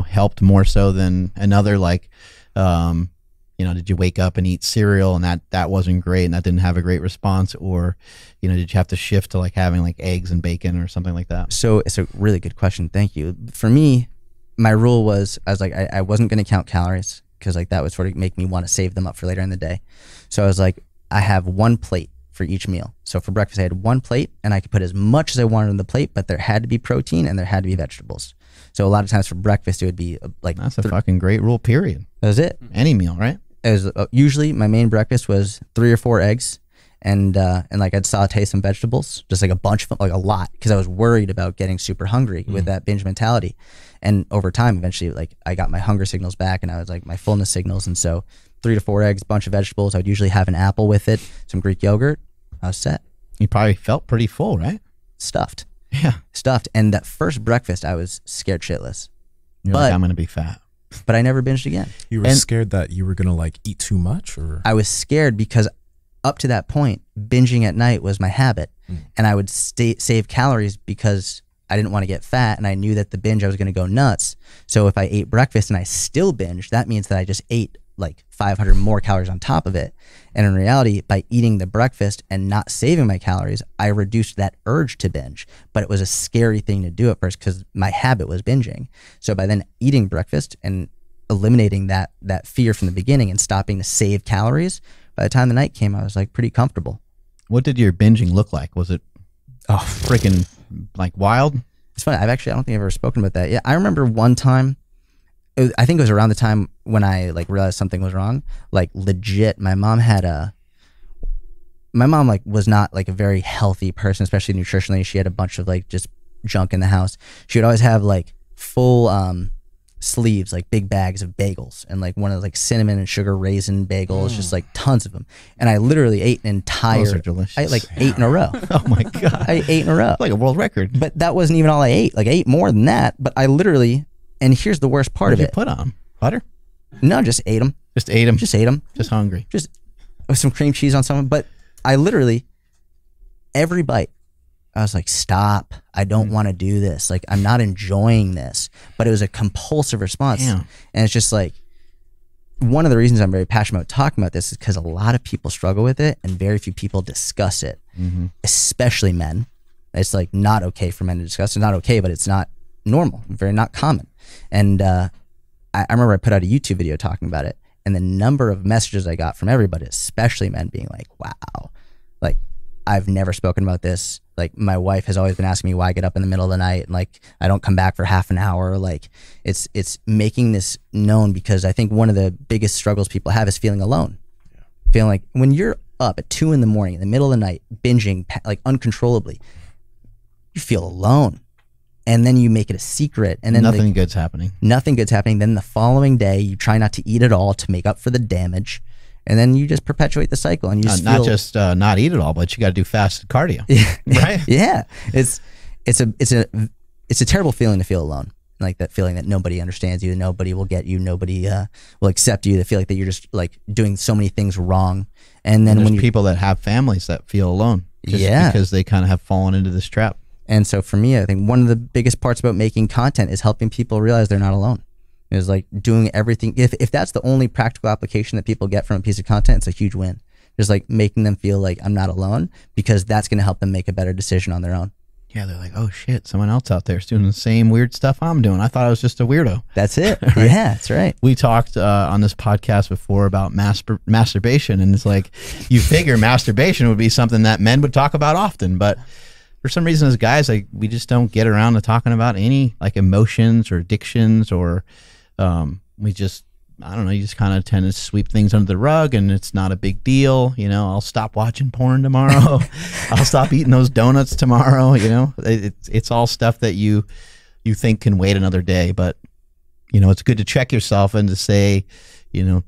S1: helped more so than another? Like, did you wake up and eat cereal and that wasn't great and that didn't have a great response? Or, did you have to shift to like having like eggs and bacon or something like that?
S4: So it's a really good question. Thank you. For me, my rule was, I was like, I wasn't going to count calories because like that would sort of make me want to save them up for later in the day. So I was like, I have one plate for each meal. So for breakfast, I had one plate and I could put as much as I wanted on the plate, but there had to be protein and there had to be vegetables. So a lot of times for breakfast, it would be like,
S1: that's a fucking great rule, period.
S4: That was it.
S1: Any meal, right?
S4: It was usually my main breakfast was 3 or 4 eggs, and like I'd saute some vegetables, just like a bunch of them, like a lot, because I was worried about getting super hungry with that binge mentality. And over time, eventually, like I got my hunger signals back, and I was like my fullness signals, and so 3 to 4 eggs, bunch of vegetables. I would usually have an apple with it, some Greek yogurt. I was set.
S1: You probably felt pretty full, right?
S4: Stuffed.
S1: Yeah.
S4: Stuffed. And that first breakfast, I was scared shitless.
S1: You're like, I'm going to be fat.
S4: But I never binged again.
S2: You were scared that you were going to like eat too much, or?
S4: I was scared because up to that point, binging at night was my habit. And I would save calories because I didn't want to get fat, and I knew that the binge I was going to go nuts. So if I ate breakfast and I still binged, that means that I just ate like 500 more calories on top of it. And in reality, by eating the breakfast and not saving my calories, I reduced that urge to binge. But it was a scary thing to do at first because my habit was binging. So by then eating breakfast and eliminating that fear from the beginning and stopping to save calories, by the time the night came, I was like pretty comfortable.
S1: What did your binging look like? Was it freaking like wild?
S4: It's funny. I don't think I've ever spoken about that. Yeah, I remember one time, I think it was around the time when I like realized something was wrong. Like legit, my mom like was not like a very healthy person, especially nutritionally. She had a bunch of like just junk in the house. She would always have like full sleeves, like big bags of bagels, and like one of like cinnamon and sugar raisin bagels, just like tons of them. And I literally ate an entire.
S1: Those are delicious.
S4: I ate like 8 in a row.
S1: Oh my God.
S4: I ate 8 in a row.
S1: Like a world record.
S4: But that wasn't even all I ate. Like I ate more than that, but I literally. And here's the worst part
S1: What
S4: of
S1: did
S4: it.
S1: you put on? Butter?
S4: No, just ate them.
S1: Just ate them?
S4: Just ate them.
S1: Just hungry.
S4: Just with some cream cheese on some. But I literally, every bite, I was like, stop. I don't want to do this. Like, I'm not enjoying this. But it was a compulsive response.
S1: Damn.
S4: And it's just like, one of the reasons I'm very passionate about talking about this is because a lot of people struggle with it and very few people discuss it, especially men. It's like not okay for men to discuss. It's not okay, but it's not normal, very not common. And I remember I put out a YouTube video talking about it, and the number of messages I got from everybody, especially men, being like, wow, like I've never spoken about this. Like my wife has always been asking me why I get up in the middle of the night and like I don't come back for half an hour. Like it's making this known, because I think one of the biggest struggles people have is feeling alone. Feeling like when you're up at 2 a.m. in the middle of the night, binging like uncontrollably, you feel alone. And then you make it a secret, and then
S1: nothing good's happening.
S4: Nothing good's happening. Then the following day, you try not to eat at all to make up for the damage, and then you just perpetuate the cycle. And you just
S1: not just not eat at all, but you got to do fasted cardio, right?
S4: Yeah, it's a terrible feeling to feel alone, like that feeling that nobody understands you, nobody will get you, nobody will accept you. The feeling that you're just like doing so many things wrong, and then when
S1: people that have families that feel alone, just because they kind of have fallen into this trap.
S4: And so for me, I think one of the biggest parts about making content is helping people realize they're not alone. It's like doing everything. If that's the only practical application that people get from a piece of content, it's a huge win. Just like making them feel like I'm not alone, because that's going to help them make a better decision on their own.
S1: Yeah, they're like, oh shit, someone else out there is doing the same weird stuff I'm doing. I thought I was just a weirdo.
S4: That's it. Yeah, that's right.
S1: We talked on this podcast before about masturbation, and it's like, you figure masturbation would be something that men would talk about often, but for some reason as guys, like, we just don't get around to talking about any like emotions or addictions, or we just, I don't know, you just kind of tend to sweep things under the rug, and it's not a big deal. You know, I'll stop watching porn tomorrow. I'll stop eating those donuts tomorrow. You know, it's all stuff that you think can wait another day. But, you know, it's good to check yourself and to say, you know,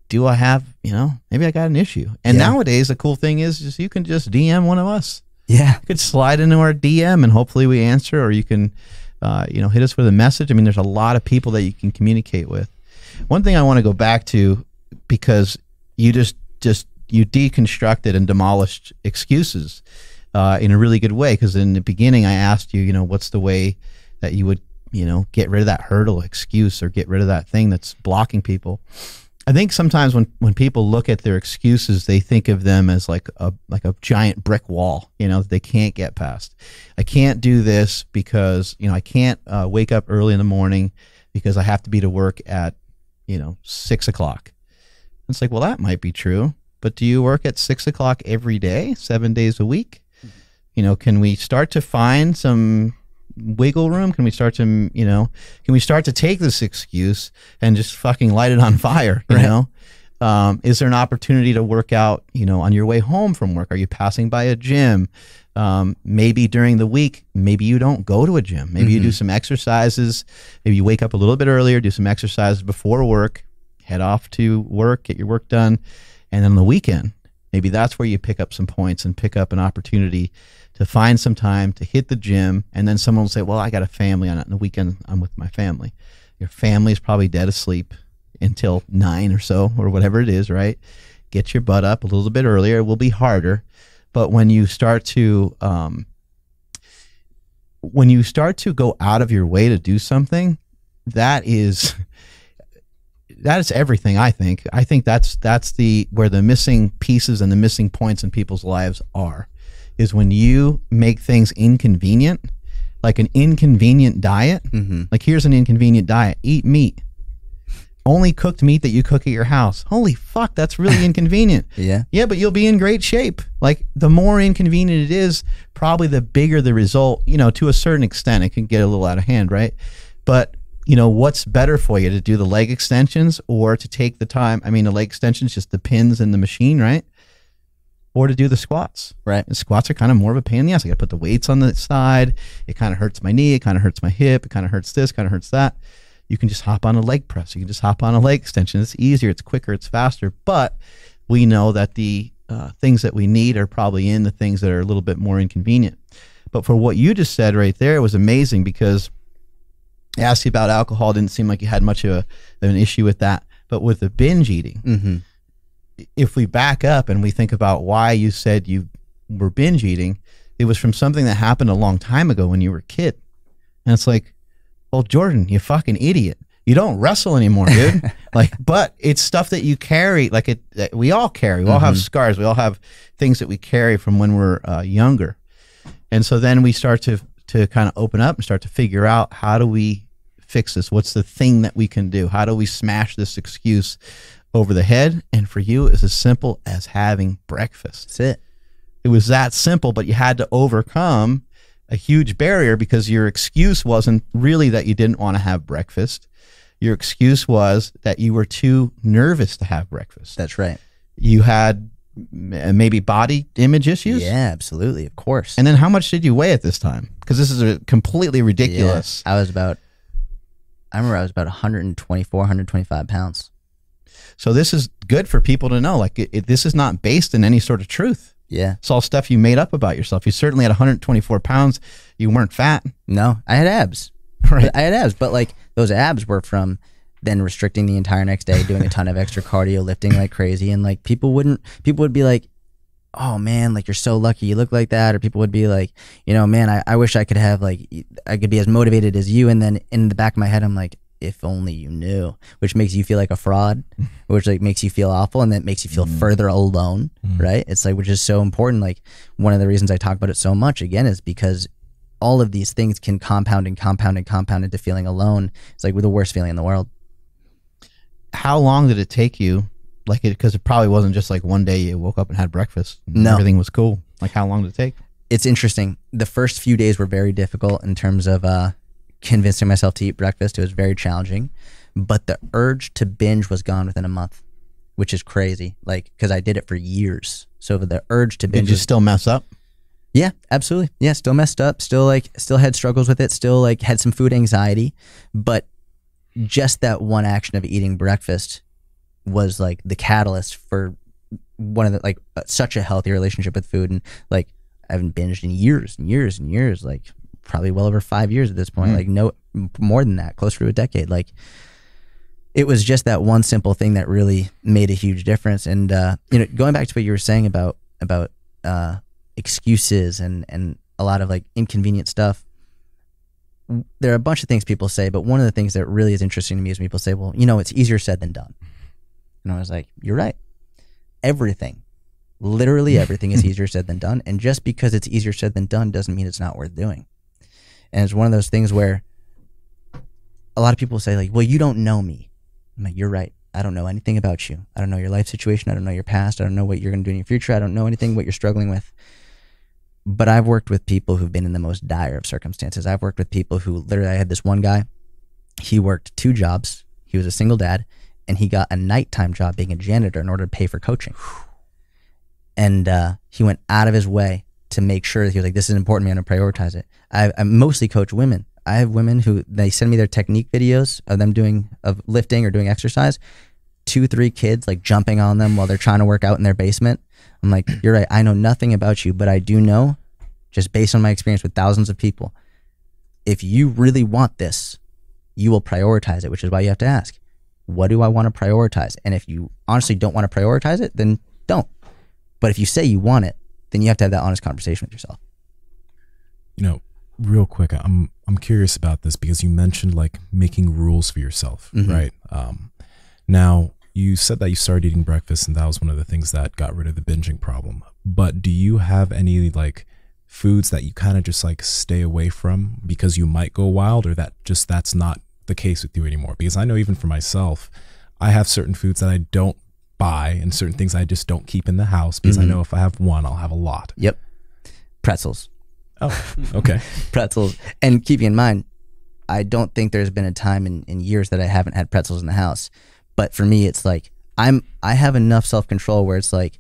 S1: do I have, you know, maybe I got an issue. And nowadays, the cool thing is just you can just DM one of us.
S4: Yeah.
S1: You could slide into our DM and hopefully we answer, or you can, you know, hit us with a message. I mean, there's a lot of people that you can communicate with. One thing I want to go back to, because you just you deconstructed and demolished excuses in a really good way. Because in the beginning, I asked you, you know, what's the way that you would, you know, get rid of that hurdle excuse or get rid of that thing that's blocking people. I think sometimes when people look at their excuses, they think of them as like a giant brick wall, you know, that they can't get past. I can't do this because, you know, I can't wake up early in the morning because I have to be to work at, you know, 6 o'clock. It's like, well, that might be true, but do you work at 6 o'clock every day, 7 days a week? You know, can we start to find some wiggle room? Can we start to, you know, can we start to take this excuse and just fucking light it on fire? You know, is there an opportunity to work out, you know, on your way home from work? Are you passing by a gym? Maybe during the week, maybe you don't go to a gym. Maybe you do some exercises. Maybe you wake up a little bit earlier, do some exercises before work, head off to work, get your work done. And then on the weekend, maybe that's where you pick up some points and pick up an opportunity to find some time to hit the gym. And then someone will say, well, I got a family on it. On the weekend, I'm with my family. Your family is probably dead asleep until 9 or so, or whatever it is, right? Get your butt up a little bit earlier. It will be harder. But when you start to go out of your way to do something, that is everything. I think that's where the missing pieces and the missing points in people's lives are, is when you make things inconvenient, like an inconvenient diet. Like, here's an inconvenient diet: eat meat. Only cooked meat that you cook at your house. Holy fuck, that's really inconvenient. Yeah, but you'll be in great shape. Like, the more inconvenient it is, probably the bigger the result. You know, to a certain extent, it can get a little out of hand, right? But, you know, what's better for you, to do the leg extensions or to take the time? I mean, the leg extensions, just the pins in the machine, right? Or to do the squats.
S4: Right.
S1: The squats are kind of more of a pain in the ass. I got to put the weights on the side. It kind of hurts my knee. It kind of hurts my hip. It kind of hurts this, kind of hurts that. You can just hop on a leg press. You can just hop on a leg extension. It's easier, it's quicker, it's faster. But we know that the things that we need are probably in the things that are a little bit more inconvenient. But for what you just said right there, it was amazing, because I asked you about alcohol. It didn't seem like you had much of an issue with that. But with the binge eating, if we back up and we think about why you said you were binge eating, it was from something that happened a long time ago when you were a kid. And it's like, well, Jordan, you fucking idiot. You don't wrestle anymore, dude. Like, but it's stuff that you carry. Like, we all carry. We all have scars. We all have things that we carry from when we're younger. And so then we start to kind of open up and start to figure out, how do we fix this? What's the thing that we can do? How do we smash this excuse over the head? And for you, it's as simple as having breakfast.
S4: That's it.
S1: It was that simple, but you had to overcome a huge barrier, because your excuse wasn't really that you didn't want to have breakfast. Your excuse was that you were too nervous to have breakfast.
S4: That's right.
S1: You had maybe body image issues.
S4: Yeah, absolutely. Of course.
S1: And then how much did you weigh at this time? Because this is a completely ridiculous.
S4: Yeah, I remember I was about 124, 125 pounds.
S1: So this is good for people to know. Like, this is not based in any sort of truth.
S4: Yeah.
S1: It's all stuff you made up about yourself. You certainly had 124 pounds. You weren't fat.
S4: No, I had abs.
S1: Right.
S4: I had abs, but like, those abs were from then restricting the entire next day, doing a ton of extra cardio, lifting like crazy. And like, people would be like, oh man, like, you're so lucky you look like that. Or people would be like, you know, man, I wish I could have, like, I could be as motivated as you. And then in the back of my head, I'm like, if only you knew, which makes you feel like a fraud, which like makes you feel awful, and that makes you feel further alone, right? It's like, which is so important. Like one of the reasons I talk about it so much again is because all of these things can compound and compound and compound into feeling alone. It's like the worst feeling in the world.
S1: How long did it take you? Like, because it probably wasn't just like one day you woke up and had breakfast. And
S4: No.
S1: everything was cool. Like, how long did it take?
S4: It's interesting. The first few days were very difficult in terms of convincing myself to eat breakfast. It was very challenging, but the urge to binge was gone within a month, which is crazy. Like, because I did it for years. So the urge to
S1: Did
S4: binge
S1: you
S4: was,
S1: still mess up?
S4: yeah, absolutely. Yeah, still messed up. Still had struggles with it. Still like had some food anxiety, but just that one action of eating breakfast was like the catalyst for one of the like such a healthy relationship with food. And like I haven't binged in years and years and years, like probably well over 5 years at this point. Like no more than that, closer to a decade. Like it was just that one simple thing that really made a huge difference. And you know, going back to what you were saying about excuses and a lot of like inconvenient stuff, there are a bunch of things people say, but one of the things that really is interesting to me is when people say, well, you know, it's easier said than done. And I was like, you're right. Everything, literally everything is easier said than done. And just because it's easier said than done doesn't mean it's not worth doing. And it's one of those things where a lot of people say like, well, you don't know me. I'm like, you're right. I don't know anything about you. I don't know your life situation. I don't know your past. I don't know what you're going to do in your future. I don't know anything what you're struggling with. But I've worked with people who've been in the most dire of circumstances. I've worked with people who literally, I had this one guy, he worked 2 jobs. He was a single dad, and he got a nighttime job being a janitor in order to pay for coaching. And he went out of his way to make sure that he was like, this is important to me, I'm going to prioritize it. I mostly coach women. I have women who, they send me their technique videos of them of lifting or doing exercise, 2-3 kids like jumping on them while they're trying to work out in their basement. I'm like, you're right. I know nothing about you, but I do know, just based on my experience with thousands of people, if you really want this, you will prioritize it, which is why you have to ask, what do I want to prioritize? And if you honestly don't want to prioritize it, then don't. But if you say you want it, then you have to have that honest conversation with yourself.
S2: You know, real quick, I'm curious about this because you mentioned like making rules for yourself, right? Now, you said that you started eating breakfast and that was one of the things that got rid of the binging problem. But do you have any like foods that you kind of just like stay away from because you might go wild, or that's not the case with you anymore? Because I know even for myself, I have certain foods that I don't buy and certain things I just don't keep in the house because I know if I have one, I'll have a lot.
S4: Yep. Pretzels.
S2: Oh, okay.
S4: Pretzels. And keeping in mind, I don't think there's been a time in years that I haven't had pretzels in the house. But for me, it's like I have enough self-control where it's like,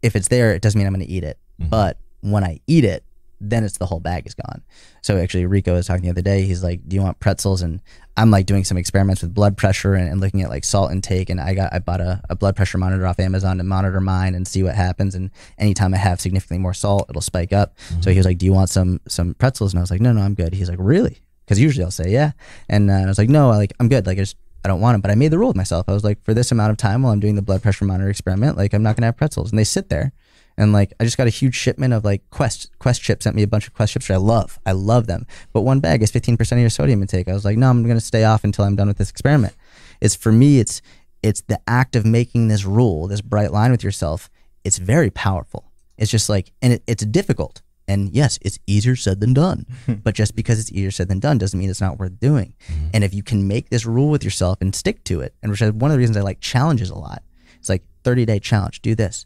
S4: if it's there, it doesn't mean I'm going to eat it. But when I eat it, then it's the whole bag is gone. So actually, Rico was talking the other day. He's like, do you want pretzels? And I'm like doing some experiments with blood pressure and looking at like salt intake. And I bought a blood pressure monitor off Amazon to monitor mine and see what happens. And anytime I have significantly more salt, it'll spike up. So he was like, do you want some pretzels? And I was like, no, I'm good. He's like, really? Because usually I'll say yeah. And I was like, no, I'm good. Like I don't want them. But I made the rule with myself. I was like, for this amount of time while I'm doing the blood pressure monitor experiment, like I'm not gonna have pretzels. And they sit there. And like I just got a huge shipment of like Quest chips, sent me a bunch of Quest chips, which I love them. But one bag is 15% of your sodium intake. I was like, no, I'm gonna stay off until I'm done with this experiment. It's for me, it's the act of making this rule, this bright line with yourself. It's very powerful. It's just like, and it's difficult. And yes, it's easier said than done. But just because it's easier said than done doesn't mean it's not worth doing. And if you can make this rule with yourself and stick to it, and which is one of the reasons I like challenges a lot. It's like 30-day challenge, do this.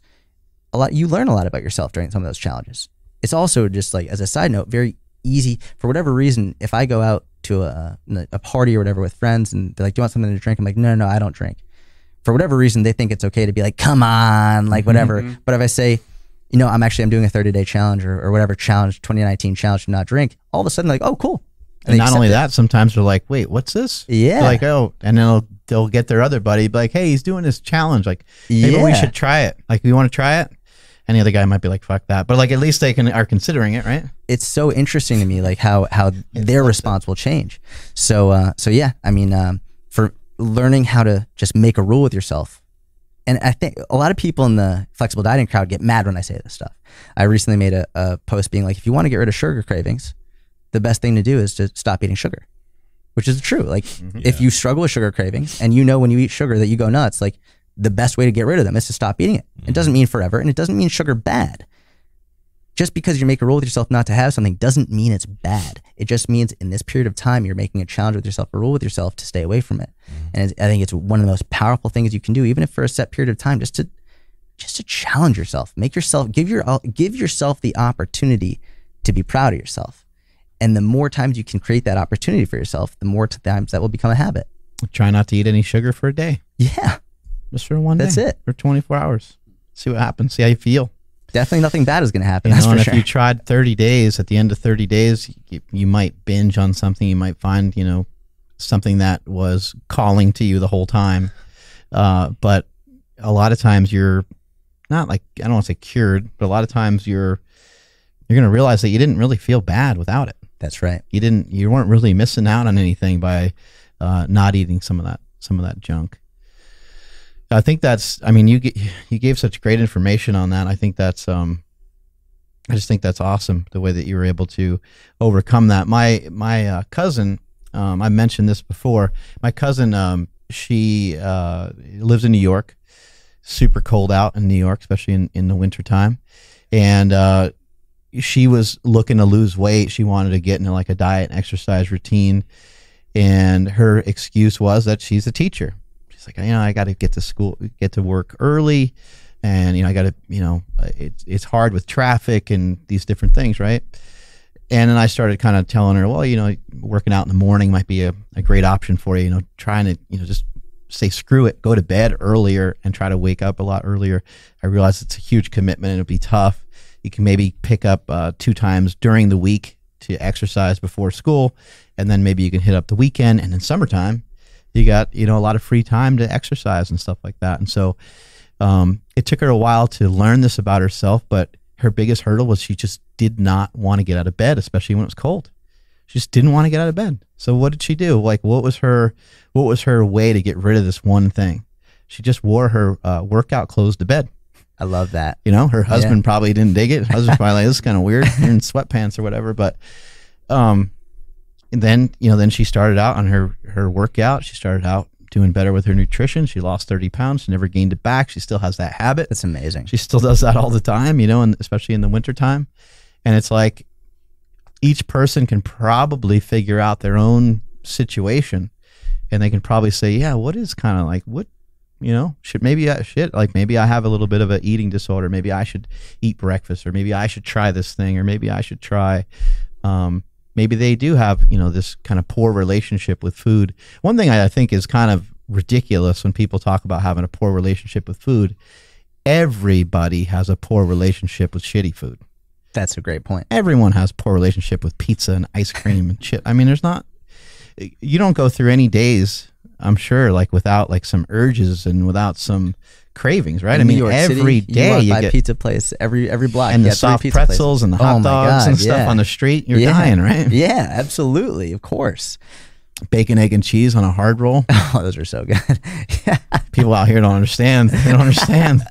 S4: You learn a lot about yourself during some of those challenges. It's also just like, as a side note, very easy. For whatever reason, if I go out to a party or whatever with friends and they're like, do you want something to drink? I'm like, no, I don't drink. For whatever reason, they think it's okay to be like, come on, like whatever. But if I say, you know, I'm doing a 30-day challenge or whatever challenge, 2019 challenge to not drink, all of a sudden like, oh, cool.
S1: And not only that, sometimes they're like, wait, what's this?
S4: Yeah.
S1: They're like, oh, and then they'll get their other buddy, be like, hey, he's doing this challenge. Like, maybe we should try it. Like, you want to try it? And the other guy might be like, fuck that. But like, at least they are considering it, right? It's
S4: so interesting to me, like how their response will change. So yeah, I mean, for learning how to just make a rule with yourself. And I think a lot of people in the flexible dieting crowd get mad when I say this stuff. I recently made a post being like, if you want to get rid of sugar cravings, the best thing to do is to stop eating sugar. which is true. Like if you struggle with sugar cravings and you know when you eat sugar that you go nuts, like the best way to get rid of them is to stop eating it. It doesn't mean forever, and it doesn't mean sugar bad. Just because you make a rule with yourself not to have something doesn't mean it's bad. It just means in this period of time, you're making a challenge with yourself, a rule with yourself to stay away from it. And I think it's one of the most powerful things you can do, even if for a set period of time, just to challenge yourself, give yourself the opportunity to be proud of yourself. And the more times you can create that opportunity for yourself, the more times that will become a habit.
S1: Try not to eat any sugar for a day.
S4: Yeah.
S1: Just for one day.
S4: That's it.
S1: For 24 hours. See what happens. See how you feel.
S4: Definitely nothing bad is going to happen.
S1: You
S4: That's
S1: know,
S4: for
S1: and
S4: sure.
S1: if you tried 30 days, at the end of 30 days, you might binge on something. You might find, something that was calling to you the whole time. But a lot of times you're not like, I don't want to say cured, but a lot of times you're going to realize that you didn't really feel bad without it.
S4: That's right.
S1: You weren't really missing out on anything by not eating some of that junk. I think you gave such great information on that. I think that's, I just think that's awesome, the way that you were able to overcome that. My cousin, I mentioned this before. My cousin, she lives in New York, super cold out in New York, especially in the wintertime. And she was looking to lose weight. She wanted to get into like a diet and exercise routine. And her excuse was that she's a teacher. She's like, I got to get to work early. And, I got to, it's hard with traffic and these different things, right? And then I started kind of telling her, well, working out in the morning might be a great option for you, trying to, just say, screw it, go to bed earlier and try to wake up a lot earlier. I realized it's a huge commitment and it'll be tough. You can maybe pick up 2 times during the week to exercise before school. And then maybe you can hit up the weekend. And in summertime, you got, a lot of free time to exercise and stuff like that. And so it took her a while to learn this about herself, but her biggest hurdle was she just did not want to get out of bed, especially when it was cold. She just didn't want to get out of bed. So what did she do? Like, what was her way to get rid of this one thing? She just wore her workout clothes to bed.
S4: I love that.
S1: Her husband probably didn't dig it. Her husband's probably like, this is kind of weird. You're in sweatpants or whatever. But and then she started out on her workout. She started out doing better with her nutrition. She lost 30 pounds. She never gained it back. She still has that habit.
S4: That's amazing.
S1: She still does that all the time, and especially in the wintertime. And it's like each person can probably figure out their own situation, and they can probably say, yeah, what is kind of like, what, maybe I have a little bit of an eating disorder. Maybe I should eat breakfast, or maybe I should try this thing, or maybe I should try, maybe they do have, this kind of poor relationship with food. One thing I think is kind of ridiculous when people talk about having a poor relationship with food. Everybody has a poor relationship with shitty food.
S4: That's a great point.
S1: Everyone has a poor relationship with pizza and ice cream and shit. I mean, you don't go through any days, I'm sure, like without like some urges and without some cravings, right?
S4: In
S1: I mean,
S4: New York
S1: every
S4: City,
S1: day
S4: you
S1: get
S4: pizza place every block,
S1: and
S4: you
S1: the
S4: got 3
S1: soft
S4: pizza
S1: pretzels
S4: places.
S1: and the hot
S4: Oh my
S1: dogs
S4: God,
S1: and stuff
S4: yeah.
S1: on the street. You're
S4: Yeah.
S1: dying, right?
S4: Yeah, absolutely, of course.
S1: Bacon, egg, and cheese on a hard roll.
S4: Oh, those are so good. Yeah.
S1: People out here don't understand. They don't understand.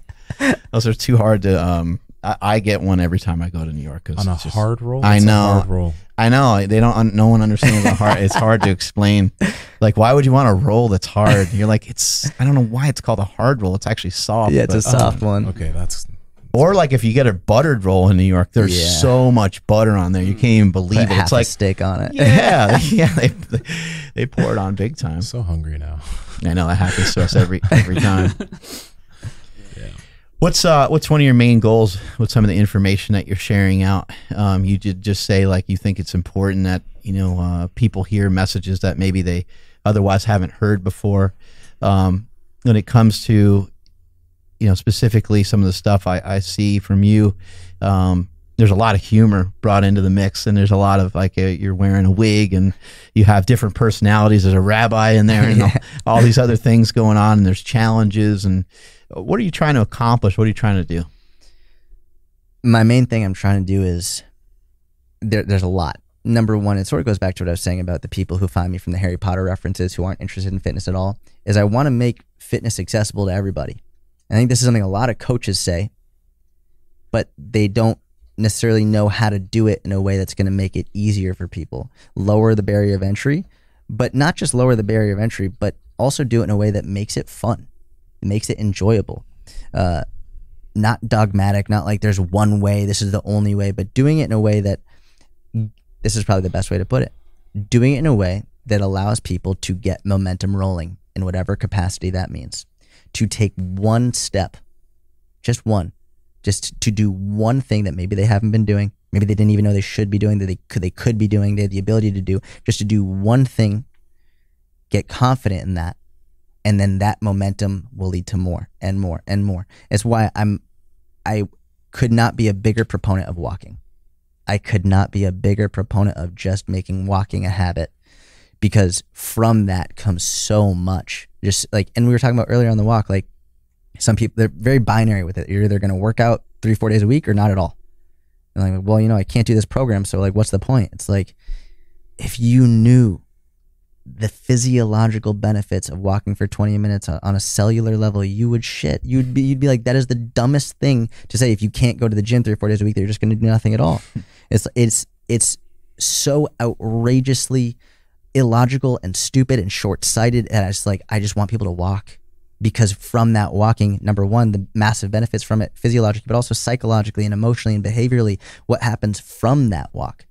S1: Those are too hard to. I get one every time I go to New York. 'Cause
S2: On a
S1: it's just-
S2: hard roll?
S1: I
S2: What's a
S1: know.
S2: hard roll?
S1: I know they don't. No one understands the hard. It's hard to explain. Like, why would you want a roll that's hard? You're like, I don't know why it's called a hard roll. It's actually soft.
S4: Yeah, it's a
S1: but-
S4: soft one.
S2: Okay, that's
S1: Or like if you get a buttered roll in New York, there's
S4: Yeah.
S1: so much butter on there, you can't even believe
S4: Put
S1: it.
S4: half
S1: It's
S4: a
S1: like,
S4: steak on it.
S1: yeah, they pour it on big time.
S2: I'm so hungry now.
S1: I know that happens to us every time. What's one of your main goals with some of the information that you're sharing out? You did just say like you think it's important that people hear messages that maybe they otherwise haven't heard before. When it comes to specifically some of the stuff I see from you, there's a lot of humor brought into the mix, and there's a lot of like you're wearing a wig and you have different personalities. There's a rabbi in there and
S4: Yeah.
S1: all these other things going on, and there's challenges. And what are you trying to accomplish? What are you trying to do?
S4: My main thing I'm trying to do is there's a lot. Number one, it sort of goes back to what I was saying about the people who find me from the Harry Potter references who aren't interested in fitness at all, is I want to make fitness accessible to everybody. I think this is something a lot of coaches say, but they don't necessarily know how to do it in a way that's going to make it easier for people, lower the barrier of entry, but not just lower the barrier of entry, but also do it in a way that makes it fun. It makes it enjoyable. Not dogmatic, not like there's one way, this is the only way, but doing it in a way that, this is probably the best way to put it, doing it in a way that allows people to get momentum rolling in whatever capacity that means. To take one step, just to do one thing that maybe they haven't been doing, maybe they didn't even know they should be doing, that they could be doing, they had the ability to do, just to do one thing, get confident in that, and then that momentum will lead to more and more and more. It's why I could not be a bigger proponent of walking. I could not be a bigger proponent of just making walking a habit, because from that comes so much. Just like, and we were talking about earlier on the walk, like some people, they're very binary with it. You're either going to work out 3-4 days a week or not at all. And like, well, I can't do this program, so like, what's the point? It's like, if you knew the physiological benefits of walking for 20 minutes on a cellular level, you would shit. You'd be like, that is the dumbest thing to say. If you can't go to the gym 3 or 4 days a week, you're just going to do nothing at all. It's so outrageously illogical and stupid and short-sighted. And I just want people to walk, because from that walking, number one, the massive benefits from it physiologically, but also psychologically and emotionally and behaviorally, what happens from that walk.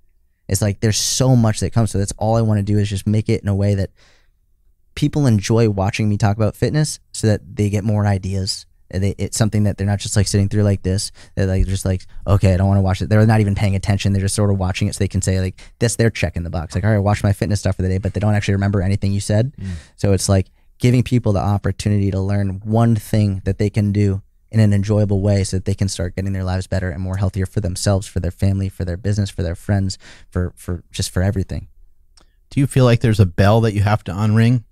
S4: It's like, there's so much that comes. So that's all I want to do, is just make it in a way that people enjoy watching me talk about fitness, so that they get more ideas. It's something that they're not just like sitting through like this. They're like, just like, okay, I don't want to watch it. They're not even paying attention. They're just sort of watching it so they can say like, that's their check in the box. Like, all right, watch my fitness stuff for the day, but they don't actually remember anything you said. So it's like giving people the opportunity to learn one thing that they can do in an enjoyable way, so that they can start getting their lives better and more healthier for themselves, for their family, for their business, for their friends, for everything.
S1: Do you feel like there's a bell that you have to unring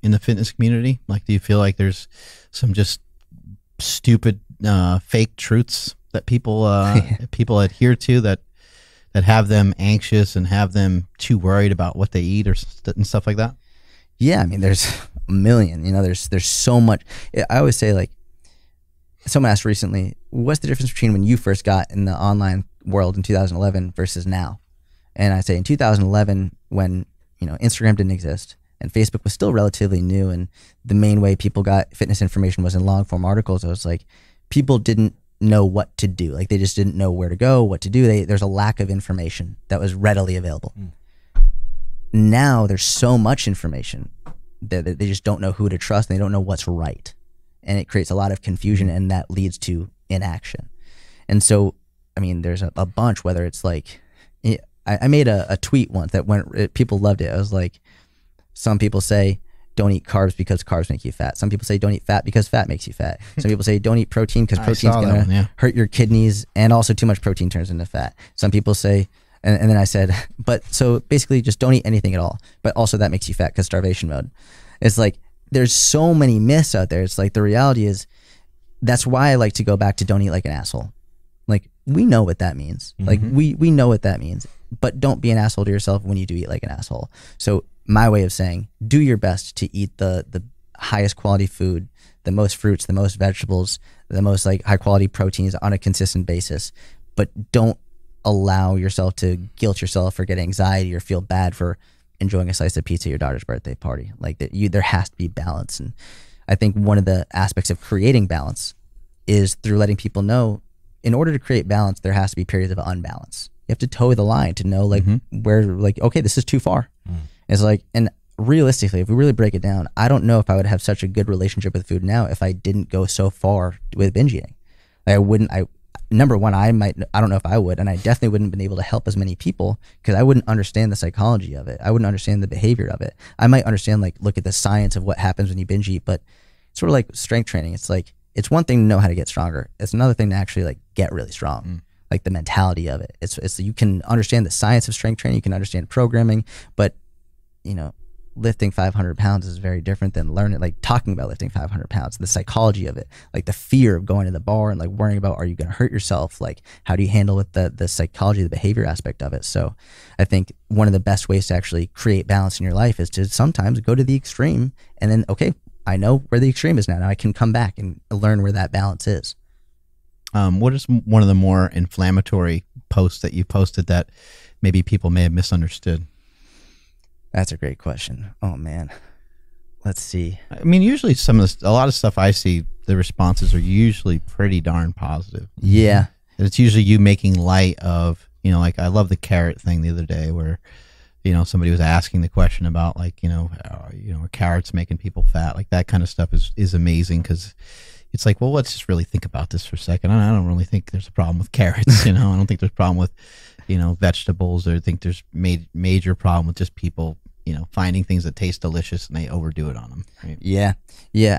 S1: in the fitness community? Like, do you feel like there's some just stupid fake truths that people people adhere to that have them anxious and have them too worried about what they eat and stuff like that?
S4: Yeah, I mean, there's a million. There's so much. I always say, like, someone asked recently, what's the difference between when you first got in the online world in 2011 versus now? And I say, in 2011, when Instagram didn't exist and Facebook was still relatively new, and the main way people got fitness information was in long form articles, I was like, people didn't know what to do. Like, they just didn't know where to go, what to do. There's a lack of information that was readily available. Now there's so much information that they just don't know who to trust, and they don't know what's right. And it creates a lot of confusion, and that leads to inaction. And so, I mean, there's a bunch, whether it's like, I made a tweet once that people loved it. I was like, some people say, don't eat carbs because carbs make you fat. Some people say, don't eat fat because fat makes you fat. Some people say, don't eat protein because protein's going to hurt your kidneys, and also too much protein turns into fat. Some people say, and then I said, but so basically just don't eat anything at all. But also that makes you fat because starvation mode. It's like, there's so many myths out there. It's like, the reality is, that's why I like to go back to don't eat like an asshole. Like, we know what that means. Like, we know what that means, but don't be an asshole to yourself when you do eat like an asshole. So my way of saying, do your best to eat the highest quality food, the most fruits, the most vegetables, the most like high quality proteins on a consistent basis, but don't allow yourself to guilt yourself or get anxiety or feel bad for enjoying a slice of pizza at your daughter's birthday party. Like, that, there has to be balance. And I think one of the aspects of creating balance is through letting people know, in order to create balance, there has to be periods of unbalance. You have to toe the line to know like where, like, okay, this is too far. It's like, and realistically, if we really break it down, I don't know if I would have such a good relationship with food now if I didn't go so far with binge eating. Like, number one, I don't know if I would, and I definitely wouldn't have been able to help as many people, because I wouldn't understand the psychology of it. I wouldn't understand the behavior of it. I might understand, like, look at the science of what happens when you binge eat, but it's sort of like strength training. It's like, it's one thing to know how to get stronger. It's another thing to actually like get really strong. Like, the mentality of it. It's you can understand the science of strength training, you can understand programming, but lifting 500 pounds is very different than talking about lifting 500 pounds, the psychology of it, like the fear of going to the bar and like worrying about, are you going to hurt yourself? Like, how do you handle with the psychology, the behavior aspect of it? So I think one of the best ways to actually create balance in your life is to sometimes go to the extreme, and then, okay, I know where the extreme is now. Now I can come back and learn where that balance is.
S1: What is one of the more inflammatory posts that you posted that maybe people may have misunderstood?
S4: That's a great question. Oh man, let's see.
S1: I mean, usually a lot of stuff I see, the responses are usually pretty darn positive.
S4: Yeah,
S1: And it's usually you making light of, like I love the carrot thing the other day where, somebody was asking the question about like, are carrots making people fat? Like that kind of stuff is amazing because it's like, well, let's just really think about this for a second. I don't really think there's a problem with carrots. I don't think there's a problem with, vegetables, or I think there's major problem with just people, finding things that taste delicious and they overdo it on them. Right?
S4: yeah.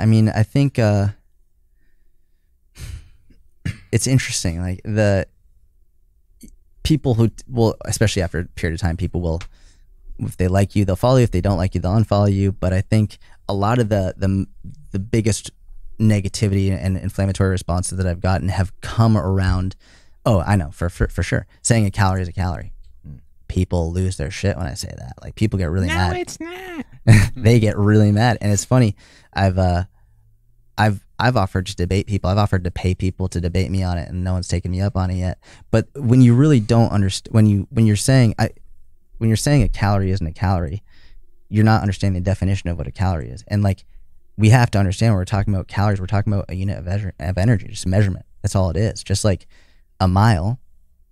S4: I mean, I think it's interesting. Like the people who will, especially after a period of time, people will, if they like you, they'll follow you. If they don't like you, they'll unfollow you. But I think a lot of the biggest negativity and inflammatory responses that I've gotten have come around. Oh, I know for sure. Saying a calorie is a calorie. People lose their shit when I say that. Like people get really mad. No, it's not. They get really mad, and it's funny. I've offered to debate people. I've offered to pay people to debate me on it, and no one's taken me up on it yet. But when you really don't understand, when you're saying a calorie isn't a calorie, you're not understanding the definition of what a calorie is. And like, we have to understand when we're talking about calories, we're talking about a unit of energy, just a measurement. That's all it is. Just like a mile,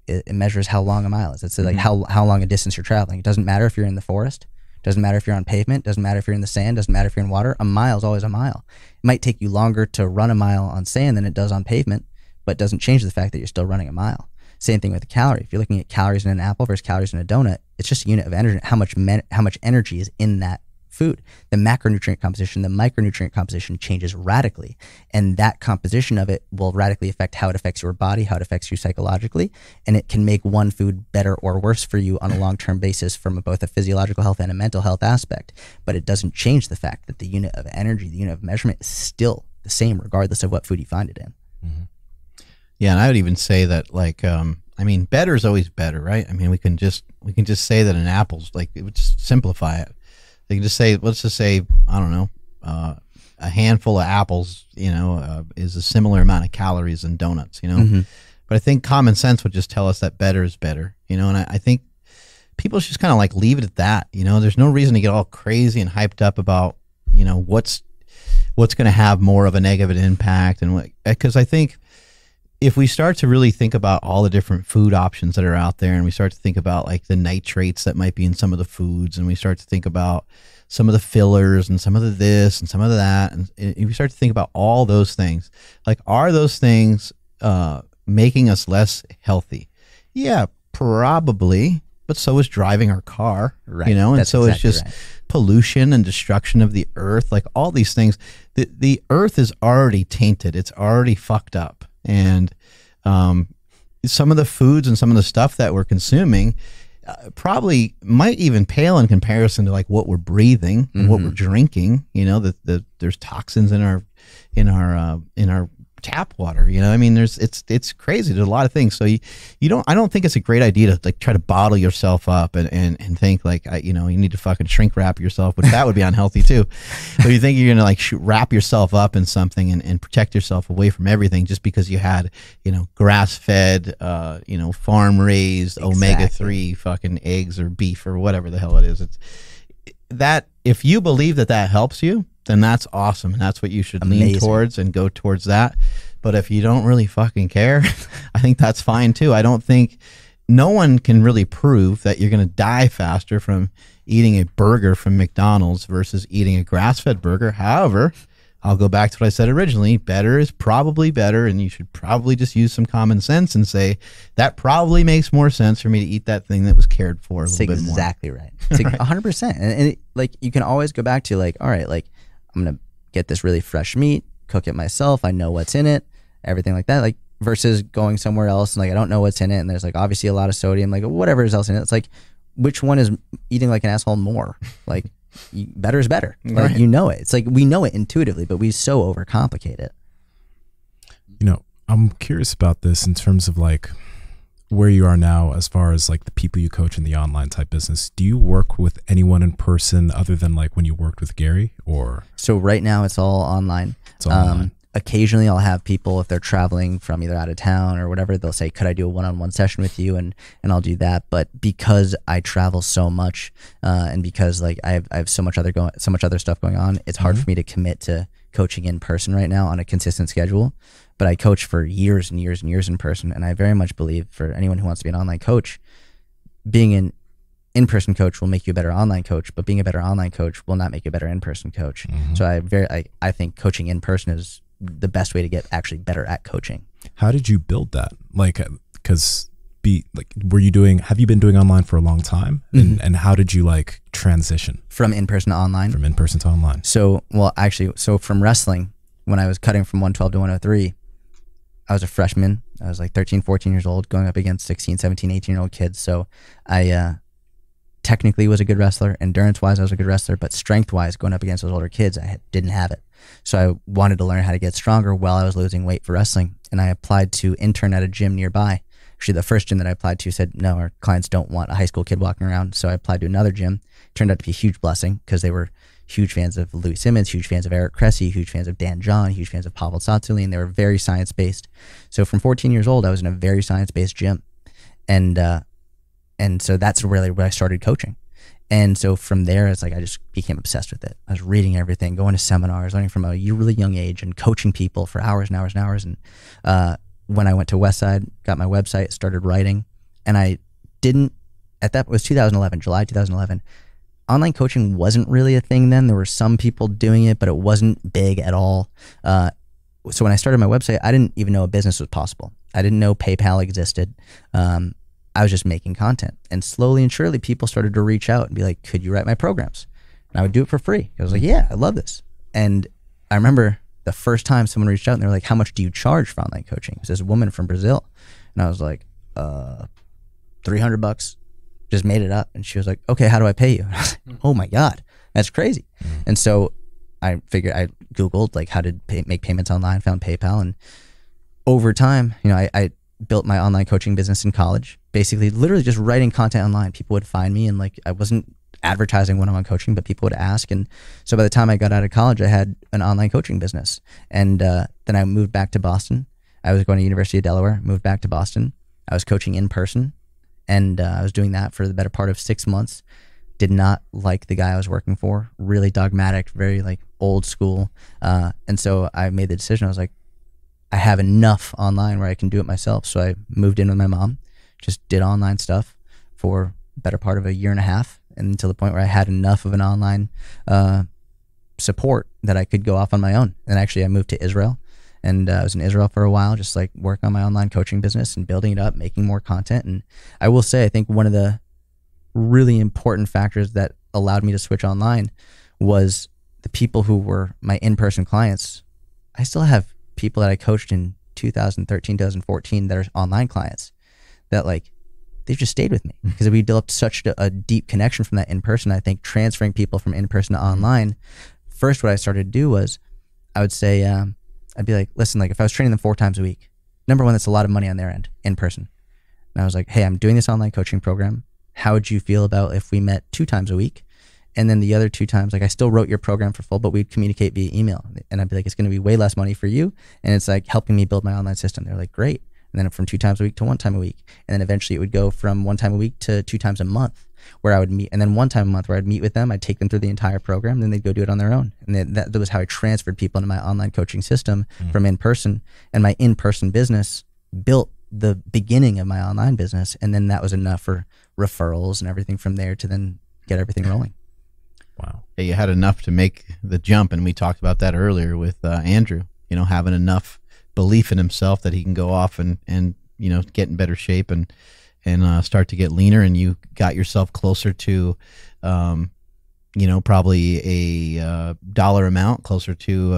S4: it measures how long a mile is. It's like how long a distance you're traveling. It doesn't matter if you're in the forest. Doesn't matter if you're on pavement. Doesn't matter if you're in the sand. Doesn't matter if you're in water. A mile is always a mile. It might take you longer to run a mile on sand than it does on pavement, but it doesn't change the fact that you're still running a mile. Same thing with a calorie. If you're looking at calories in an apple versus calories in a donut, it's just a unit of energy. How much energy is in that food? The macronutrient composition, the micronutrient composition changes radically, and that composition of it will radically affect how it affects your body, how it affects you psychologically, and it can make one food better or worse for you on a long-term basis from both a physiological health and a mental health aspect. But it doesn't change the fact that the unit of energy, the unit of measurement, is still the same regardless of what food you find it in.
S2: Mm-hmm.
S1: Yeah, and I would even say that, like, better is always better, right? I mean, we can just say that an apple's, like, it would just simplify it. They can just say, let's just say, I don't know, a handful of apples, is a similar amount of calories than donuts,
S4: Mm-hmm.
S1: But I think common sense would just tell us that better is better, and I think people should just kind of like leave it at that. There's no reason to get all crazy and hyped up about, what's going to have more of a negative impact, and because I think if we start to really think about all the different food options that are out there, and we start to think about like the nitrates that might be in some of the foods, and we start to think about some of the fillers and some of the this and some of that, and we start to think about all those things, like, are those things making us less healthy? Yeah, probably, but so is driving our car,
S4: right?
S1: And
S4: That's
S1: so
S4: exactly
S1: it's just
S4: right.
S1: pollution and destruction of the earth, like all these things. The earth is already tainted. It's already fucked up. And some of the foods and some of the stuff that we're consuming probably might even pale in comparison to like what we're breathing and what we're drinking. There's toxins in our tap water. It's crazy. There's a lot of things. So I don't think it's a great idea to like try to bottle yourself up and think like, you need to fucking shrink wrap yourself, which that would be unhealthy too. But you think you're going to like wrap yourself up in something and protect yourself away from everything just because you had, grass fed, farm raised omega-3 fucking eggs or beef or whatever the hell it is. It's that if you believe that helps you, then that's awesome. And that's what you should lean towards and go towards that. But if you don't really fucking care, I think that's fine too. I don't think no one can really prove that you're going to die faster from eating a burger from McDonald's versus eating a grass-fed burger. However, I'll go back to what I said originally. Better is probably better, and you should probably just use some common sense and say, that probably makes more sense for me to eat that thing that was cared for a little bit more.
S4: Exactly right. It's 100%. And like, you can always go back to like, all right, like, I'm going to get this really fresh meat, cook it myself. I know what's in it, everything like that. Like, versus going somewhere else and like, I don't know what's in it. And there's like obviously a lot of sodium, like whatever is else in it. It's like, which one is eating like an asshole more? Like, better is better. Like, right. It's like, we know it intuitively, but we so overcomplicate it.
S2: I'm curious about this in terms of like where you are now, as far as like the people you coach in the online type business. Do you work with anyone in person other than like when you worked with Gary, or?
S4: So right now it's all online.
S2: It's all online.
S4: occasionally I'll have people, if they're traveling from either out of town or whatever, they'll say, could I do a one-on-one session with you? And I'll do that. But because I travel so much, and because like I have so much other stuff going on, it's hard for me to commit to coaching in person right now on a consistent schedule. But I coach for years and years and years in person. And I very much believe for anyone who wants to be an online coach, being an in-person coach will make you a better online coach, but being a better online coach will not make you a better in-person coach. So I think coaching in person is the best way to get actually better at coaching.
S2: How did you build that? Like, because have you been doing online for a long time? And how did you like transition
S4: From in-person to online?
S2: from in-person to online?
S4: So from wrestling, when I was cutting from 112 to 103, I was a freshman. I was like 13, 14 years old, going up against 16, 17, 18-year-old kids. So I technically was a good wrestler. Endurance-wise, I was a good wrestler. But strength-wise, going up against those older kids, didn't have it. So I wanted to learn how to get stronger while I was losing weight for wrestling. And I applied to intern at a gym nearby. Actually, the first gym that I applied to said, no, our clients don't want a high school kid walking around. So I applied to another gym. Turned out to be a huge blessing because they were huge fans of Louis Simmons, huge fans of Eric Cressy, huge fans of Dan John, huge fans of Pavel Tsatsouline, and they were very science-based. So from 14 years old, I was in a very science-based gym. And so that's really where I started coaching. And so from there, it's like I just became obsessed with it. I was reading everything, going to seminars, learning from a really young age and coaching people for hours and hours and hours. And when I went to Westside, got my website, started writing, and it was 2011, July 2011. Online coaching wasn't really a thing then. There were some people doing it, but it wasn't big at all. So when I started my website, I didn't even know a business was possible. I didn't know PayPal existed. I was just making content, and slowly and surely people started to reach out and be like, could you write my programs? And I would do it for free. I was like, yeah, I love this. And I remember the first time someone reached out and they were like, how much do you charge for online coaching? It was this woman from Brazil. And I was like, $300, just made it up. And she was like, okay, how do I pay you? And I was like, oh my God, that's crazy. And so I Googled like how to make payments online, found PayPal. And over time, I built my online coaching business in college, basically literally just writing content online. People would find me, and like I wasn't advertising one-on-one coaching, but people would ask. And so by the time I got out of college, I had an online coaching business. And then I moved back to Boston. I was going to University of Delaware, moved back to Boston. I was coaching in person, and I was doing that for the better part of 6 months. Did not like the guy I was working for, really dogmatic, very like old school. And so I made the decision. I was like, I have enough online where I can do it myself. So I moved in with my mom, just did online stuff for the better part of a year and a half, and until the point where I had enough of an online support that I could go off on my own. And actually I moved to Israel, and I was in Israel for a while, just like working on my online coaching business and building it up, making more content. And I will say, I think one of the really important factors that allowed me to switch online was the people who were my in-person clients. I still have people that I coached in 2013, 2014 that are online clients that like, they've just stayed with me because we developed such a deep connection from that in person. I think transferring people from in person to online, first what I started to do was I would say, I'd be like, listen, like if I was training them 4 times a week, number one, that's a lot of money on their end in person. And I was like, hey, I'm doing this online coaching program. How would you feel about if we met 2 times a week? And then the other 2 times, like I still wrote your program for full, but we'd communicate via email. And I'd be like, it's going to be way less money for you. And it's like helping me build my online system. They're like, great. And then from 2 times a week to 1 time a week. And then eventually it would go from 1 time a week to 2 times a month where I would meet. And then 1 time a month where I'd meet with them. I'd take them through the entire program. And then they'd go do it on their own. And then that was how I transferred people into my online coaching system from in person. And my in-person business built the beginning of my online business. And then that was enough for referrals and everything from there to then get everything rolling.
S2: Wow.
S1: Yeah, you had enough to make the jump, and we talked about that earlier with Andrew. Having enough belief in himself that he can go off and get in better shape and start to get leaner, and you got yourself closer to probably a dollar amount, closer to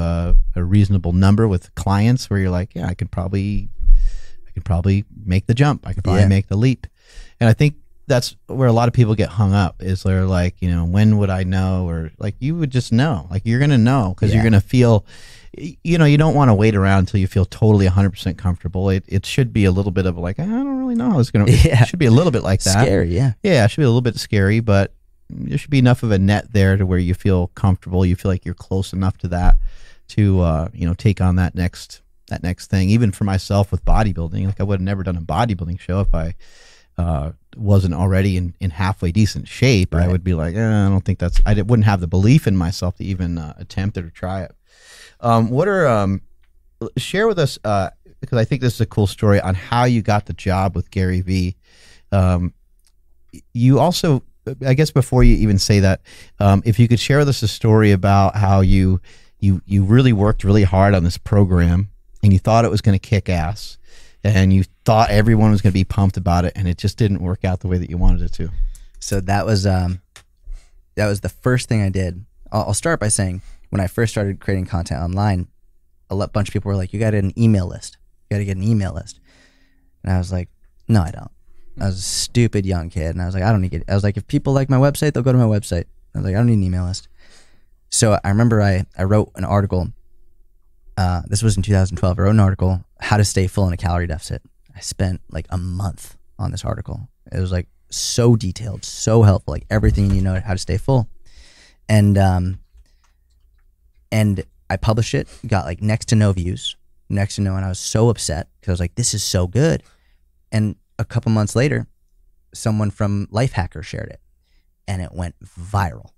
S1: a reasonable number with clients where you're like, yeah, I could probably make the jump. I could probably make the leap. And I think that's where a lot of people get hung up, is they're like, when would I know? Or like, you would just know, like you're going to know, because you're going to feel, you don't want to wait around until you feel totally 100% comfortable. It should be a little bit of like, I don't really know how it's going to, it should be a little bit like that.
S4: Scary. Yeah.
S1: Yeah. It should be a little bit scary, but there should be enough of a net there to where you feel comfortable. You feel like you're close enough to that take on that next thing. Even for myself with bodybuilding, like I would have never done a bodybuilding show if I wasn't already in halfway decent shape.
S4: Right.
S1: I would be like, I don't think I wouldn't have the belief in myself to even attempt it or try it. Share with us, because I think this is a cool story on how you got the job with Gary Vee. You also, I guess before you even say that, if you could share with us a story about how you really worked really hard on this program and you thought it was going to kick ass and you thought everyone was going to be pumped about it and it just didn't work out the way that you wanted it to.
S4: So that was the first thing I did. I'll start by saying when I first started creating content online, a bunch of people were like, you got to get an email list. You got to get an email list. And I was like, no, I don't. I was a stupid young kid. And I was like, I don't need it. I was like, if people like my website, they'll go to my website. I was like, I don't need an email list. So I remember I wrote an article. This was in 2012. I wrote an article, how to stay full in a calorie deficit. I spent like a month on this article. It was like so detailed, so helpful, like everything you know how to stay full. And I published it, got like next to no views, and I was so upset because I was like, this is so good. And a couple months later, someone from Lifehacker shared it and it went viral.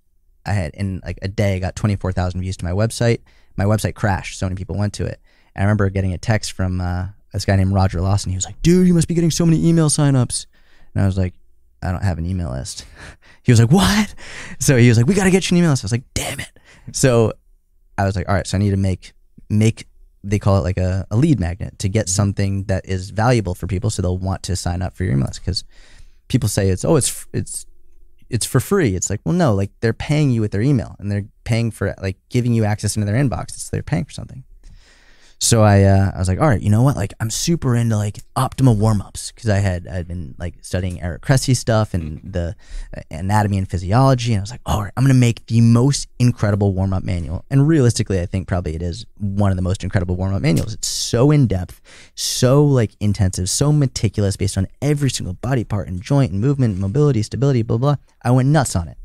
S4: I had, in like a day, I got 24,000 views to my website. My website crashed. So many people went to it. And I remember getting a text from this guy named Roger Lawson. He was like, dude, you must be getting so many email signups. And I was like, I don't have an email list. He was like, what? So he was like, we got to get you an email list. I was like, damn it. So I was like, all right, so I need to make they call it like a lead magnet to get something that is valuable for people so they'll want to sign up for your email list. Because people say it's for free. It's like, well, no, like they're paying you with their email and they're paying for like giving you access into their inbox. It's they're paying for something. So I was like, all right, you know what? Like I'm super into like optimal warm-ups because I'd been like studying Eric Cressy stuff and the anatomy and physiology. And I was like, all right, I'm going to make the most incredible warm-up manual. And realistically, I think probably it is one of the most incredible warm-up manuals. It's so in-depth, so like intensive, so meticulous based on every single body part and joint and movement, mobility, stability, blah, blah. I went nuts on it.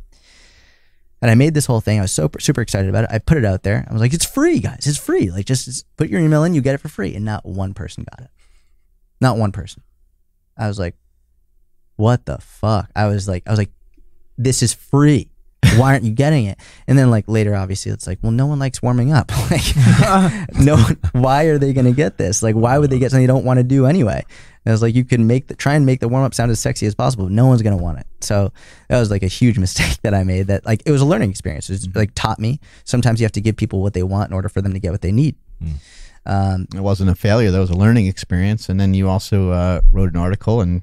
S4: And I made this whole thing. I was super excited about it. I put it out there. I was like, it's free, guys. It's free. Like, just put your email in, you get it for free. And not one person got it. Not one person. I was like, what the fuck? I was like, this is free. Why aren't you getting it? And then like later, obviously, it's like, well, no one likes warming up. Like, no, why are they going to get this? Like, why would they get something they don't want to do anyway? And I was like, you can try and make the warm up sound as sexy as possible. No one's going to want it. So that was like a huge mistake that I made. That like, it was a learning experience. It was like taught me sometimes you have to give people what they want in order for them to get what they need.
S1: It wasn't a failure. That was a learning experience. And then you also wrote an article, and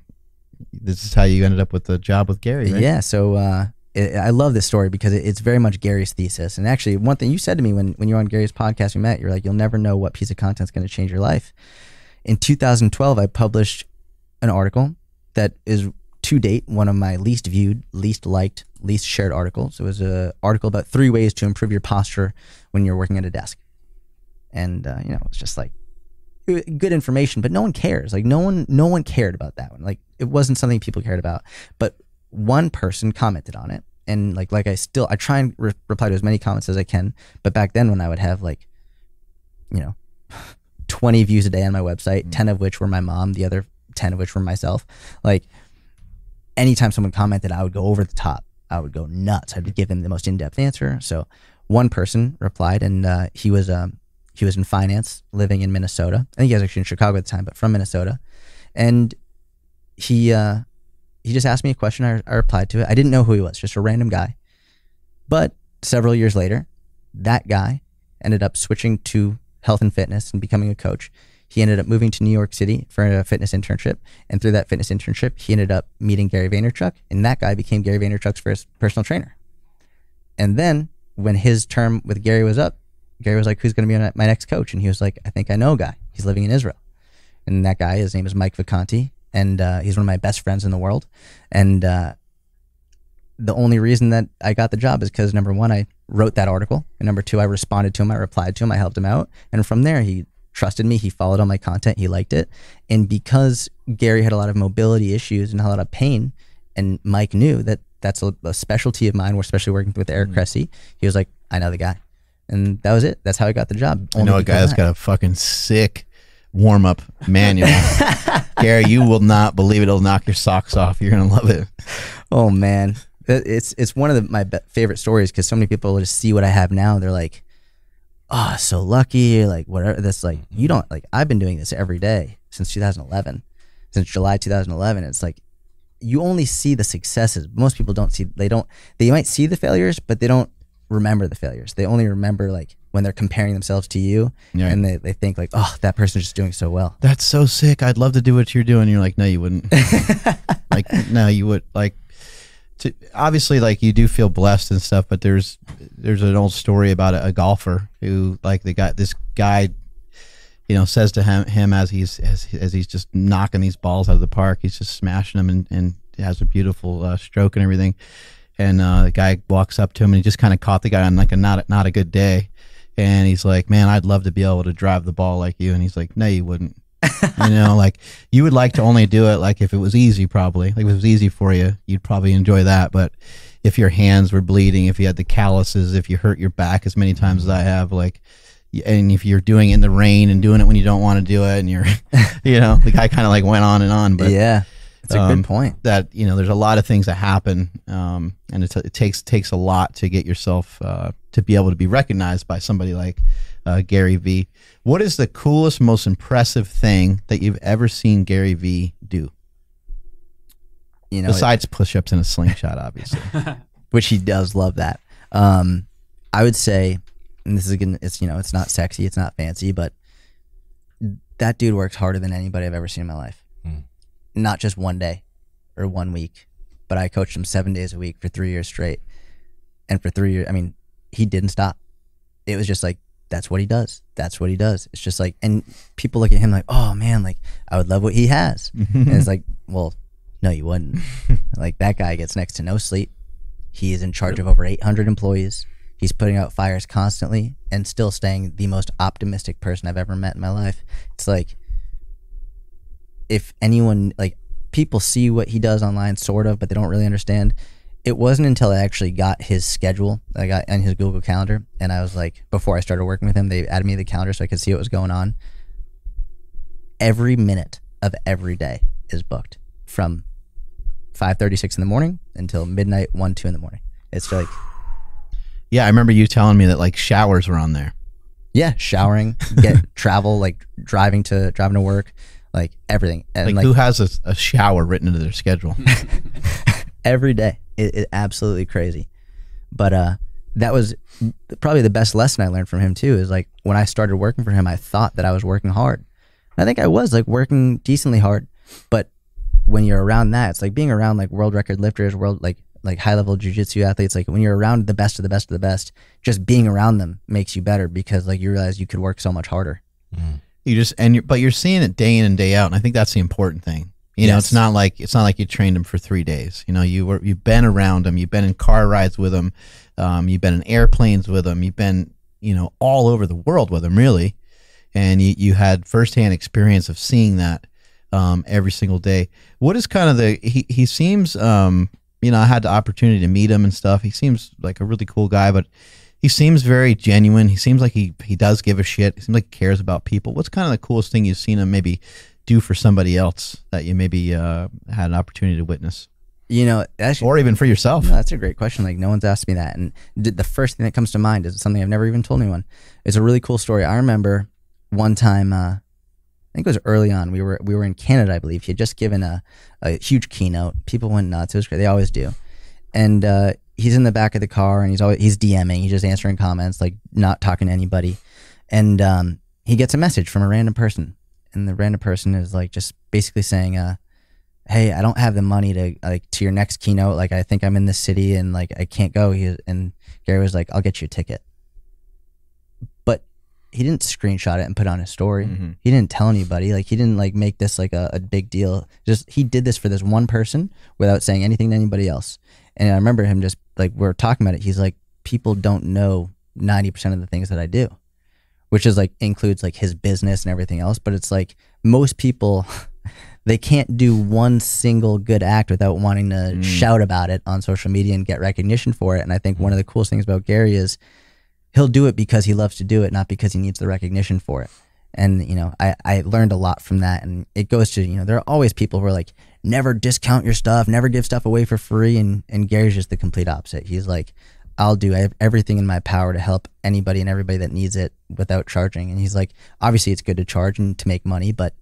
S1: this is how you ended up with the job with Gary, right?
S4: Yeah. So I love this story because it's very much Gary's thesis. And actually, one thing you said to me when you were on Gary's podcast, we met, you're like, you'll never know what piece of content is going to change your life. In 2012, I published an article that is, to date, one of my least viewed, least liked, least shared articles. It was an article about 3 ways to improve your posture when you're working at a desk. And, it's just like good information, but no one cares. Like no one cared about that one. Like it wasn't something people cared about, but one person commented on it. And like I try and reply to as many comments as I can. But back then when I would have 20 views a day on my website, 10 of which were my mom, the other 10 of which were myself. Like anytime someone commented, I would go over the top. I would go nuts. I'd give them the most in-depth answer. So one person replied, and he was in finance, living in Minnesota. I think he was actually in Chicago at the time, but from Minnesota. And he just asked me a question. I replied to it. I didn't know who he was, just a random guy. But several years later, that guy ended up switching to health and fitness and becoming a coach. He ended up moving to New York City for a fitness internship. And through that fitness internship, he ended up meeting Gary Vaynerchuk. And that guy became Gary Vaynerchuk's first personal trainer. And then when his term with Gary was up, Gary was like, who's going to be my next coach? And he was like, I think I know a guy. He's living in Israel. And that guy, his name is Mike Vacanti. And he's one of my best friends in the world. And the only reason that I got the job is because, number one, I wrote that article. And number two, I responded to him. I replied to him. I helped him out. And from there, he trusted me. He followed all my content. He liked it. And because Gary had a lot of mobility issues and a lot of pain, and Mike knew that that's a specialty of mine, especially working with Eric Cressy, he was like, I know the guy. And that was it. That's how I got the job.
S1: I know a guy that's got a fucking sick warm-up manual. Gary, you will not believe it. It'll knock your socks off. You're going to love it.
S4: Oh, man. It's one of my favorite stories because so many people will just see what I have now. They're like, oh, so lucky. Like, whatever. That's like, you don't, like, I've been doing this every day since 2011, since July 2011. It's like, you only see the successes. Most people don't see, they might see the failures, but they don't remember the failures. They only remember like when they're comparing themselves to you, and they think like, oh, that person's just doing so well.
S1: That's so sick. I'd love to do what you're doing. You're like, no, you wouldn't. Like, no, you would. Like, obviously, like, you do feel blessed and stuff, but there's an old story about a golfer who, like, this guy, you know, says to him as he's just knocking these balls out of the park, he's just smashing them and has a beautiful stroke and everything. And the guy walks up to him and he just kind of caught the guy on like a not a good day. And he's like, man, I'd love to be able to drive the ball like you. And he's like, no, you wouldn't. You know, like, you would like to only do it like if it was easy, probably. Like, if it was easy for you, you'd probably enjoy that. But if your hands were bleeding, if you had the calluses, if you hurt your back as many times as I have, like, and if you're doing it in the rain and doing it when you don't want to do it, and you're, you know, the guy kind of like went on and on. But
S4: yeah, it's a good point.
S1: That, you know, there's a lot of things that happen, and it takes a lot to get yourself to be able to be recognized by somebody like Gary Vee. What is the coolest, most impressive thing that you've ever seen Gary Vee do? You know, besides push-ups and a slingshot, obviously,
S4: which he does love that. I would say, and this is again, it's, you know, it's not sexy, it's not fancy, but that dude works harder than anybody I've ever seen in my life. Not just one day or 1 week, but I coached him 7 days a week for 3 years straight. And for 3 years, I mean, he didn't stop. It was just like, that's what he does. That's what he does. It's just like, and people look at him like, oh man, like, I would love what he has. And it's like, well, no, you wouldn't. Like, that guy gets next to no sleep. He is in charge of over 800 employees. He's putting out fires constantly and still staying the most optimistic person I've ever met in my life. It's like, if anyone, like, people see what he does online sort of, but they don't really understand. It wasn't until I actually got his schedule, I got on his Google Calendar, and I was like, before I started working with him, they added me to the calendar so I could see what was going on. Every minute of every day is booked from 5:36 in the morning until midnight, 1, 2 in the morning. It's like,
S1: yeah, I remember you telling me that, like, showers were on there.
S4: Yeah, showering, travel, like driving to work, like everything. And
S1: like who has a shower written into their schedule?
S4: Every day. It absolutely crazy. But that was probably the best lesson I learned from him too, is like, when I started working for him, I thought that I was working hard. And I think I was, like, working decently hard. But when you're around that, it's like being around like world record lifters, like high level jiu-jitsu athletes. Like, when you're around the best of the best of the best, just being around them makes you better, because like, you realize you could work so much harder.
S1: But you're seeing it day in and day out, and I think that's the important thing. You know, it's not like you trained them for 3 days. You know, you've been around them, you've been in car rides with them, you've been in airplanes with them, you've been, you know, all over the world with them, really, and you had firsthand experience of seeing that every single day. What is kind of he seems, you know, I had the opportunity to meet him and stuff. He seems like a really cool guy, but he seems very genuine. He seems like he does give a shit. He seems like he cares about people. What's kind of the coolest thing you've seen him maybe do for somebody else that you maybe had an opportunity to witness?
S4: You know, actually,
S1: or even for yourself?
S4: No, that's a great question. Like, no one's asked me that. And the first thing that comes to mind is something I've never even told anyone. It's a really cool story. I remember one time, I think it was early on, we were in Canada, I believe. He had just given a huge keynote. People went nuts. It was great. They always do. And he's in the back of the car, and he's DMing. He's just answering comments, like, not talking to anybody. And he gets a message from a random person. And the random person is like, just basically saying, hey, I don't have the money to your next keynote. Like, I think I'm in this city and like, I can't go. And Gary was like, I'll get you a ticket. But he didn't screenshot it and put it on his story. Mm-hmm. He didn't tell anybody. Like, he didn't like make this like a big deal. Just, he did this for this one person without saying anything to anybody else. And I remember him just like, we were talking about it. He's like, people don't know 90% of the things that I do, which is like, includes like his business and everything else. But it's like, most people, they can't do one single good act without wanting to shout about it on social media and get recognition for it. And I think one of the coolest things about Gary is he'll do it because he loves to do it, not because he needs the recognition for it. And, you know, I learned a lot from that. And it goes to, you know, there are always people who are like, never discount your stuff, never give stuff away for free. And Gary's just the complete opposite. He's like, I'll do everything in my power to help anybody and everybody that needs it without charging. And he's like, obviously it's good to charge and to make money, but,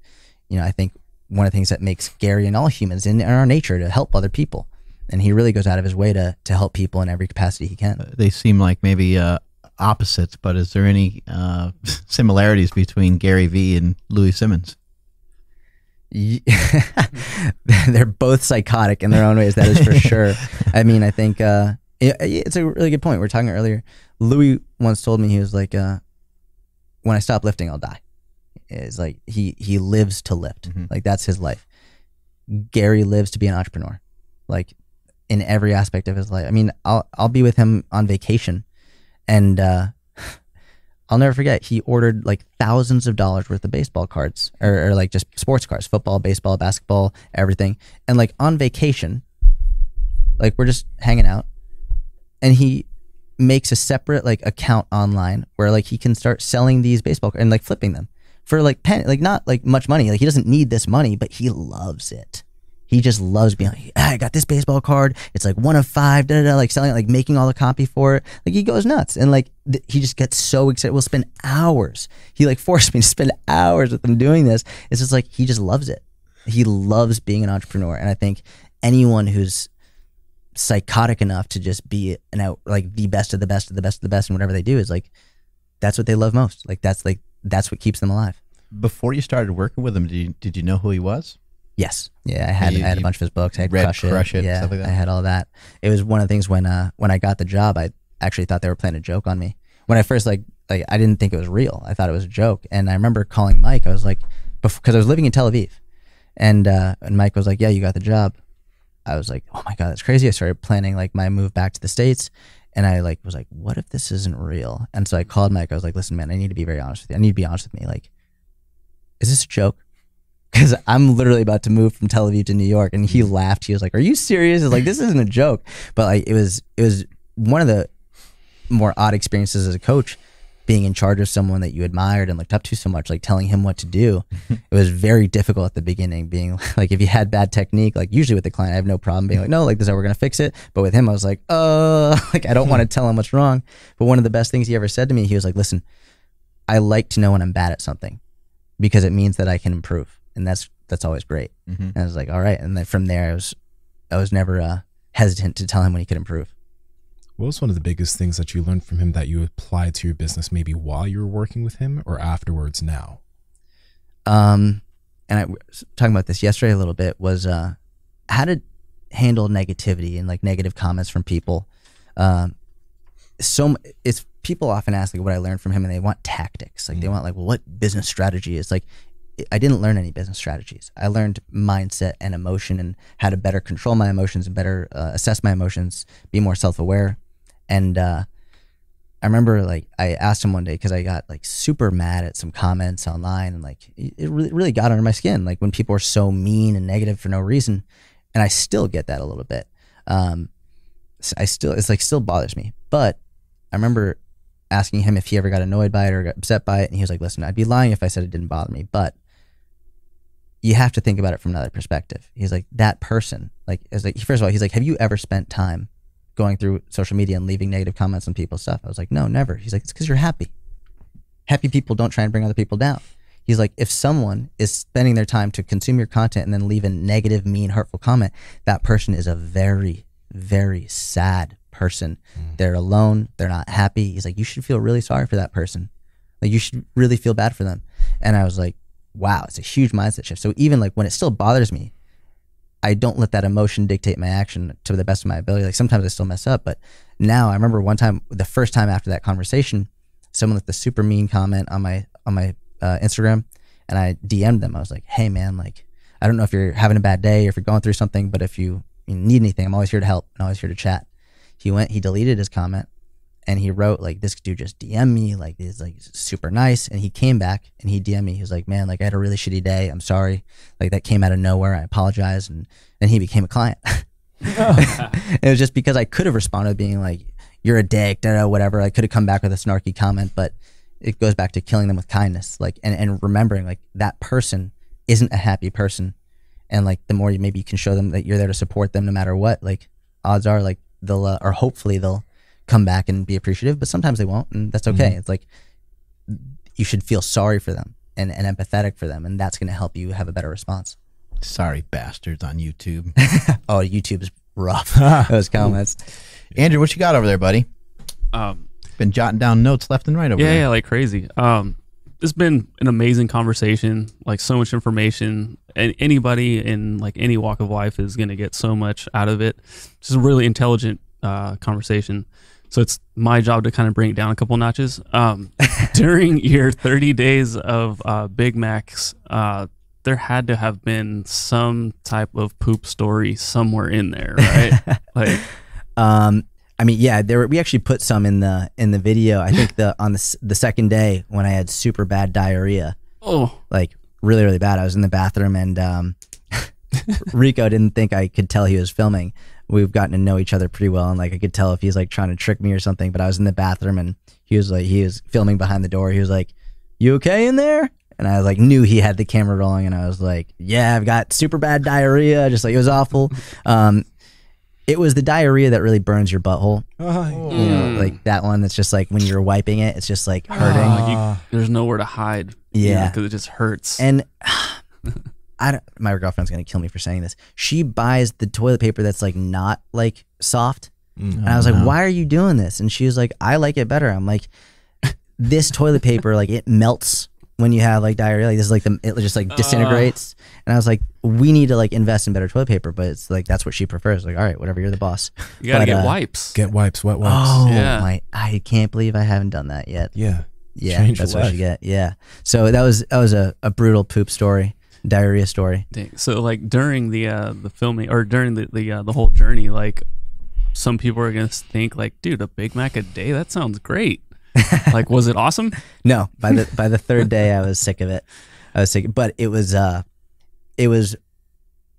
S4: you know, I think one of the things that makes Gary and all humans in our nature to help other people. And he really goes out of his way to help people in every capacity he can.
S1: They seem like maybe opposites, but is there any similarities between Gary Vee and Louis Simmons?
S4: They're both psychotic in their own ways, that is for sure. I mean, I think it's a really good point. We were talking earlier. Louis once told me, he was like, when I stop lifting, I'll die. It's like he lives to lift. Like that's his life. Gary lives to be an entrepreneur, like in every aspect of his life. I mean, I'll be with him on vacation, and I'll never forget, he ordered like thousands of dollars worth of baseball cards or like just sports cards, football, baseball, basketball, everything. And like on vacation, like we're just hanging out, and he makes a separate like account online where like he can start selling these baseball cards and like flipping them for like like not like much money. Like he doesn't need this money, but he loves it. He just loves being like, I got this baseball card. It's like 1 of 5, like selling it, like making all the copy for it. Like he goes nuts. And like, he just gets so excited. We'll spend hours. He like forced me to spend hours with him doing this. It's just like, he just loves it. He loves being an entrepreneur. And I think anyone who's psychotic enough to just be like the best of the best of the best of the best in whatever they do is like, that's what they love most. Like, that's what keeps them alive.
S1: Before you started working with him, did you know who he was?
S4: Yes. Yeah, I had a bunch of his books. I had
S1: read
S4: Crush It. Yeah,
S1: stuff like that.
S4: I had all that. It was one of the things when I got the job, I actually thought they were playing a joke on me. When I first like I didn't think it was real. I thought it was a joke. And I remember calling Mike. I was like, because I was living in Tel Aviv, and Mike was like, "Yeah, you got the job." I was like, "Oh my God, that's crazy." I started planning like my move back to the States, and I like was like, "What if this isn't real?" And so I called Mike. I was like, "Listen, man, I need to be very honest with you. I need to be honest with me. Like, is this a joke? Because I'm literally about to move from Tel Aviv to New York." And he laughed. He was like, "Are you serious?" It's like, this isn't a joke. But like, it was one of the more odd experiences as a coach, being in charge of someone that you admired and looked up to so much, like telling him what to do. It was very difficult at the beginning, being like, if you had bad technique, like usually with the client, I have no problem being like, no, like this is how we're going to fix it. But with him, I was like, like I don't want to tell him what's wrong. But one of the best things he ever said to me, he was like, "Listen, I like to know when I'm bad at something because it means that I can improve. And that's always great." And I was like, all right. And then from there, I was never hesitant to tell him when he could improve.
S2: What was one of the biggest things that you learned from him that you applied to your business, maybe while you were working with him or afterwards now?
S4: And I was talking about this yesterday a little bit, was how to handle negativity and like negative comments from people. It's people often ask like what I learned from him, and they want tactics. Like they want like, well, what business strategy is like. I didn't learn any business strategies. I learned mindset and emotion and how to better control my emotions and better assess my emotions, be more self-aware. And I remember like I asked him one day, because I got like super mad at some comments online, and like it really got under my skin. Like when people are so mean and negative for no reason, and I still get that a little bit. It's like still bothers me. But I remember asking him if he ever got annoyed by it or got upset by it, and he was like, "Listen, I'd be lying if I said it didn't bother me, but you have to think about it from another perspective." He's like, that person, like, is like, first of all, he's like, "Have you ever spent time going through social media and leaving negative comments on people's stuff?" I was like, "No, never." He's like, "It's because you're happy. Happy people don't try and bring other people down." He's like, if someone is spending their time to consume your content and then leave a negative, mean, hurtful comment, that person is a very, very sad person. They're alone. They're not happy. He's like, you should feel really sorry for that person. Like you should really feel bad for them. And I was like, wow, it's a huge mindset shift. So even like when it still bothers me, I don't let that emotion dictate my action to the best of my ability. Like sometimes I still mess up, but now I remember one time, the first time after that conversation, someone left a super mean comment on my Instagram, and I DM'd them. I was like, "Hey man, like, I don't know if you're having a bad day or if you're going through something, but if you need anything, I'm always here to help and always here to chat." He deleted his comment, and he wrote like, "This dude just DM'd me, like he's like super nice." And he came back and he DM'd me. He was like, "Man, like I had a really shitty day. I'm sorry. Like that came out of nowhere. I apologize." And then he became a client. It was just because I could have responded being like, you're a dick, whatever. I could have come back with a snarky comment, but it goes back to killing them with kindness, like, and remembering like that person isn't a happy person. And like, the more you maybe you can show them that you're there to support them no matter what, like odds are like they'll, or hopefully they'll come back and be appreciative, but sometimes they won't. And that's okay. It's like, you should feel sorry for them and empathetic for them. And that's going to help you have a better response.
S1: Sorry, bastards on YouTube.
S4: Oh, YouTube is rough. Those comments.
S1: Andrew, what you got over there, buddy? Been jotting down notes left and right over there.
S3: Yeah, like crazy. It's been an amazing conversation, like so much information, and anybody in like any walk of life is going to get so much out of it. Just a really intelligent conversation. So it's my job to kind of bring it down a couple notches. During your 30 days of Big Macs, there had to have been some type of poop story somewhere in there, right? Like,
S4: I mean, yeah, we actually put some in the video. I think on the second day when I had super bad diarrhea.
S3: Oh,
S4: like really, really bad. I was in the bathroom and Rico didn't think I could tell he was filming. We've gotten to know each other pretty well, and like I could tell if he's like trying to trick me or something. But I was in the bathroom and he was filming behind the door. He was like, "You okay in there?" And I was like, knew he had the camera rolling, and I was like, "Yeah, I've got super bad diarrhea." Just like, it was awful. It was the diarrhea that really burns your butthole. You know, like that one that's just like when you're wiping it, it's just like hurting.
S3: there's nowhere to hide.
S4: Yeah,
S3: because it just hurts.
S4: And my girlfriend's gonna kill me for saying this. She buys the toilet paper that's like not like soft, and I was like, "Why are you doing this?" And she was like, "I like it better." I'm like, "This toilet paper, like it melts when you have like diarrhea. Like this is like it just like disintegrates." And I was like, "We need to like invest in better toilet paper." But it's like that's what she prefers. Like, all right, whatever, you're the boss.
S3: You gotta get wipes.
S2: Get wipes, wet wipes.
S4: Oh
S3: Yeah.
S4: I can't believe I haven't done that yet.
S2: Yeah.
S4: Yeah,
S2: Change
S4: that's
S2: your
S4: what
S2: life.
S4: you get. Yeah. So that was a brutal poop story, diarrhea story.
S3: Dang. So like during the filming or during the whole journey, like some people are gonna think like, dude, a Big Mac a day? That sounds great. Like, was it awesome?
S4: No, by the third day, I was sick of it. I was sick, but it was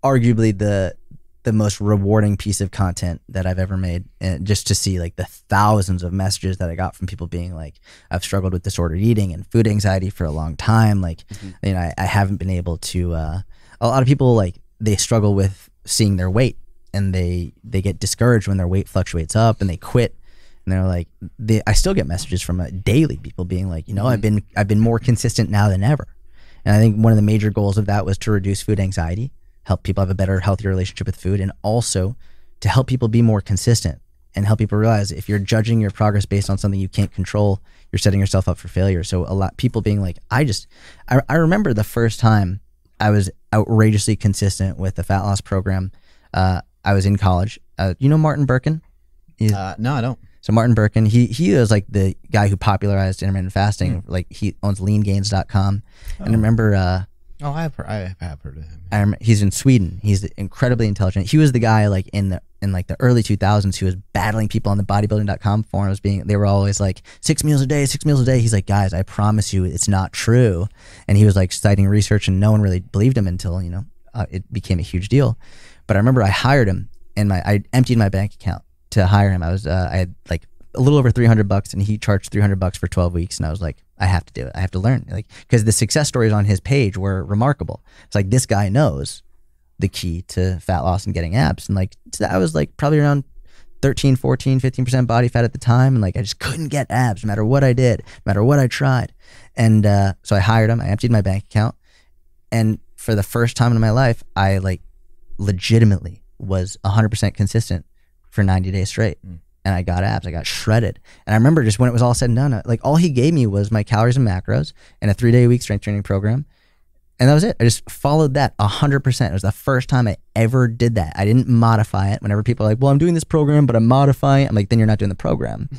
S4: arguably the most rewarding piece of content that I've ever made, and just to see like the thousands of messages that I got from people being like, I've struggled with disordered eating and food anxiety for a long time. Like, you know, I haven't been able to. A lot of people like they struggle with seeing their weight, and they get discouraged when their weight fluctuates up, and they quit. And they're like, I still get messages from daily people being like, you know, I've been more consistent now than ever. And I think one of the major goals of that was to reduce food anxiety, help people have a better, healthier relationship with food, and also to help people be more consistent and help people realize if you're judging your progress based on something you can't control, you're setting yourself up for failure. So a lot people being like, I remember the first time I was outrageously consistent with the fat loss program. I was in college. You know Martin Birkin?
S1: No, I don't.
S4: So Martin Birkin, he was like the guy who popularized intermittent fasting. Like he owns leangains.com. And I remember,
S1: I have heard of him.
S4: He's in Sweden. He's incredibly intelligent. He was the guy like in like the early 2000s who was battling people on the bodybuilding.com forums. They were always like 6 meals a day, 6 meals a day. He's like, guys, I promise you, it's not true. And he was like citing research, and no one really believed him until it became a huge deal. But I remember I hired him, and I emptied my bank account to hire him. I had like a little over $300, and he charged $300 for 12 weeks. And I was like, I have to do it. I have to learn, like, because the success stories on his page were remarkable. It's like, this guy knows the key to fat loss and getting abs. And like, I was like probably around 13, 14, 15% body fat at the time. And like, I just couldn't get abs no matter what I did, no matter what I tried. And so I hired him. I emptied my bank account. And for the first time in my life, I like legitimately was 100% consistent for 90 days straight. And I got abs. I got shredded. And I remember just when it was all said and done, like all he gave me was my calories and macros and a 3-day-a-week strength training program. And that was it. I just followed that 100%. It was the first time I ever did that. I didn't modify it. Whenever people are like, well, I'm doing this program, but I'm modifying it. I'm like, then you're not doing the program.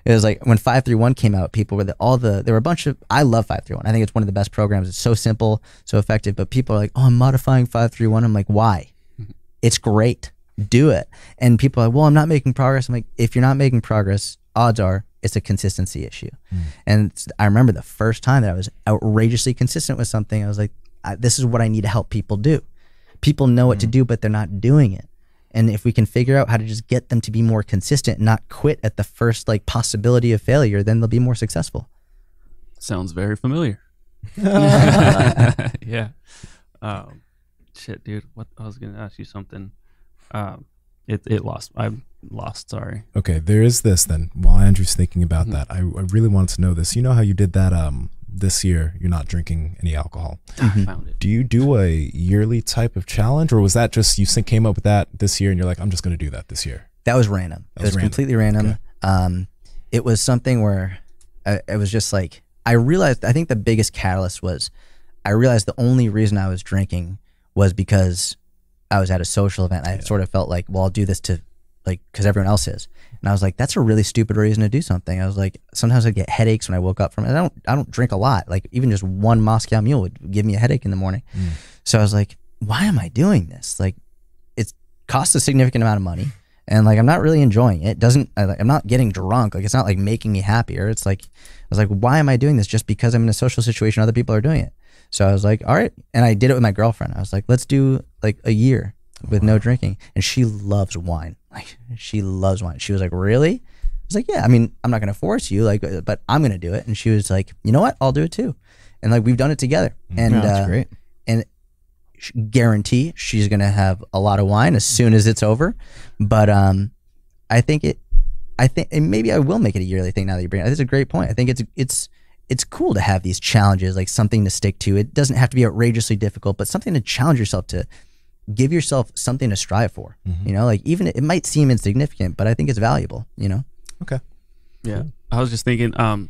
S4: It was like when 531 came out, people were there were a bunch of, I love 531. I think it's one of the best programs. It's so simple, so effective. But people are like, oh, I'm modifying 531. I'm like, why? It's great. Do it. And people are like, well, I'm not making progress. I'm like, if you're not making progress, odds are it's a consistency issue. And I remember the first time that I was outrageously consistent with something, I was like, this is what I need to help people do. People know what to do, but they're not doing it. And if we can figure out how to just get them to be more consistent and not quit at the first like possibility of failure, then they'll be more successful.
S3: Sounds very familiar. Yeah. Shit, dude. What I was gonna ask you something. It lost. I'm lost. Sorry.
S2: Okay, there is this then. While Andrew's thinking about that, I really wanted to know this. You know how you did that this year? You're not drinking any alcohol.
S3: I found it.
S2: Do you do a yearly type of challenge, or was that just you came up with that this year and you're like, I'm just going to do that this year?
S4: That was random. It was completely random.
S2: Okay.
S4: It was something where it was just like, I realized, I think the biggest catalyst was I realized the only reason I was drinking was because I was at a social event. I sort of felt like, well, I'll do this to like, cause everyone else is. And I was like, that's a really stupid reason to do something. I was like, sometimes I get headaches when I woke up from it. I don't drink a lot. Like even just one Moscow Mule would give me a headache in the morning. So I was like, why am I doing this? Like it costs a significant amount of money and like, I'm not really enjoying it. I'm not getting drunk. Like it's not like making me happier. It's like, I was like, why am I doing this? Just because I'm in a social situation, other people are doing it. So I was like, all right. And I did it with my girlfriend. I was like, let's do like a year with no drinking. And she loves wine. Like she loves wine. She was like, really? I was like, yeah, I mean, I'm not going to force you, like, but I'm going to do it. And she was like, you know what? I'll do it too. And like, we've done it together. And
S1: that's great.
S4: And guarantee she's going to have a lot of wine as soon as it's over. But I think and maybe I will make it a yearly thing now that you bring it. That's a great point. I think it's cool to have these challenges, like something to stick to. It doesn't have to be outrageously difficult, but something to challenge yourself to. Give yourself something to strive for, you know, like even it might seem insignificant, but I think it's valuable, you know?
S2: Okay.
S3: Yeah. Cool. I was just thinking, and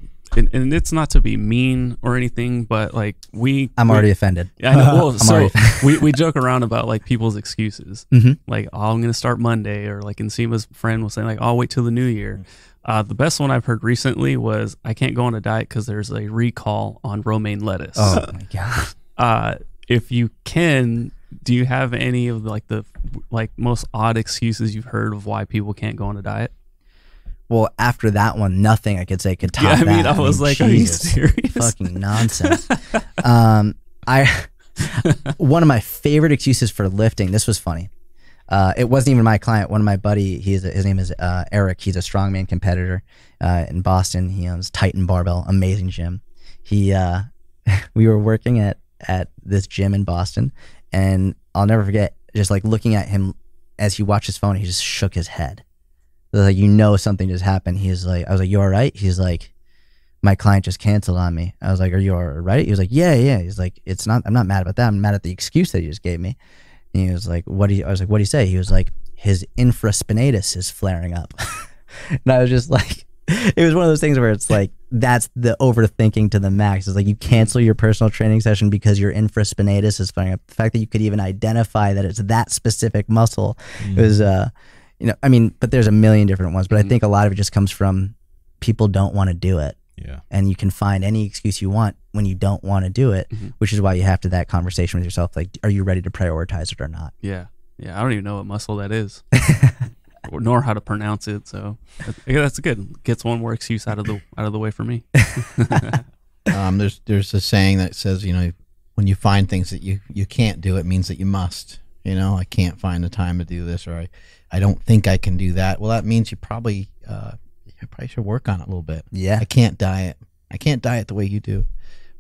S3: it's not to be mean or anything, but like I'm
S4: already offended.
S3: I know. Well, so we joke around about like people's excuses, like, oh, I'm going to start Monday, or like Nsima's friend was saying like, oh, I'll wait till the new year. The best one I've heard recently was I can't go on a diet because there's a recall on romaine lettuce.
S4: Oh my God.
S3: If you can, do you have any of like the most odd excuses you've heard of why people can't go on a diet?
S4: Well, after that one, nothing I could say could top that.
S3: I was like, are you serious?
S4: Fucking nonsense. One of my favorite excuses for lifting, this was funny. It wasn't even my client. One of my buddy, his name is Eric. He's a strongman competitor in Boston. He owns Titan Barbell, amazing gym. We were working at this gym in Boston, and I'll never forget just like looking at him as he watched his phone. He just shook his head. Like, you know, something just happened. He's like, I was like, you all right? He's like, my client just canceled on me. I was like, are you all right? He was like, yeah. He's like, I'm not mad about that. I'm mad at the excuse that he just gave me. And he was like, I was like, what do you say? He was like, his infraspinatus is flaring up. And I was just like, it was one of those things where it's like, that's the overthinking to the max. It's like you cancel your personal training session because your infraspinatus is flaring up. The fact that you could even identify that it's that specific muscle is, you know, I mean, but there's a million different ones. But I think a lot of it just comes from people don't want to do it.
S2: Yeah.
S4: And you can find any excuse you want when you don't want to do it, which is why you have to that conversation with yourself. Like, are you ready to prioritize it or not?
S3: Yeah. I don't even know what muscle that is. Nor how to pronounce it, so that's good. Gets one more excuse out of the way for me.
S1: There's a saying that says, you know, when you find things that you can't do, it means that you must. You know, I can't find the time to do this, or I don't think I can do that. Well, that means you probably should work on it a little bit.
S4: Yeah.
S1: I can't diet the way you do.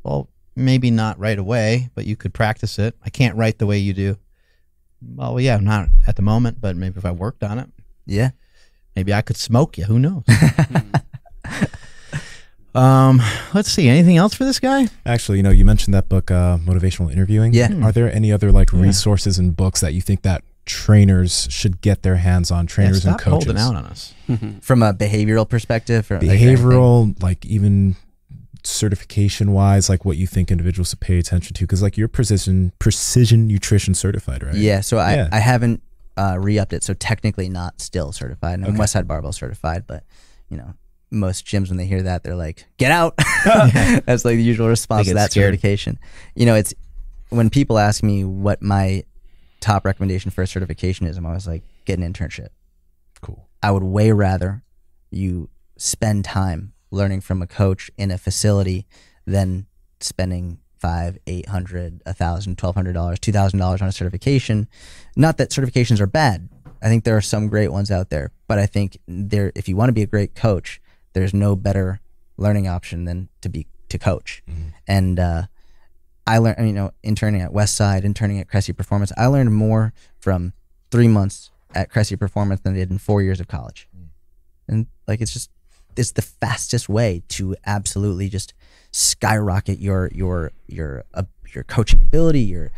S1: Well, maybe not right away, but you could practice it. I can't write the way you do. Well, yeah, not at the moment, but maybe if I worked on it.
S4: Yeah.
S1: Maybe I could smoke you. Who knows? Let's see. Anything else for this guy?
S2: Actually, you know, you mentioned that book, Motivational Interviewing.
S4: Yeah.
S2: Are there any other like resources and books that you think that trainers should get their hands on, trainers and coaches?
S1: Holding out on us.
S4: From a behavioral perspective?
S2: Behavioral, like even certification wise, like what you think individuals should pay attention to? Because like you're precision nutrition certified, right?
S4: Yeah. So I haven't re-upped it, so technically not still certified. And I'm Westside Barbell certified, but you know, most gyms when they hear that, they're like, "Get out!" That's like the usual response to that certification. You know, it's when people ask me what my top recommendation for a certification is, I'm always like, get an internship.
S2: Cool.
S4: I would way rather you spend time learning from a coach in a facility than spending $500, $800, $1,000, $1,200, $2,000 on a certification. Not that certifications are bad. I think there are some great ones out there, but I think if you want to be a great coach, there's no better learning option than to coach. And I learned, interning at Westside, interning at Cressy Performance, I learned more from 3 months at Cressy Performance than I did in 4 years of college. And like, it's the fastest way to absolutely just skyrocket your coaching ability.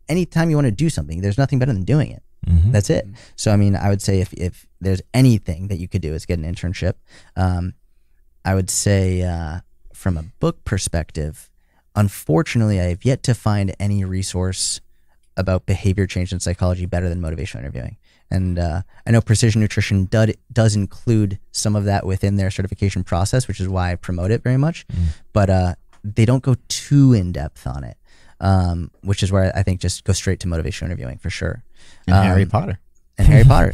S4: Anytime you want to do something, there's nothing better than doing it. That's it. So, I mean, I would say if there's anything that you could do is get an internship. I would say from a book perspective, unfortunately, I have yet to find any resource about behavior change and psychology better than motivational interviewing. And I know Precision Nutrition does include some of that within their certification process, which is why I promote it very much. But they don't go too in depth on it, which is where I think just go straight to motivational interviewing for sure.
S1: And Harry Potter.
S4: And Harry Potter.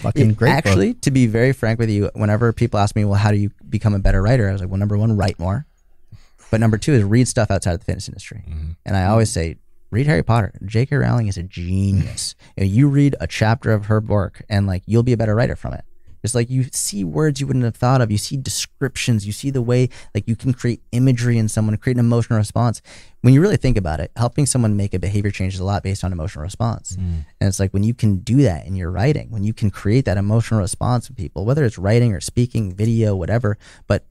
S1: Fucking great
S4: Actually,
S1: book.
S4: to be very frank with you, whenever people ask me, well, how do you become a better writer? I was like, well, number one, write more. But number two is read stuff outside of the fitness industry. And I always say, read Harry Potter. J.K. Rowling is a genius. You read a chapter of her work and like you'll be a better writer from it. It's like you see words you wouldn't have thought of. You see descriptions. You see the way like you can create imagery in someone, create an emotional response. When you really think about it, helping someone make a behavior change is a lot based on emotional response. And it's like when you can do that in your writing, when you can create that emotional response with people, whether it's writing or speaking, video, whatever, but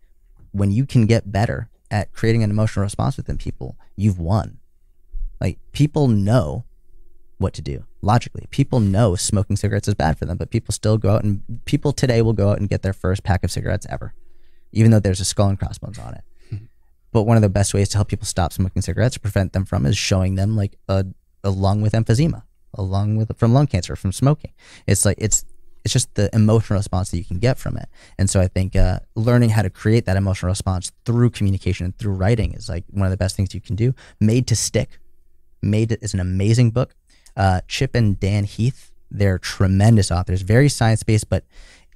S4: when you can get better at creating an emotional response within people, you've won. Like people know what to do logically. People know smoking cigarettes is bad for them, but people still go out and people today will go out and get their first pack of cigarettes ever, even though there's a skull and crossbones on it. But one of the best ways to help people stop smoking cigarettes, prevent them from, is showing them like a lung with emphysema, from lung cancer, from smoking. It's like, it's just the emotional response that you can get from it. And so I think learning how to create that emotional response through communication and through writing is like one of the best things you can do. Made to Stick. Made is an amazing book. Chip and Dan Heath, they're tremendous authors, very science-based, but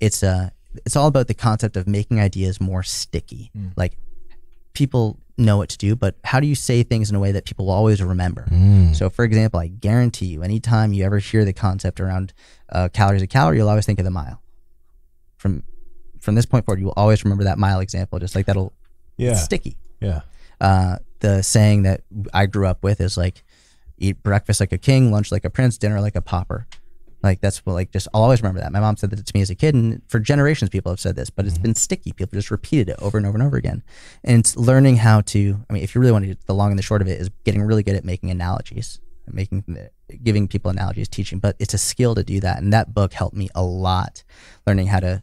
S4: it's all about the concept of making ideas more sticky. Like people know what to do, but how do you say things in a way that people will always remember? So for example, I guarantee you, anytime you ever hear the concept around calories a calorie, you'll always think of the mile. From this point forward, you will always remember that mile example, just like that'll, it's sticky.
S2: Yeah.
S4: The saying that I grew up with is like, eat breakfast like a king, lunch like a prince, dinner like a pauper. Like that's what, like, just I'll always remember that. My mom said that to me as a kid, and for generations people have said this, but it's been sticky. People just repeated it over and over and over again. And it's learning how to, I mean, if you really want to, the long and the short of it is getting really good at making analogies, giving people analogies, teaching, but it's a skill to do that. And that book helped me a lot, learning how to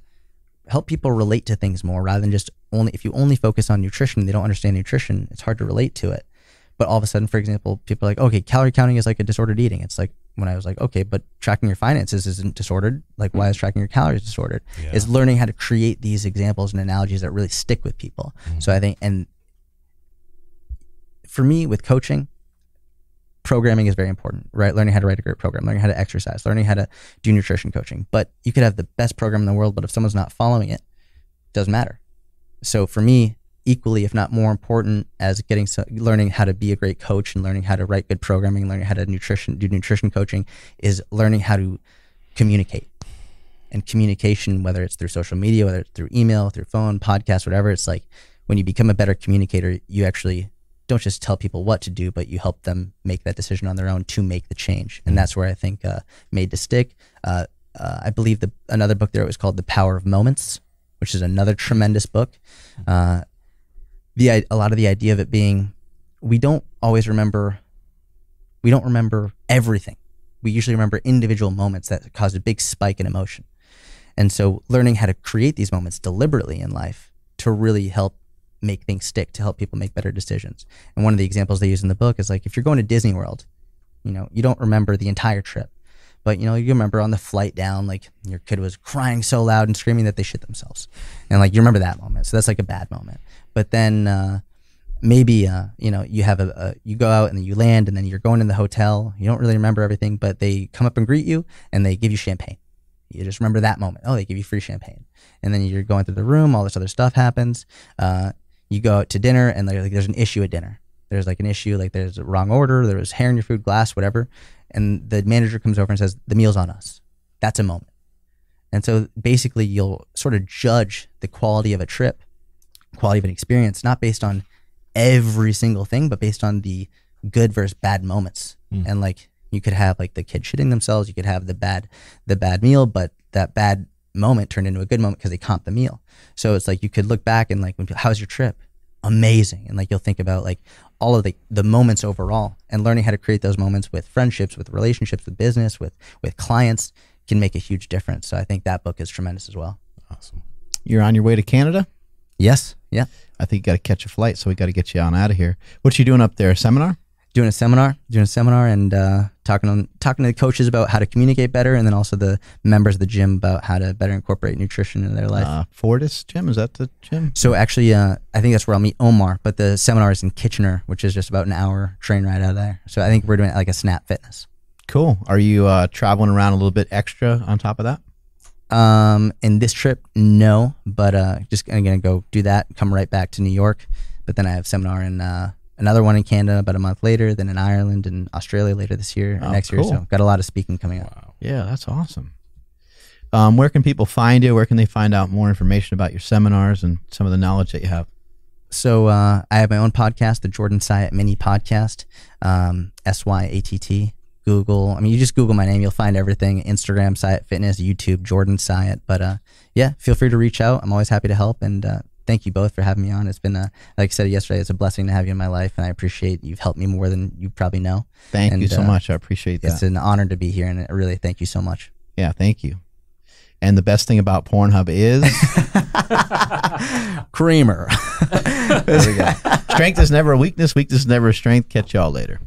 S4: help people relate to things more rather than just if you only focus on nutrition, they don't understand nutrition, it's hard to relate to it. But all of a sudden, for example, people are like, okay, calorie counting is like a disordered eating. It's like, when I was like, okay, but tracking your finances isn't disordered. Like, why is tracking your calories disordered? Yeah. It's learning how to create these examples and analogies that really stick with people. So I think, and for me with coaching, programming is very important, right? Learning how to write a great program, learning how to exercise, learning how to do nutrition coaching. But you could have the best program in the world, but if someone's not following it, it doesn't matter. So for me, equally, if not more important, as learning how to be a great coach and learning how to write good programming, learning how to do nutrition coaching, is learning how to communicate. And communication, whether it's through social media, whether it's through email, through phone, podcast, whatever, it's like when you become a better communicator, you actually don't just tell people what to do, but you help them make that decision on their own to make the change. And that's where I think Made to Stick. I believe another book there was called The Power of Moments, which is another tremendous book. A lot of the idea of it being, we don't remember everything. We usually remember individual moments that cause a big spike in emotion. And so learning how to create these moments deliberately in life to really help make things stick, to help people make better decisions. And one of the examples they use in the book is like, if you're going to Disney World, you don't remember the entire trip, but you remember on the flight down, like your kid was crying so loud and screaming that they shit themselves. And like, you remember that moment. So that's like a bad moment. But then maybe, you have you go out and then you land and then you're going in the hotel. You don't really remember everything, but they come up and greet you and they give you champagne. You just remember that moment. Oh, they give you free champagne. And then you're going through the room, all this other stuff happens. You go out to dinner and there's an issue at dinner. There's like an issue, like there's a wrong order, there was hair in your food, glass, whatever. And the manager comes over and says, the meal's on us. that's a moment. And so basically you'll sort of judge the quality of a trip, quality of an experience, not based on every single thing, but based on the good versus bad moments. And like you could have like the kid shitting themselves, you could have the bad meal, but that bad moment turned into a good moment because they comped the meal. So it's like you could look back and like, how's your trip? Amazing. And like you'll think about like all of the moments overall, and learning how to create those moments with friendships, with relationships, with business, with clients can make a huge difference. So I think that book is tremendous as well.
S2: Awesome.
S1: You're on your way to Canada?
S4: Yes. Yeah.
S1: I think you got to catch a flight, so we got to get you on out of here. What you doing up there? A seminar?
S4: Doing a seminar and talking to the coaches about how to communicate better, and then also the members of the gym about how to better incorporate nutrition into their life.
S1: Fortis Gym, is that the gym?
S4: So actually, I think that's where I'll meet Omar, but the seminar is in Kitchener, which is just about an hour train ride out of there. So I think we're doing it like a Snap Fitness.
S1: Cool. Are you traveling around a little bit extra on top of that?
S4: In this trip, no, but just gonna go do that, come right back to New York. But then I have a seminar in another one in Canada about a month later, then in Ireland and Australia later this year, next year. So got a lot of speaking coming up.
S2: Wow.
S1: Yeah, that's awesome. Where can people find you? Where can they find out more information about your seminars and some of the knowledge that you have?
S4: So I have my own podcast, the Jordan Syatt Mini Podcast, SYATT. Google. I mean, you just Google my name, you'll find everything. Instagram, Syatt Fitness, YouTube, Jordan Syatt. But yeah, feel free to reach out. I'm always happy to help. And thank you both for having me on. It's been, like I said yesterday, it's a blessing to have you in my life. And I appreciate you've helped me more than you probably know.
S1: Thank you so much. I appreciate that.
S4: It's an honor to be here. And really, thank you so much.
S1: Yeah, thank you. And the best thing about Pornhub is
S4: creamer.
S1: There we go. Strength is never a weakness. Weakness is never a strength. Catch y'all later.